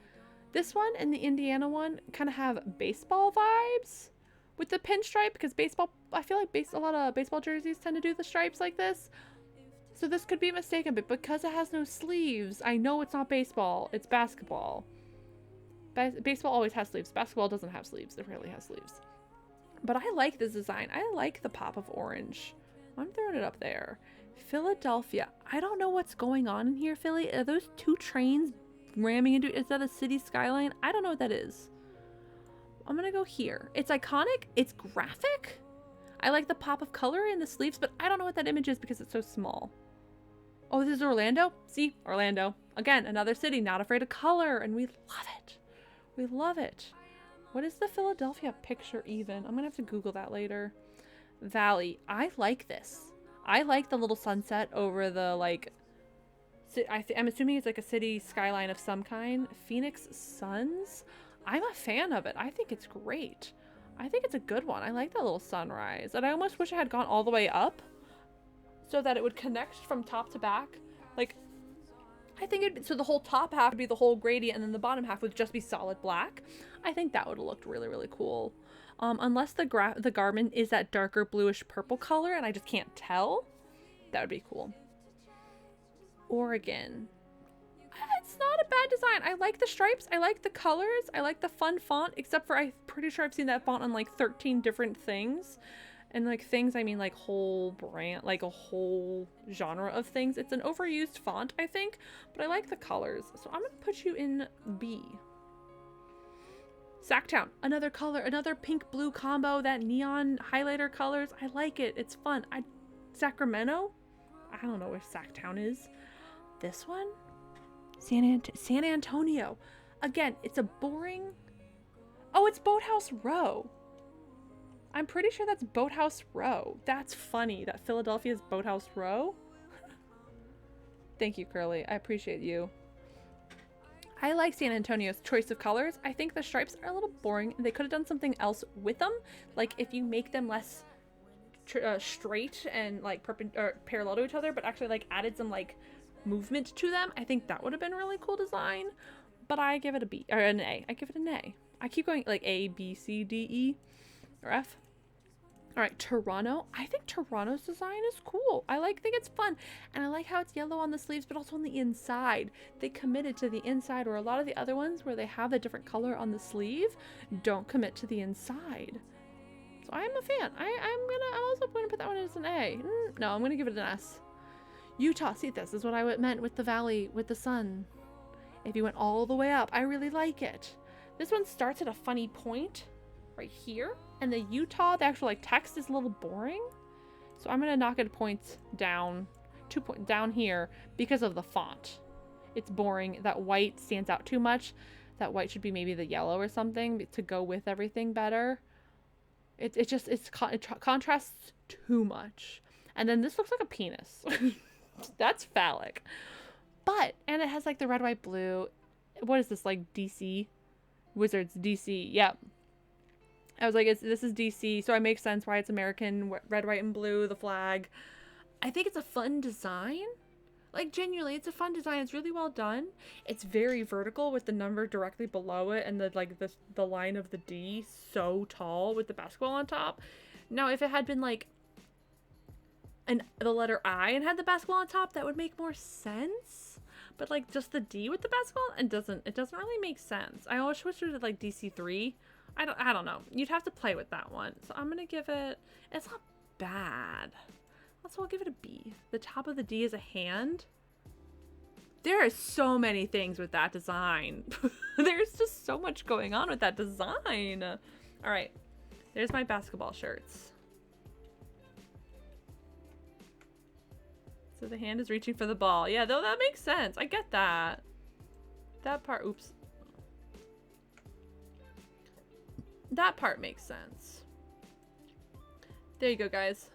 Speaker 1: This one and the Indiana one kind of have baseball vibes with the pinstripe, because baseball, I feel like a lot of baseball jerseys tend to do the stripes like this. So this could be mistaken, but because it has no sleeves, I know it's not baseball, it's basketball. Baseball always has sleeves. Basketball doesn't have sleeves. It rarely has sleeves. But I like this design. I like the pop of orange. I'm throwing it up there. Philadelphia. I don't know what's going on in here, Philly. Are those two trains ramming into, is that a city skyline? I don't know what that is. I'm gonna go here. It's iconic. It's graphic. I like the pop of color in the sleeves, but I don't know what that image is because it's so small. Oh, this is Orlando? See? Orlando. Again, another city not afraid of color, and we love it. We love it. What is the Philadelphia picture even? I'm gonna have to Google that later. Valley. I like this. I like the little sunset over the, like, I'm assuming it's like a city skyline of some kind. Phoenix Suns. I'm a fan of it. I think it's great. I think it's a good one. I like that little sunrise. And I almost wish I had gone all the way up so that it would connect from top to back. Like, I think it'd, so the whole top half would be the whole gradient and then the bottom half would just be solid black. I think that would have looked really, really cool. Unless the garment is that darker bluish purple color and I just can't tell, that would be cool. Oregon. It's not a bad design. I like the stripes. I like the colors. I like the fun font, except for I'm pretty sure I've seen that font on like 13 different things. And like things, I mean like whole brand, like a whole genre of things. It's an overused font, I think, but I like the colors. So I'm going to put you in B. Sacktown, another color, another pink blue combo, that neon highlighter colors. I like it. It's fun. Sacramento? I don't know where Sacktown is. This one? San Antonio. Again, it's a boring... Oh, it's Boathouse Row. I'm pretty sure that's Boathouse Row. That's funny that Philadelphia's Boathouse Row. Thank you, Curly. I appreciate you. I like San Antonio's choice of colors. I think the stripes are a little boring. They could have done something else with them. Like if you make them less straight and like parallel to each other, but actually like added some like movement to them. I think that would have been a really cool design. But I give it a B or an A. I give it an A. I keep going like A, B, C, D, E, or F. All right, Toronto. I think Toronto's design is cool. think it's fun. And I like how it's yellow on the sleeves, but also on the inside. They committed to the inside, where a lot of the other ones where they have a different color on the sleeve don't commit to the inside. So I'm a fan. I'm also going to put that one as an A. No, I'm going to give it an S. Utah. See, this is what I meant with the valley, with the sun. If you went all the way up, I really like it. This one starts at a funny point right here. And the Utah, the actual like text is a little boring. So I'm going to knock it points down, 2 points down here because of the font. It's boring. That white stands out too much. That white should be maybe the yellow or something to go with everything better. It contrasts too much. And then this looks like a penis. That's phallic. But, and it has like the red, white, blue. What is this, like DC? Wizards, DC. Yep. I was like, this is DC, so it makes sense why it's American, red, white, and blue, the flag. I think it's a fun design. Like, genuinely, it's a fun design. It's really well done. It's very vertical with the number directly below it and the line of the D so tall with the basketball on top. Now, if it had been like the letter I and had the basketball on top, that would make more sense. But like just the D with the basketball, it doesn't really make sense. I always wish it was like DC3. I don't know. You'd have to play with that one. So I'm gonna give it. It's not bad. So I'll give it a B. The top of the D is a hand. There are so many things with that design. There's just so much going on with that design. All right, there's my basketball shirts. So the hand is reaching for the ball. Yeah, though that makes sense. I get that. That part, oops. That part makes sense. There you go, guys.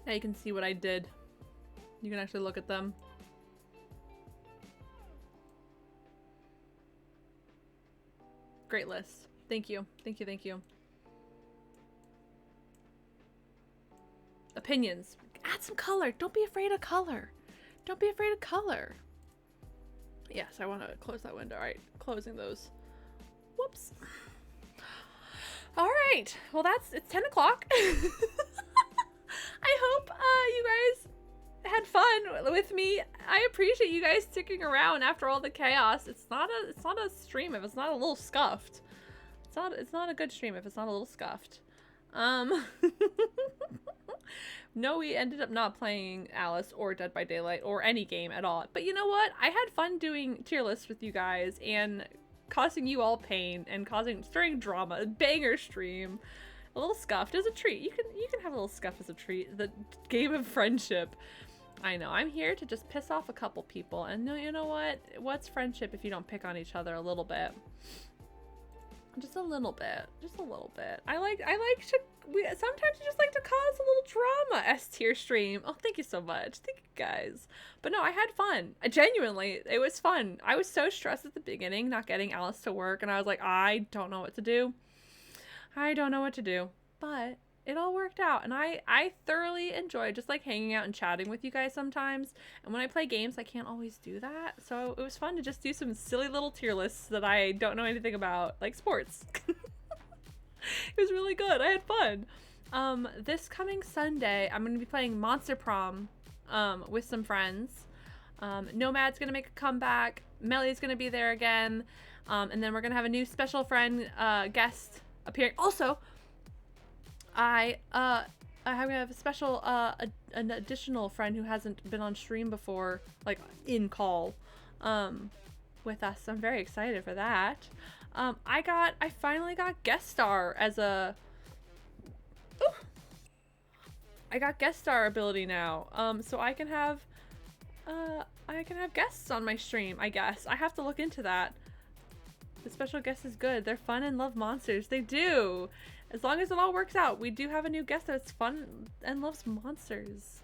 Speaker 1: Now you can see what I did. You can actually look at them. Great list. Thank you. Thank you. Thank you. Opinions. Add some color. Don't be afraid of color. Don't be afraid of color. Yes, I want to close that window. All right, closing those. Whoops. All right. Well, it's 10 o'clock. I hope you guys had fun with me. I appreciate you guys sticking around after all the chaos. It's not a stream if it's not a little scuffed. It's not a good stream if it's not a little scuffed. No, we ended up not playing Alice or Dead by Daylight or any game at all. But you know what? I had fun doing tier lists with you guys and causing you all pain and stirring drama. Banger stream. A little scuffed as a treat. You can have a little scuff as a treat. The game of friendship. I know. I'm here to just piss off a couple people. And no, you know what? What's friendship if you don't pick on each other a little bit? Just a little bit. Just a little bit. Sometimes we just like to cause a little drama. S tier stream. Oh, thank you so much. Thank you guys. But no, I had fun. Genuinely, it was fun. I was so stressed at the beginning not getting Alice to work, and I was like, I don't know what to do. I don't know what to do. But it all worked out, and I thoroughly enjoy just like hanging out and chatting with you guys sometimes. And when I play games, I can't always do that, so it was fun to just do some silly little tier lists that I don't know anything about, like sports. It was really good. I had fun. This coming Sunday, I'm gonna be playing Monster Prom with some friends. Nomad's gonna make a comeback. Melly's gonna be there again, and then we're gonna have a new special friend guest appearing. Also, I have a special an additional friend who hasn't been on stream before, like in call, with us. So I'm very excited for that. I finally got guest star as a. Ooh, I got guest star ability now. So I can have guests on my stream. I guess I have to look into that. The special guest is good. They're fun and love monsters. They do. As long as it all works out, we do have a new guest that's fun and loves monsters.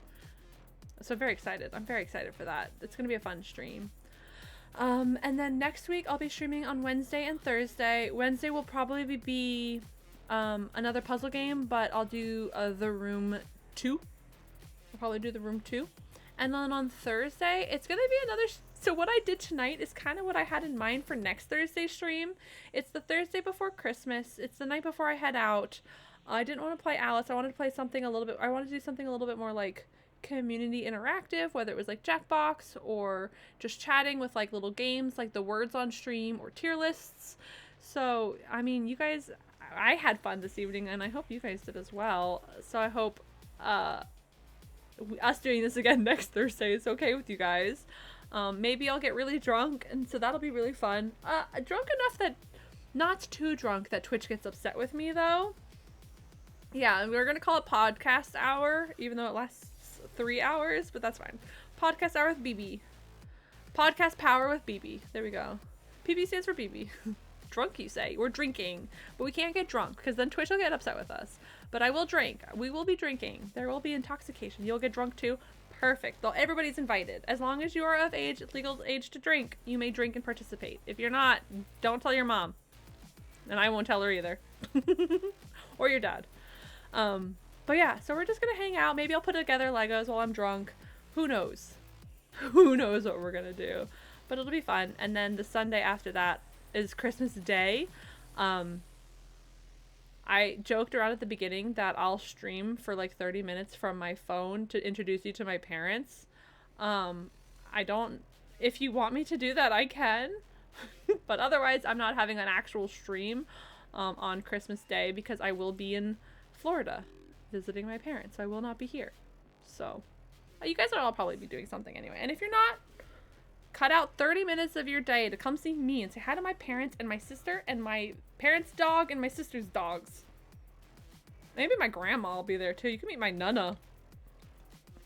Speaker 1: So I'm very excited. I'm very excited for that. It's gonna be a fun stream. And then next week I'll be streaming on Wednesday and Thursday. Wednesday will probably be another puzzle game, but I'll do The Room 2. I'll probably do The Room 2. And then on Thursday, it's gonna be another. So what I did tonight is kind of what I had in mind for next Thursday stream. It's the Thursday before Christmas. It's the night before I head out. I didn't want to play Alice. I wanted to play something a little bit. I wanted to do something a little bit more like community interactive, whether it was like Jackbox or just chatting with like little games like the words on stream or tier lists. So I mean, you guys, I had fun this evening, and I hope you guys did as well. So I hope us doing this again next Thursday is okay with you guys. Maybe I'll get really drunk, and so that'll be really fun. Drunk enough that, not too drunk that Twitch gets upset with me though. Yeah, we're gonna call it podcast hour, even though it lasts 3 hours, but that's fine. Podcast hour with BB. Podcast power with BB. There we go. PB stands for BB. Drunk, you say? We're drinking, but we can't get drunk because then Twitch will get upset with us. But I will drink. We will be drinking. There will be intoxication. You'll get drunk too. Perfect. Though everybody's invited. As long as you are of age, legal age to drink, you may drink and participate. If you're not, don't tell your mom. And I won't tell her either. Or your dad. But yeah, so we're just gonna hang out. Maybe I'll put together Legos while I'm drunk. Who knows? Who knows what we're gonna do? But it'll be fun. And then the Sunday after that is Christmas Day. I joked around at the beginning that I'll stream for like 30 minutes from my phone to introduce you to my parents. If you want me to do that, I can. But otherwise, I'm not having an actual stream on Christmas Day because I will be in Florida visiting my parents. So I will not be here. So you guys will all probably be doing something anyway. And if you're not, cut out 30 minutes of your day to come see me and say hi to my parents and my sister and my parents' dog and my sister's dogs. Maybe my grandma will be there too. You can meet my nana.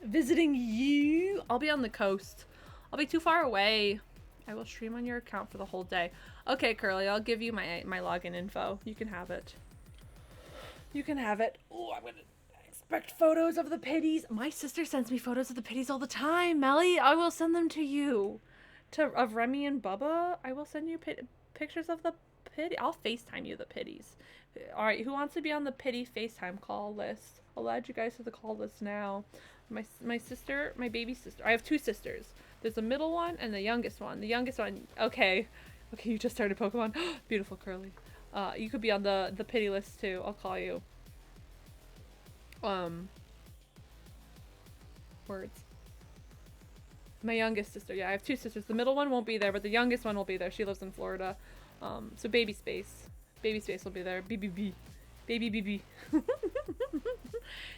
Speaker 1: Visiting you. I'll be on the coast. I'll be too far away. I will stream on your account for the whole day. Okay, Curly, I'll give you my login info. You can have it. You can have it. Oh, I'm gonna expect photos of the pitties. My sister sends me photos of the pitties all the time, Melly. I will send them to you. Of Remy and Bubba. I will send you pictures of the pitty. I'll FaceTime you the pitties. Alright, who wants to be on the pitty FaceTime call list? I'll add you guys to the call list now. My sister, my baby sister. I have 2 sisters. There's the middle one and the youngest one. The youngest one, okay. Okay, you just started Pokemon. Beautiful, Curly. You could be on the pity list too. I'll call you. Words. My youngest sister. Yeah, I have 2 sisters. The middle one won't be there, but the youngest one will be there. She lives in Florida. So baby space. Baby space will be there. BBB. Baby BB.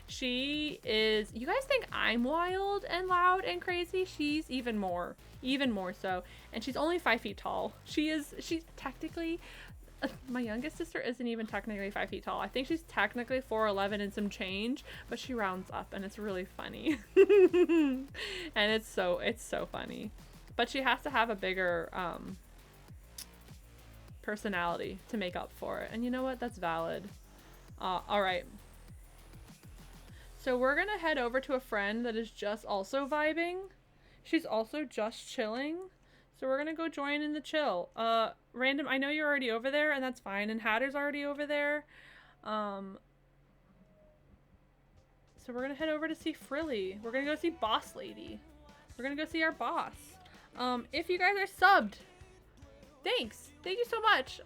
Speaker 1: She is, you guys think I'm wild and loud and crazy? She's even more so. And she's only 5 feet tall. She's technically, my youngest sister isn't even technically 5 feet tall. I think she's technically 4'11" and some change, but she rounds up and it's really funny. And it's so funny. But she has to have a bigger personality to make up for it. And you know what? That's valid. All right. So we're gonna head over to a friend that is just also vibing. She's also just chilling. So we're gonna go join in the chill. Random, I know you're already over there, and that's fine. And Hatter's already over there. So we're gonna head over to see Frilly. We're gonna go see Boss Lady. We're gonna go see our boss. If you guys are subbed, thanks. Thank you so much.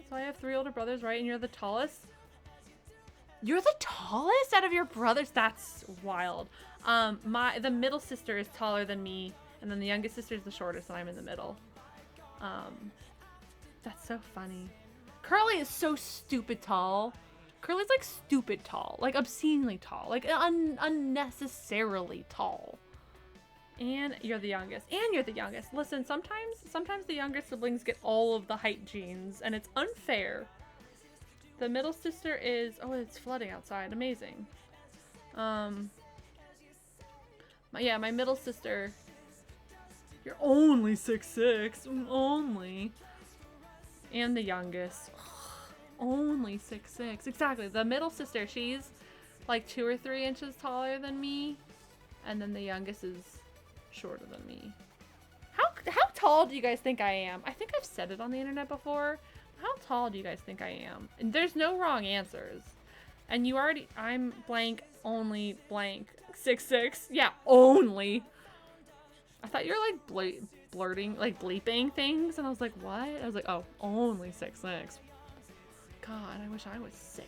Speaker 1: So I have 3 older brothers, right? And you're the tallest? You're the tallest out of your brothers? That's wild. The middle sister is taller than me, and then the youngest sister is the shortest, and I'm in the middle. That's so funny. Curly is so stupid tall. Curly's like stupid tall, like obscenely tall, like unnecessarily tall. And you're the youngest. And you're the youngest. Listen, sometimes the younger siblings get all of the height genes, and it's unfair. The middle sister is... Oh, it's flooding outside. Amazing. My middle sister... You're only 6'6". Only. And the youngest. Only 6'6". Exactly. The middle sister, she's like 2 or 3 inches taller than me. And then the youngest is shorter than me. How tall do you guys think I am? I think I've said it on the internet before. How tall do you guys think I am? And there's no wrong answers. And you already... I'm blank, only blank. 6'6". Yeah, only. I thought you were like blurting, like bleeping things. And I was like, what? I was like, oh, only 6'6". God, I wish I was 6'6".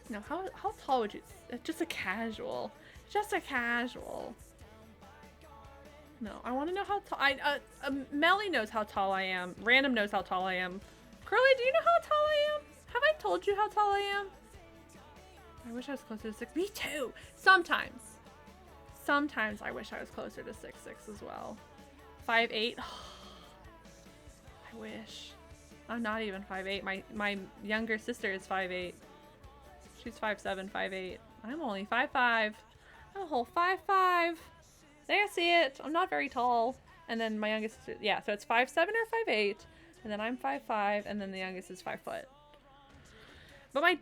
Speaker 1: No, how tall would you... Just a casual. Just a casual. No, I want to know how tall... Melly knows how tall I am. Random knows how tall I am. Curly, do you know how tall I am? Have I told you how tall I am? I wish I was closer to 6. Me too! Sometimes. Sometimes I wish I was closer to 6'6" as well. 5'8". I wish. I'm not even 5'8". My younger sister is 5'8". She's 5'7", 5'8". I'm only 5'5". I'm a whole 5'5". There, I see it. I'm not very tall. And then my youngest, yeah, so it's 5'7" or 5'8", and then I'm 5'5", and then the youngest is 5 foot. But my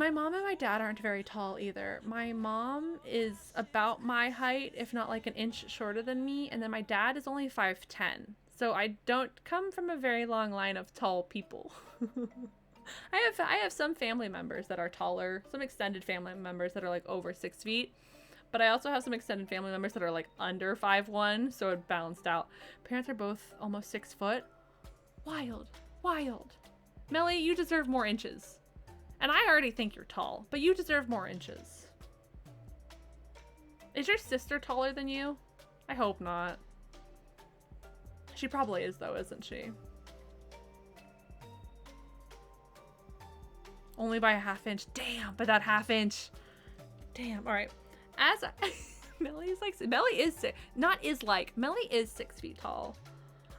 Speaker 1: mom and my dad aren't very tall either. My mom is about my height, if not like an inch shorter than me, and then my dad is only 5'10". So I don't come from a very long line of tall people. I have some family members that are taller, some extended family members that are like over 6 feet. But I also have some extended family members that are like under 5'1", so it balanced out. Parents are both almost 6 foot. Wild. Wild. Melly, you deserve more inches. And I already think you're tall, but you deserve more inches. Is your sister taller than you? I hope not. She probably is though, isn't she? Only by a ½ inch. Damn, by that ½ inch. Damn, all right. Melly is 6 feet tall.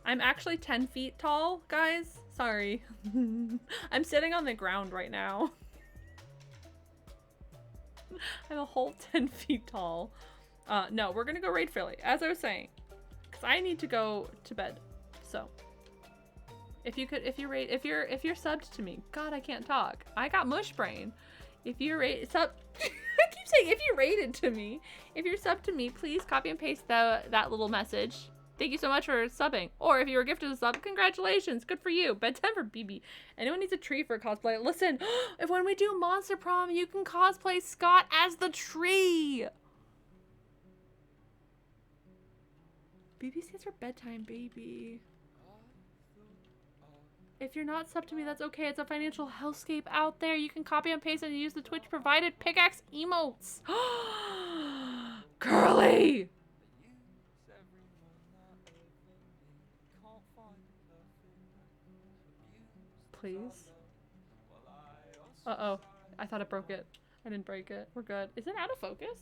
Speaker 1: I'm actually 10 feet tall, guys. Sorry. I'm sitting on the ground right now. I'm a whole 10 feet tall. No, we're gonna go raid Philly, as I was saying, because I need to go to bed. So, if you're subbed to me, God, I can't talk. I got mush brain. If you're sub. I keep saying if you rated to me. If you're subbed to me, please copy and paste that little message. Thank you so much for subbing. Or if you were gifted a sub, congratulations. Good for you. Bedtime for BB. Anyone needs a tree for cosplay? Listen, if when we do Monster Prom, you can cosplay Scott as the tree. BB stands for bedtime, baby. If you're not subbed to me, that's okay. It's a financial hellscape out there. You can copy and paste and use the Twitch provided pickaxe emotes. Curly! Please. Uh-oh. I thought it broke it. I didn't break it. We're good. Is it out of focus?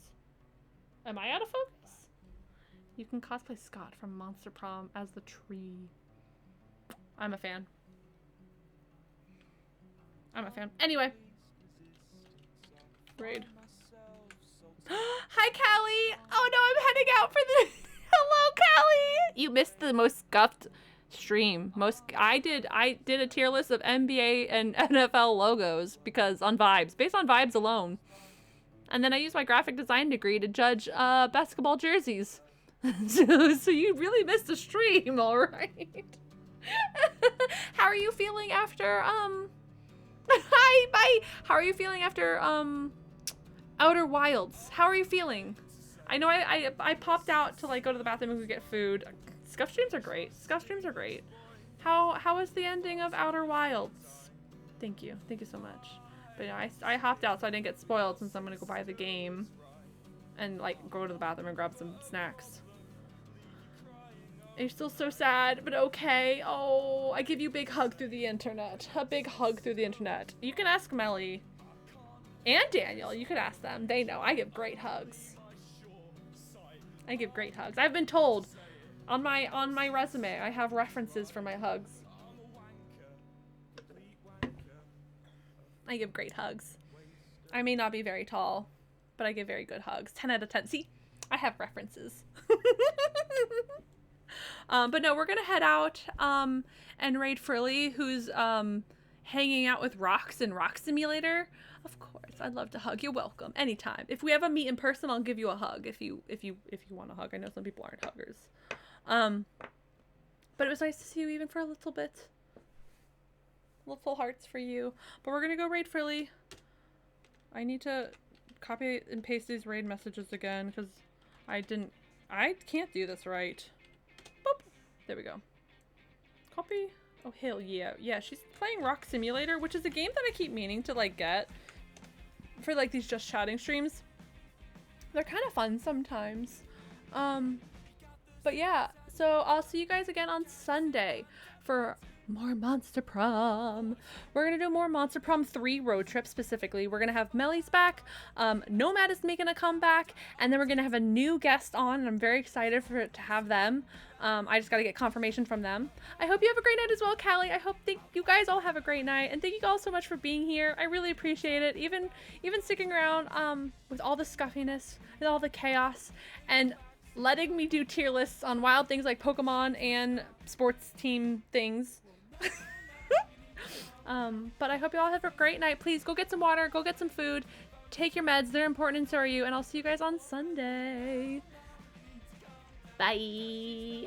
Speaker 1: Am I out of focus? You can cosplay Scott from Monster Prom as the tree. I'm a fan. I'm a fan. Anyway. Raid. Hi, Callie! Oh no, I'm heading out for the... Hello, Callie! You missed the most scuffed stream. I did a tier list of NBA and NFL logos because on vibes, based on vibes alone. And then I used my graphic design degree to judge basketball jerseys. so you really missed the stream, all right. How are you feeling after hi, bye. How are you feeling after Outer Wilds? How are you feeling? I know I popped out to like go to the bathroom and get food. Scuff streams are great. Scuff streams are great. How was the ending of Outer Wilds? Thank you so much. But yeah, I hopped out so I didn't get spoiled since I'm gonna go buy the game and like go to the bathroom and grab some snacks. You're still so sad, but okay. Oh, I give you a big hug through the internet. A big hug through the internet. You can ask Melly and Daniel. You could ask them. They know. I give great hugs. I give great hugs. I've been told on my resume I have references for my hugs. I give great hugs. I may not be very tall, but I give very good hugs. 10 out of 10. See, I have references. But no, we're gonna head out and raid Frilly, who's hanging out with Rox in Rock Simulator. Of course, I'd love to hug. You're welcome anytime. If we have a meet in person, I'll give you a hug if you want a hug. I know some people aren't huggers. But it was nice to see you even for a little bit. Little hearts for you. But we're gonna go raid Frilly. I need to copy and paste these raid messages again because I can't do this right. Boop. There we go. Copy. Oh, hell yeah. Yeah, she's playing Rock Simulator, which is a game that I keep meaning to, like, get for, like, these just chatting streams. They're kind of fun sometimes. But yeah, so I'll see you guys again on Sunday for more Monster Prom. We're gonna do more Monster Prom 3 road trip specifically. We're gonna have Melly's back, Nomad is making a comeback, and then we're gonna have a new guest on, and I'm very excited to have them. I just gotta get confirmation from them. I hope you have a great night as well, Callie. I hope you guys all have a great night, and thank you all so much for being here. I really appreciate it, even sticking around with all the scuffiness and all the chaos, and letting me do tier lists on wild things like Pokemon and sports team things. But I hope you all have a great night. Please go get some water, go get some food, take your meds, they're important, and so are you, and I'll see you guys on Sunday. Bye.